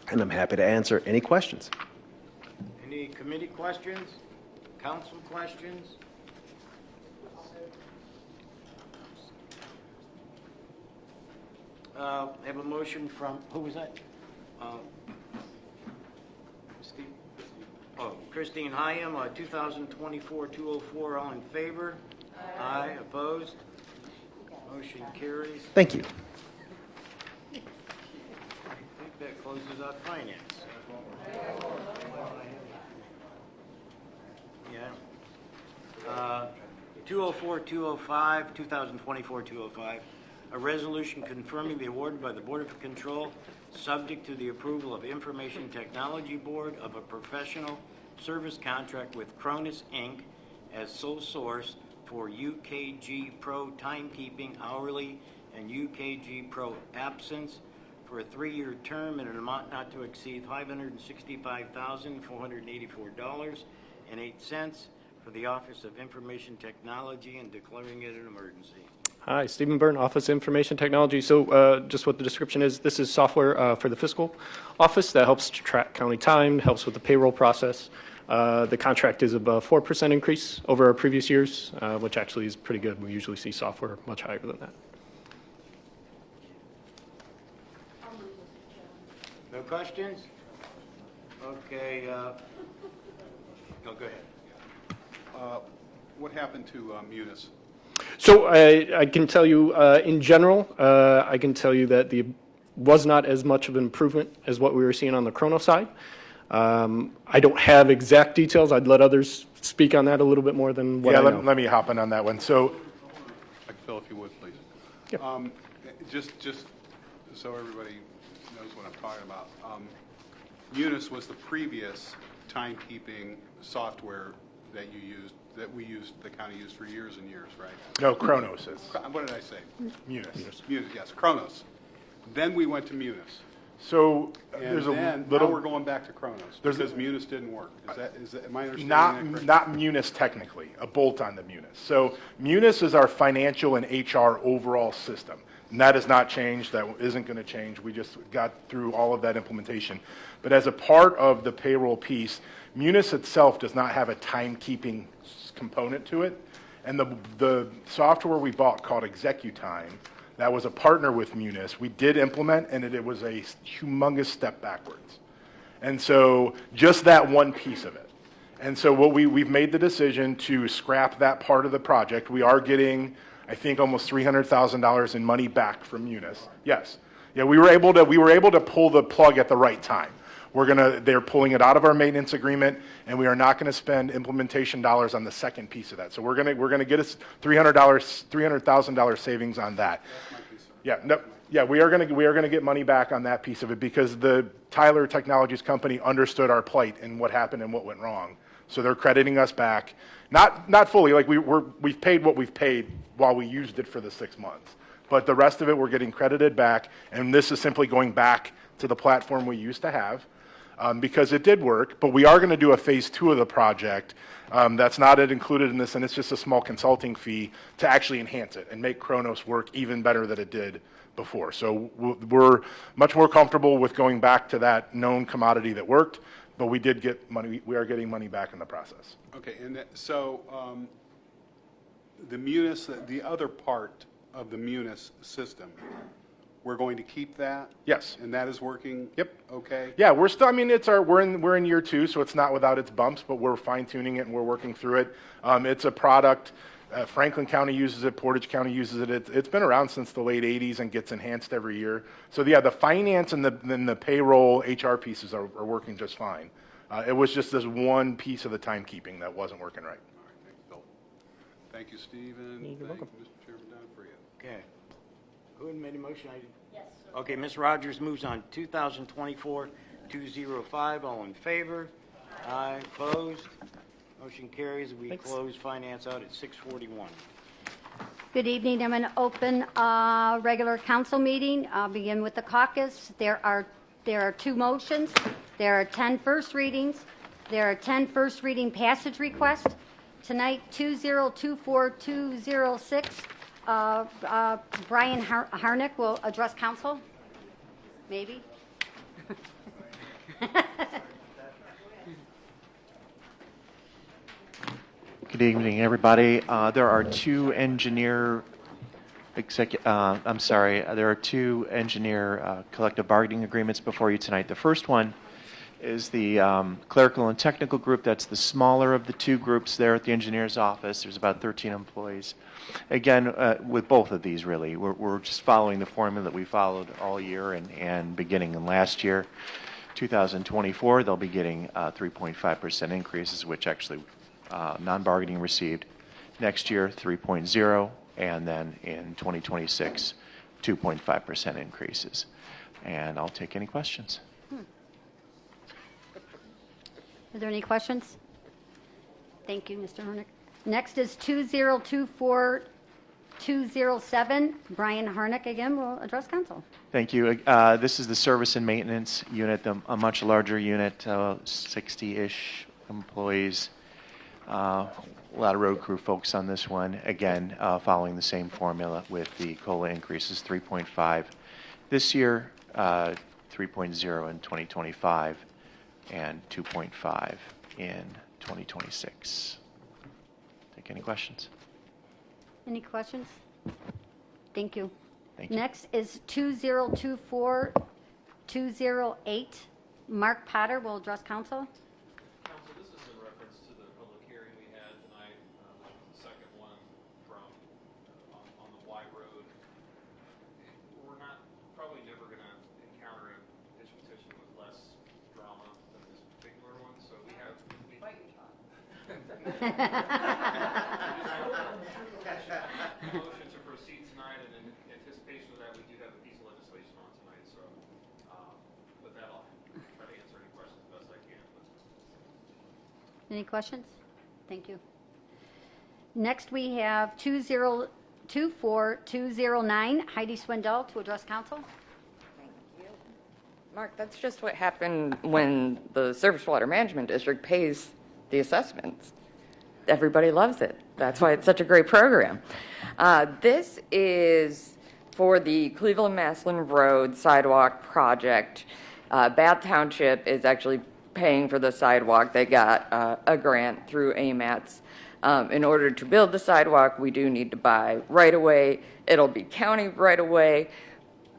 And I'm happy to answer any questions. Any committee questions? Council questions? I have a motion from, who was that? Steve? Oh, Christine Hyam, 2024-204, all in favor? Aye. Opposed? Motion carries. Thank you. I think that closes out finance. Yeah. 204-205, 2024-205, a resolution confirming the award by the Board of Control, subject to the approval of Information Technology Board, of a professional service contract with Cronus, Inc. as sole source for UKG Pro timekeeping hourly and UKG Pro absence for a 3-year term in an amount not to exceed $565,484.08 for the Office of Information Technology and declaring it an emergency. Hi, Stephen Byrne, Office of Information Technology. So just what the description is, this is software for the fiscal office that helps to track county time, helps with the payroll process. The contract is about 4% increase over our previous years, which actually is pretty good. We usually see software much higher than that. No questions? Okay. Go ahead. What happened to Munis? So I can tell you, in general, I can tell you that was not as much of an improvement as what we were seeing on the Chrono side. I don't have exact details. I'd let others speak on that a little bit more than what I know. Let me hop in on that one. So, Phil, if you would, please. Yep. Just so everybody knows what I'm talking about. Munis was the previous timekeeping software that you used, that we used, the county used for years and years, right? No, Chronos is. What did I say? Munis. Munis, yes, Chronos. Then we went to Munis. So And then, now we're going back to Chronos, because Munis didn't work. Is that, am I understanding that correctly? Not Munis technically, a bolt on the Munis. So Munis is our financial and HR overall system. And that has not changed, that isn't going to change. We just got through all of that implementation. But as a part of the payroll piece, Munis itself does not have a timekeeping component to it. And the software we bought called ExecuTime, that was a partner with Munis, we did implement, and it was a humongous step backwards. And so just that one piece of it. And so what we've made the decision to scrap that part of the project. We are getting, I think, almost $300,000 in money back from Munis. Yes. Yeah, we were able to pull the plug at the right time. They're pulling it out of our maintenance agreement, and we are not going to spend implementation dollars on the second piece of that. So we're going to get us $300,000 savings on that. Yeah, no, yeah, we are going to get money back on that piece of it because the Tyler Technologies company understood our plight and what happened and what went wrong. So they're crediting us back, not fully. Like we've paid what we've paid while we used it for the 6 months, but the rest of it we're getting credited back. And this is simply going back to the platform we used to have because it did work. But we are going to do a phase 2 of the project. That's not included in this, and it's just a small consulting fee to actually enhance it and make Kronos work even better than it did before. So we're much more comfortable with going back to that known commodity that worked, but we did get money. We are getting money back in the process. Okay, and so the Munis, the other part of the Munis system, we're going to keep that? Yes. And that is working? Yep. Okay. Yeah, we're still. I mean, we're in year 2, so it's not without its bumps, but we're fine tuning it and we're working through it. It's a product. Franklin County uses it. Portage County uses it. It's been around since the late '80s and gets enhanced every year. So yeah, the finance and the payroll HR pieces are working just fine. It was just this one piece of the timekeeping that wasn't working right. All right, thank you, Bill. Thank you, Stephen. You're welcome. Thank you, Mr. Chairman Donfrio. Okay. Who had made a motion? Yes. Okay, Ms. Rogers moves on 2024-205. All in favor? Aye. Opposed? Motion carries. We close finance out at 6:41. Good evening. I'm going to open a regular council meeting. I'll begin with the caucus. There are 2 motions. There are 10 first readings. There are 10 first reading passage requests. Tonight, 2024-206, Brian Harnick will address council. Maybe? Good evening, everybody. There are 2 engineer collective bargaining agreements before you tonight. The first one is the clerical and technical group. That's the smaller of the 2 groups there at the engineer's office. There's about 13 employees. Again, with both of these, really, we're just following the formula that we followed all year and beginning in last year. 2024, they'll be getting 3.5% increases, which actually non-bargaining received. Next year, 3.0, and then in 2026, 2.5% increases. And I'll take any questions. Are there any questions? Thank you, Mr. Harnick. Next is 2024-207. Brian Harnick again will address council. Thank you. This is the service and maintenance unit, a much larger unit, 60-ish employees. A lot of road crew folks on this one. Again, following the same formula with the COLA increases, 3.5 this year, 3.0 in 2025, and 2.5 in 2026. Take any questions? Any questions? Thank you. Thank you. Next is 2024-208. Mark Potter will address council. Council, this is in reference to the public hearing we had tonight, the second one from on the Y Road. We're probably never going to encounter a ditch petition with less drama than this particular one, so we have. Motion to proceed tonight, and in anticipation of that, we do have a piece of legislation on tonight. So, with that, I'll try to answer any questions as best I can. Any questions? Thank you. Next, we have 2024-209. Heidi Swindell to address council. Mark, that's just what happened when the Surface Water Management District pays the assessments. Everybody loves it. That's why it's such a great program. This is for the Cleveland-Maslin Road sidewalk project. Bath Township is actually paying for the sidewalk. They got a grant through AMATS. In order to build the sidewalk, we do need to buy right-of-way. It'll be county right-of-way.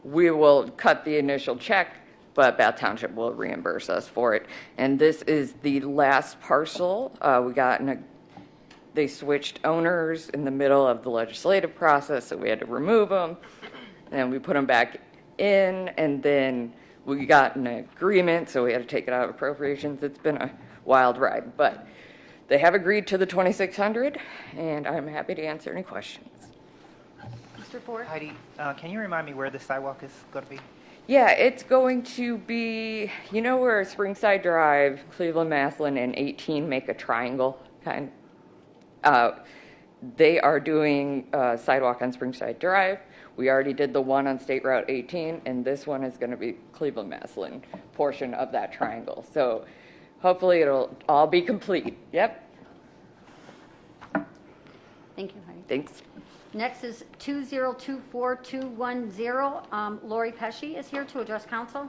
We will cut the initial check, but Bath Township will reimburse us for it. And this is the last parcel. We got they switched owners in the middle of the legislative process, so we had to remove them. And we put them back in, and then we got an agreement, so we had to take it out of appropriations. It's been a wild ride, but they have agreed to the 2,600, and I'm happy to answer any questions. Mr. Ford? Heidi, can you remind me where the sidewalk is going to be? Yeah, it's going to be, you know where Springside Drive, Cleveland, Maslin, and 18 make a triangle, kind they are doing a sidewalk on Springside Drive. We already did the one on State Route 18, and this one is going to be Cleveland, Maslin portion of that triangle. So hopefully it'll all be complete. Yep. Thank you, Heidi. Thanks. Next is 2024210. Lori Pesci is here to address council.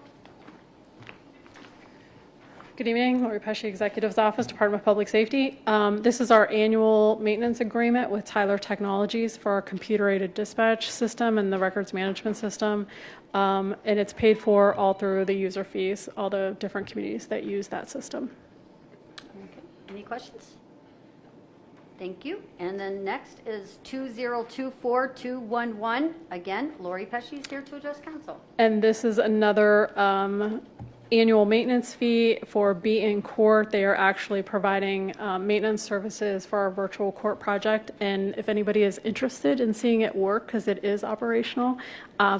Good evening, Lori Pesci, Executive's Office, Department of Public Safety. This is our annual maintenance agreement with Tyler Technologies for our computer-aided dispatch system and the records management system. And it's paid for all through the user fees, all the different communities that use that system. Okay. Any questions? Thank you. And then next is 2024211. Again, Lori Pesci is here to address council. And this is another annual maintenance fee for Beaton Court. They are actually providing maintenance services for our virtual court project. And if anybody is interested in seeing it work, because it is operational,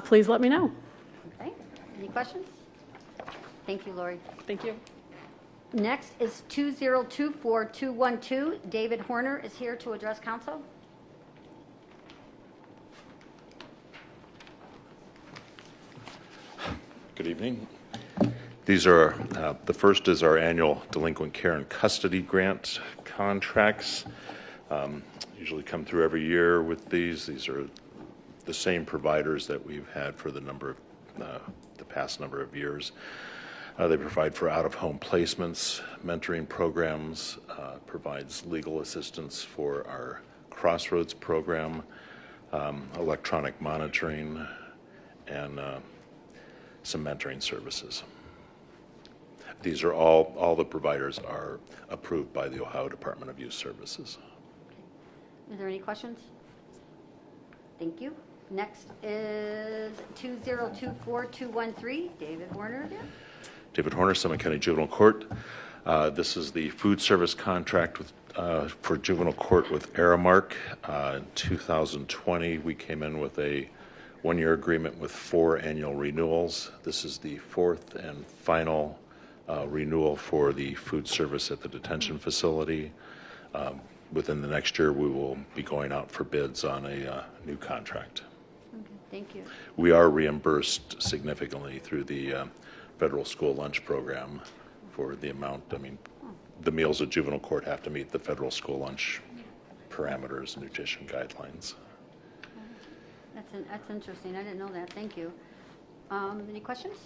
please let me know. Okay. Any questions? Thank you, Lori. Thank you. Next is 2024212. David Horner is here to address council. Good evening. These are, the first is our annual delinquent care and custody grant contracts. Usually come through every year with these. These are the same providers that we've had for the past number of years. They provide for out-of-home placements, mentoring programs, provides legal assistance for our Crossroads program, electronic monitoring, and some mentoring services. These are all the providers are approved by the Ohio Department of Youth Services. Is there any questions? Thank you. Next is 2024213. David Horner again. David Horner, Summit County Juvenile Court. This is the food service contract with, for juvenile court with Aramark. In 2020, we came in with a one-year agreement with 4 annual renewals. This is the 4th and final renewal for the food service at the detention facility. Within the next year, we will be going out for bids on a new contract. Okay, thank you. We are reimbursed significantly through the federal school lunch program for the amount. I mean, the meals at juvenile court have to meet the federal school lunch parameters and nutrition guidelines. That's interesting. I didn't know that. Thank you. Any questions?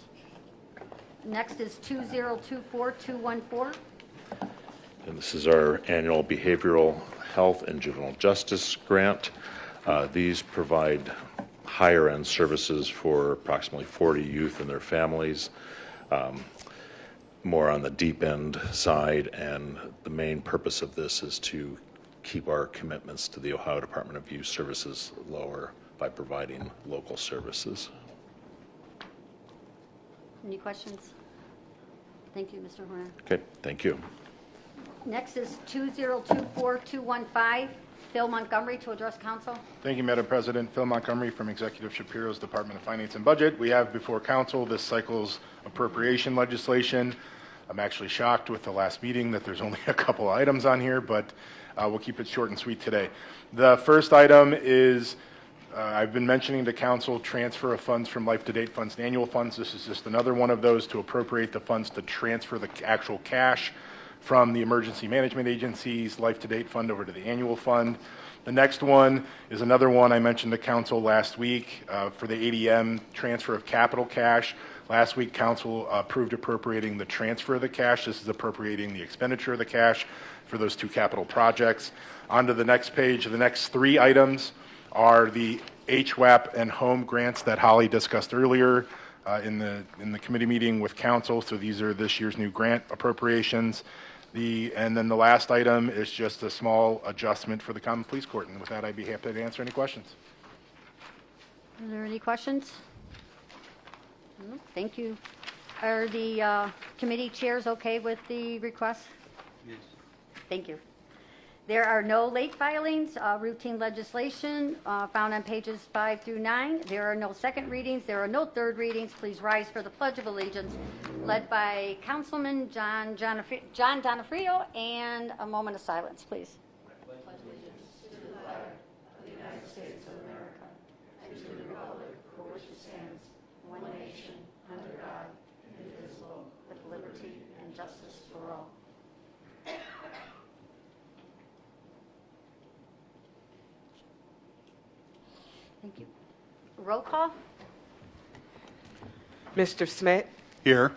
Next is 2024214. And this is our annual behavioral health and juvenile justice grant. These provide higher end services for approximately 40 youth and their families, more on the deep end side. And the main purpose of this is to keep our commitments to the Ohio Department of Youth Services lower by providing local services. Any questions? Thank you, Mr. Horner. Okay, thank you. Next is 2024215. Phil Montgomery to address council. Thank you, Madam President. Phil Montgomery from Executive Shapiro's Department of Finance and Budget. We have before council this cycle's appropriation legislation. I'm actually shocked with the last meeting that there's only a couple items on here, but we'll keep it short and sweet today. The first item is I've been mentioning to council transfer of funds from life to date funds to annual funds. This is just another one of those to appropriate the funds to transfer the actual cash from the emergency management agency's life to date fund over to the annual fund. The next one is another one I mentioned to council last week for the ADM transfer of capital cash. Last week, council approved appropriating the transfer of the cash. This is appropriating the expenditure of the cash for those 2 capital projects. On to the next page. The next 3 items are the HWAP and home grants that Holly discussed earlier in the committee meeting with council. So these are this year's new grant appropriations. And then the last item is just a small adjustment for the Common Police Court. And with that, I'd be happy to answer any questions. Are there any questions? No? Thank you. Are the committee chairs okay with the request? Yes. Thank you. There are no late filings, routine legislation found on pages 5 through 9. There are no second readings. There are no third readings. Please rise for the Pledge of Allegiance, led by Councilman John Donofrio, and a moment of silence, please. With liberty and justice for all. Thank you. Roll call? Mr. Smith? Here.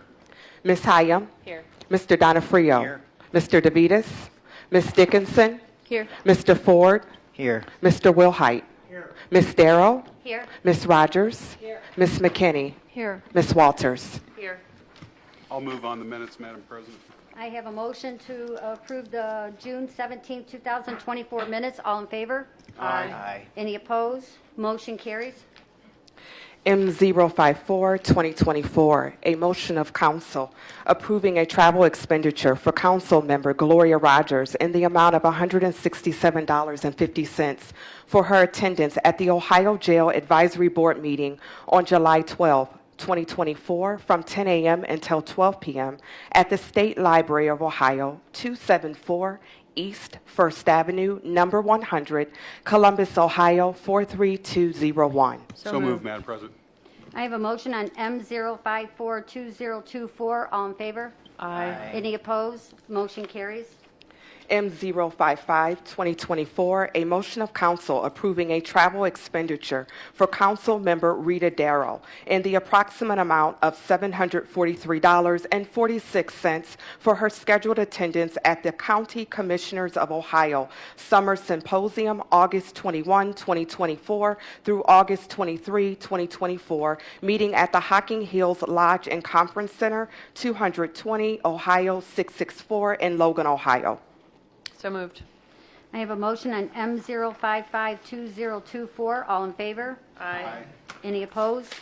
Ms. Hyam? Here. Mr. Donofrio? Here. Mr. DeVitas? Ms. Dickinson? Here. Mr. Ford? Here. Mr. Wilhite? Here. Ms. Darrow? Here. Ms. Rogers? Here. Ms. McKinney? Here. Ms. Walters? Here. I'll move on the minutes, Madam President. I have a motion to approve the June 17, 2024 minutes. All in favor? Aye. Any opposed? Motion carries. M054, 2024, a motion of council approving a travel expenditure for council member Gloria Rogers in the amount of $167.50 for her attendance at the Ohio Jail Advisory Board meeting on July 12, 2024, from 10 a.m. until 12 p.m. at the State Library of Ohio, 274 East First Avenue, number 100, Columbus, Ohio, 43201. So moved, Madam President. I have a motion on M0542024. All in favor? Aye. Any opposed? Motion carries. M055, 2024, a motion of council approving a travel expenditure for council member Rita Darrow in the approximate amount of $743.46 for her scheduled attendance at the County Commissioners of Ohio Summer Symposium, August 21, 2024 through August 23, 2024, meeting at the Hocking Hills Lodge and Conference Center, 220 Ohio 664 in Logan, Ohio. So moved. I have a motion on M0552024. All in favor? Aye. Any opposed?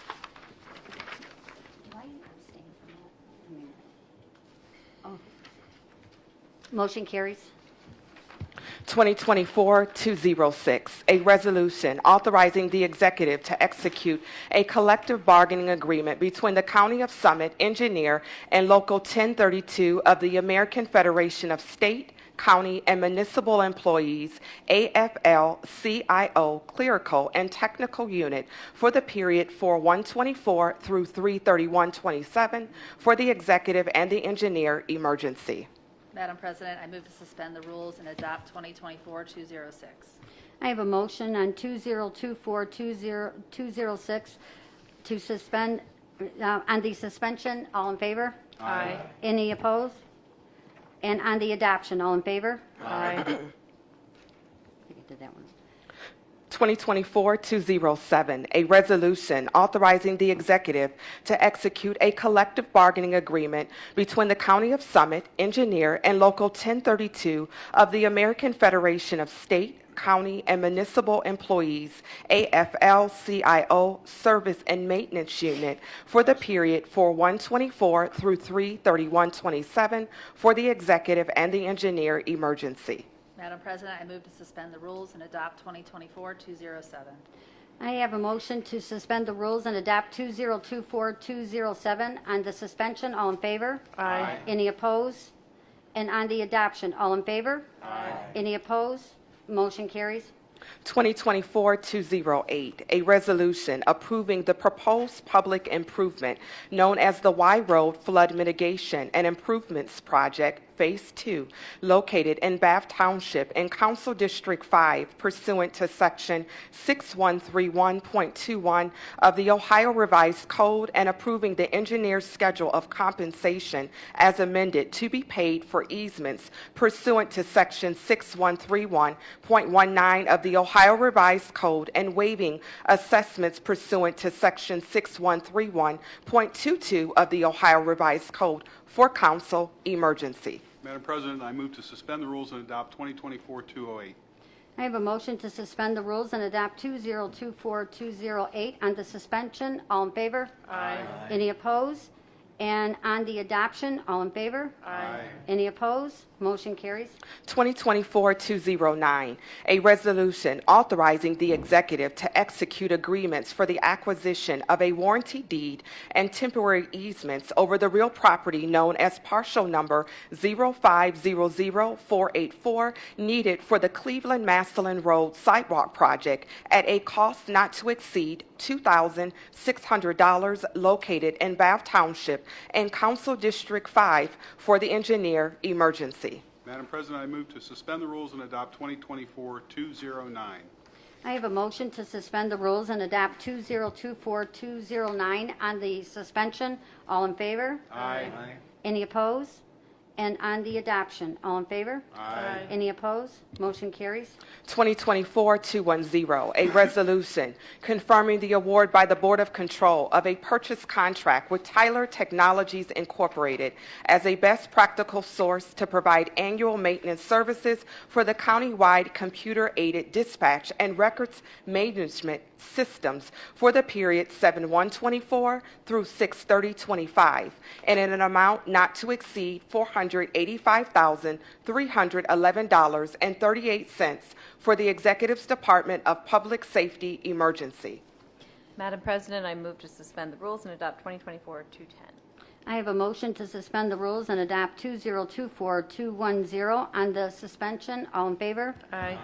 Motion carries. 2024-206, a resolution authorizing the executive to execute a collective bargaining agreement between the County of Summit Engineer and Local 1032 of the American Federation of State, County, and Municipal Employees, AFL-CIO Clerical and Technical Unit for the period 4/124 through 3/31/27 for the executive and the engineer emergency. Madam President, I move to suspend the rules and adopt 2024-206. I have a motion on 2024-206 to suspend, on the suspension. All in favor? Aye. Any opposed? And on the adoption, all in favor? Aye. I think I did that one. 2024-207, a resolution authorizing the executive to execute a collective bargaining agreement between the County of Summit, Engineer, and Local 1032 of the American Federation of State, County, and Municipal Employees, AFL-CIO Service and Maintenance Unit for the period 4/124 through 3/31/27 for the executive and the engineer emergency. Madam President, I move to suspend the rules and adopt 2024-207. I have a motion to suspend the rules and adopt 2024-207 on the suspension. All in favor? Aye. Any opposed? And on the adoption, all in favor? Aye. Any opposed? Motion carries. 2024-208, a resolution approving the proposed public improvement known as the Y Road Flood Mitigation and Improvements Project, Phase 2, located in Bath Township in Council District 5 pursuant to Section 6131.21 of the Ohio Revised Code and approving the engineer's schedule of compensation as amended to be paid for easements pursuant to Section 6131.19 of the Ohio Revised Code and waiving assessments pursuant to Section 6131.22 of the Ohio Revised Code for council emergency. Madam President, I move to suspend the rules and adopt 2024-208. I have a motion to suspend the rules and adopt 2024-208 on the suspension. All in favor? Aye. Any opposed? And on the adoption, all in favor? Aye. Any opposed? Motion carries. 2024-209, a resolution authorizing the executive to execute agreements for the acquisition of a warranty deed and temporary easements over the real property known as partial number 0500484 needed for the Cleveland-Massillon Road Sidewalk Project at a cost not to exceed $2,600 located in Bath Township and Council District 5 for the engineer emergency. Madam President, I move to suspend the rules and adopt 2024-209. I have a motion to suspend the rules and adopt 2024-209 on the suspension. All in favor? Aye. Any opposed? And on the adoption, all in favor? Aye. Any opposed? Motion carries. 2024-210, a resolution confirming the award by the Board of Control of a purchase contract with Tyler Technologies Incorporated as a best practical source to provide annual maintenance services for the countywide computer-aided dispatch and records management systems for the period 7/1/24 through 6/30/25, and in an amount not to exceed $485,311.38 for the Executive's Department of Public Safety emergency. Madam President, I move to suspend the rules and adopt 2024-210. I have a motion to suspend the rules and adopt 2024-210 on the suspension. All in favor? Aye.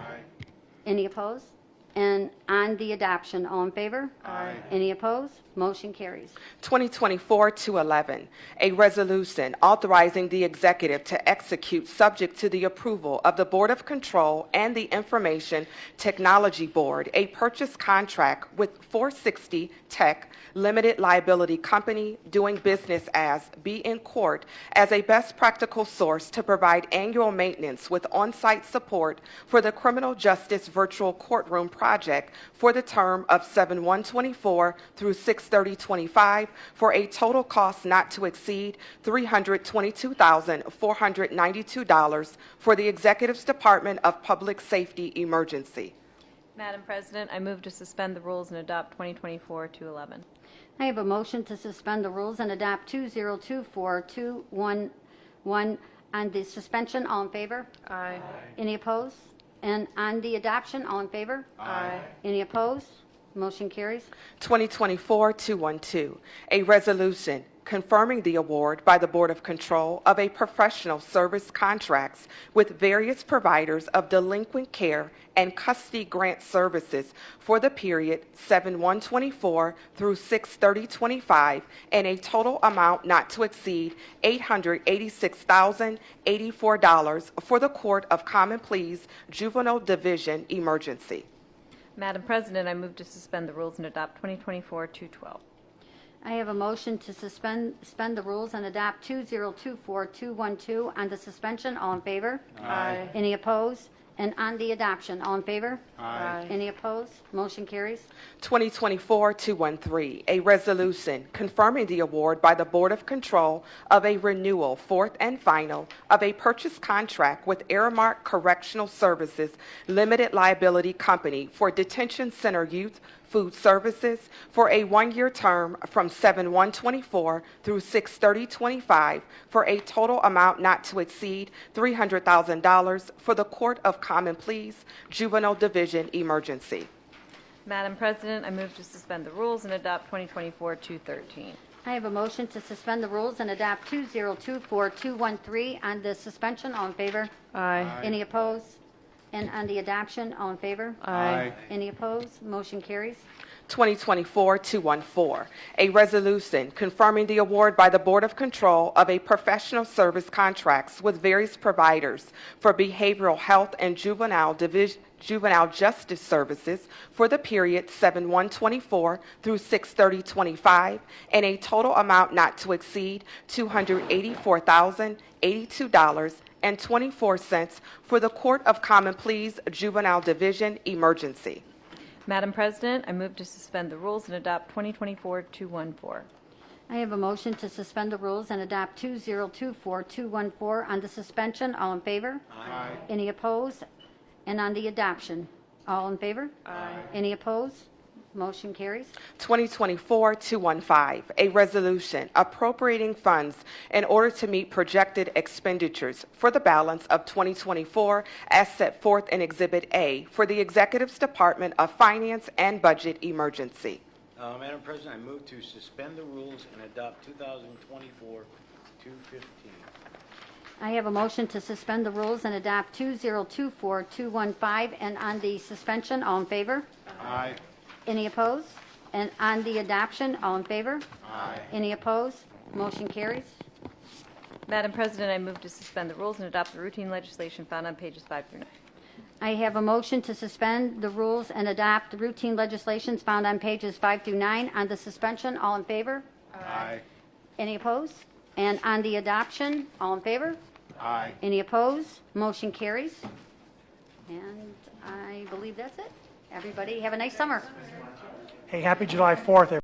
Any opposed? And on the adoption, all in favor? Aye. Any opposed? Motion carries. 2024-211, a resolution authorizing the executive to execute subject to the approval of the Board of Control and the Information Technology Board, a purchase contract with 460 Tech Limited Liability Company doing business as Be in Court as a best practical source to provide annual maintenance with on-site support for the Criminal Justice Virtual Courtroom Project for the term of 7/1/24 through 6/30/25 for a total cost not to exceed $322,492 for the Executive's Department of Public Safety emergency. Madam President, I move to suspend the rules and adopt 2024-211. I have a motion to suspend the rules and adopt 2024-211 on the suspension. All in favor? Aye. Any opposed? And on the adoption, all in favor? Aye. Any opposed? Motion carries. 2024-212, a resolution confirming the award by the Board of Control of a professional service contracts with various providers of delinquent care and custody grant services for the period 7/1/24 through 6/30/25 and a total amount not to exceed $886,084 for the Court of Common Pleas Juvenile Division emergency. Madam President, I move to suspend the rules and adopt 2024-212. I have a motion to suspend the rules and adopt 2024-212 on the suspension. All in favor? Aye. Any opposed? And on the adoption, all in favor? Aye. Any opposed? Motion carries. 2024-213, a resolution confirming the award by the Board of Control of a renewal, fourth and final, of a purchase contract with Aramark Correctional Services Limited Liability Company for Detention Center Youth Food Services for a one-year term from 7/1/24 through 6/30/25 for a total amount not to exceed $300,000 for the Court of Common Pleas Juvenile Division emergency. Madam President, I move to suspend the rules and adopt 2024-213. I have a motion to suspend the rules and adopt 2024-213 on the suspension. All in favor? Aye. Any opposed? And on the adoption, all in favor? Aye. Any opposed? Motion carries. 2024-214, a resolution confirming the award by the Board of Control of a professional service contracts with various providers for behavioral health and juvenile justice services for the period 7/1/24 through 6/30/25 and a total amount not to exceed $284,082.24 for the Court of Common Pleas Juvenile Division emergency. Madam President, I move to suspend the rules and adopt 2024-214. I have a motion to suspend the rules and adopt 2024-214 on the suspension. All in favor? Aye. Any opposed? And on the adoption, all in favor? Aye. Any opposed? Motion carries. 2024-215, a resolution appropriating funds in order to meet projected expenditures for the balance of 2024 as set forth in Exhibit A for the Executive's Department of Finance and Budget Emergency. Madam President, I move to suspend the rules and adopt 2024-215. I have a motion to suspend the rules and adopt 2024-215. And on the suspension, all in favor? Aye. Any opposed? And on the adoption, all in favor? Aye. Any opposed? Motion carries. Madam President, I move to suspend the rules and adopt the routine legislation found on pages 5 through 9. I have a motion to suspend the rules and adopt the routine legislations found on pages 5 through 9. On the suspension, all in favor? Aye. Any opposed? And on the adoption, all in favor? Aye. Any opposed? Motion carries. And I believe that's it. Everybody have a nice summer. Hey, happy July 4th, everyone.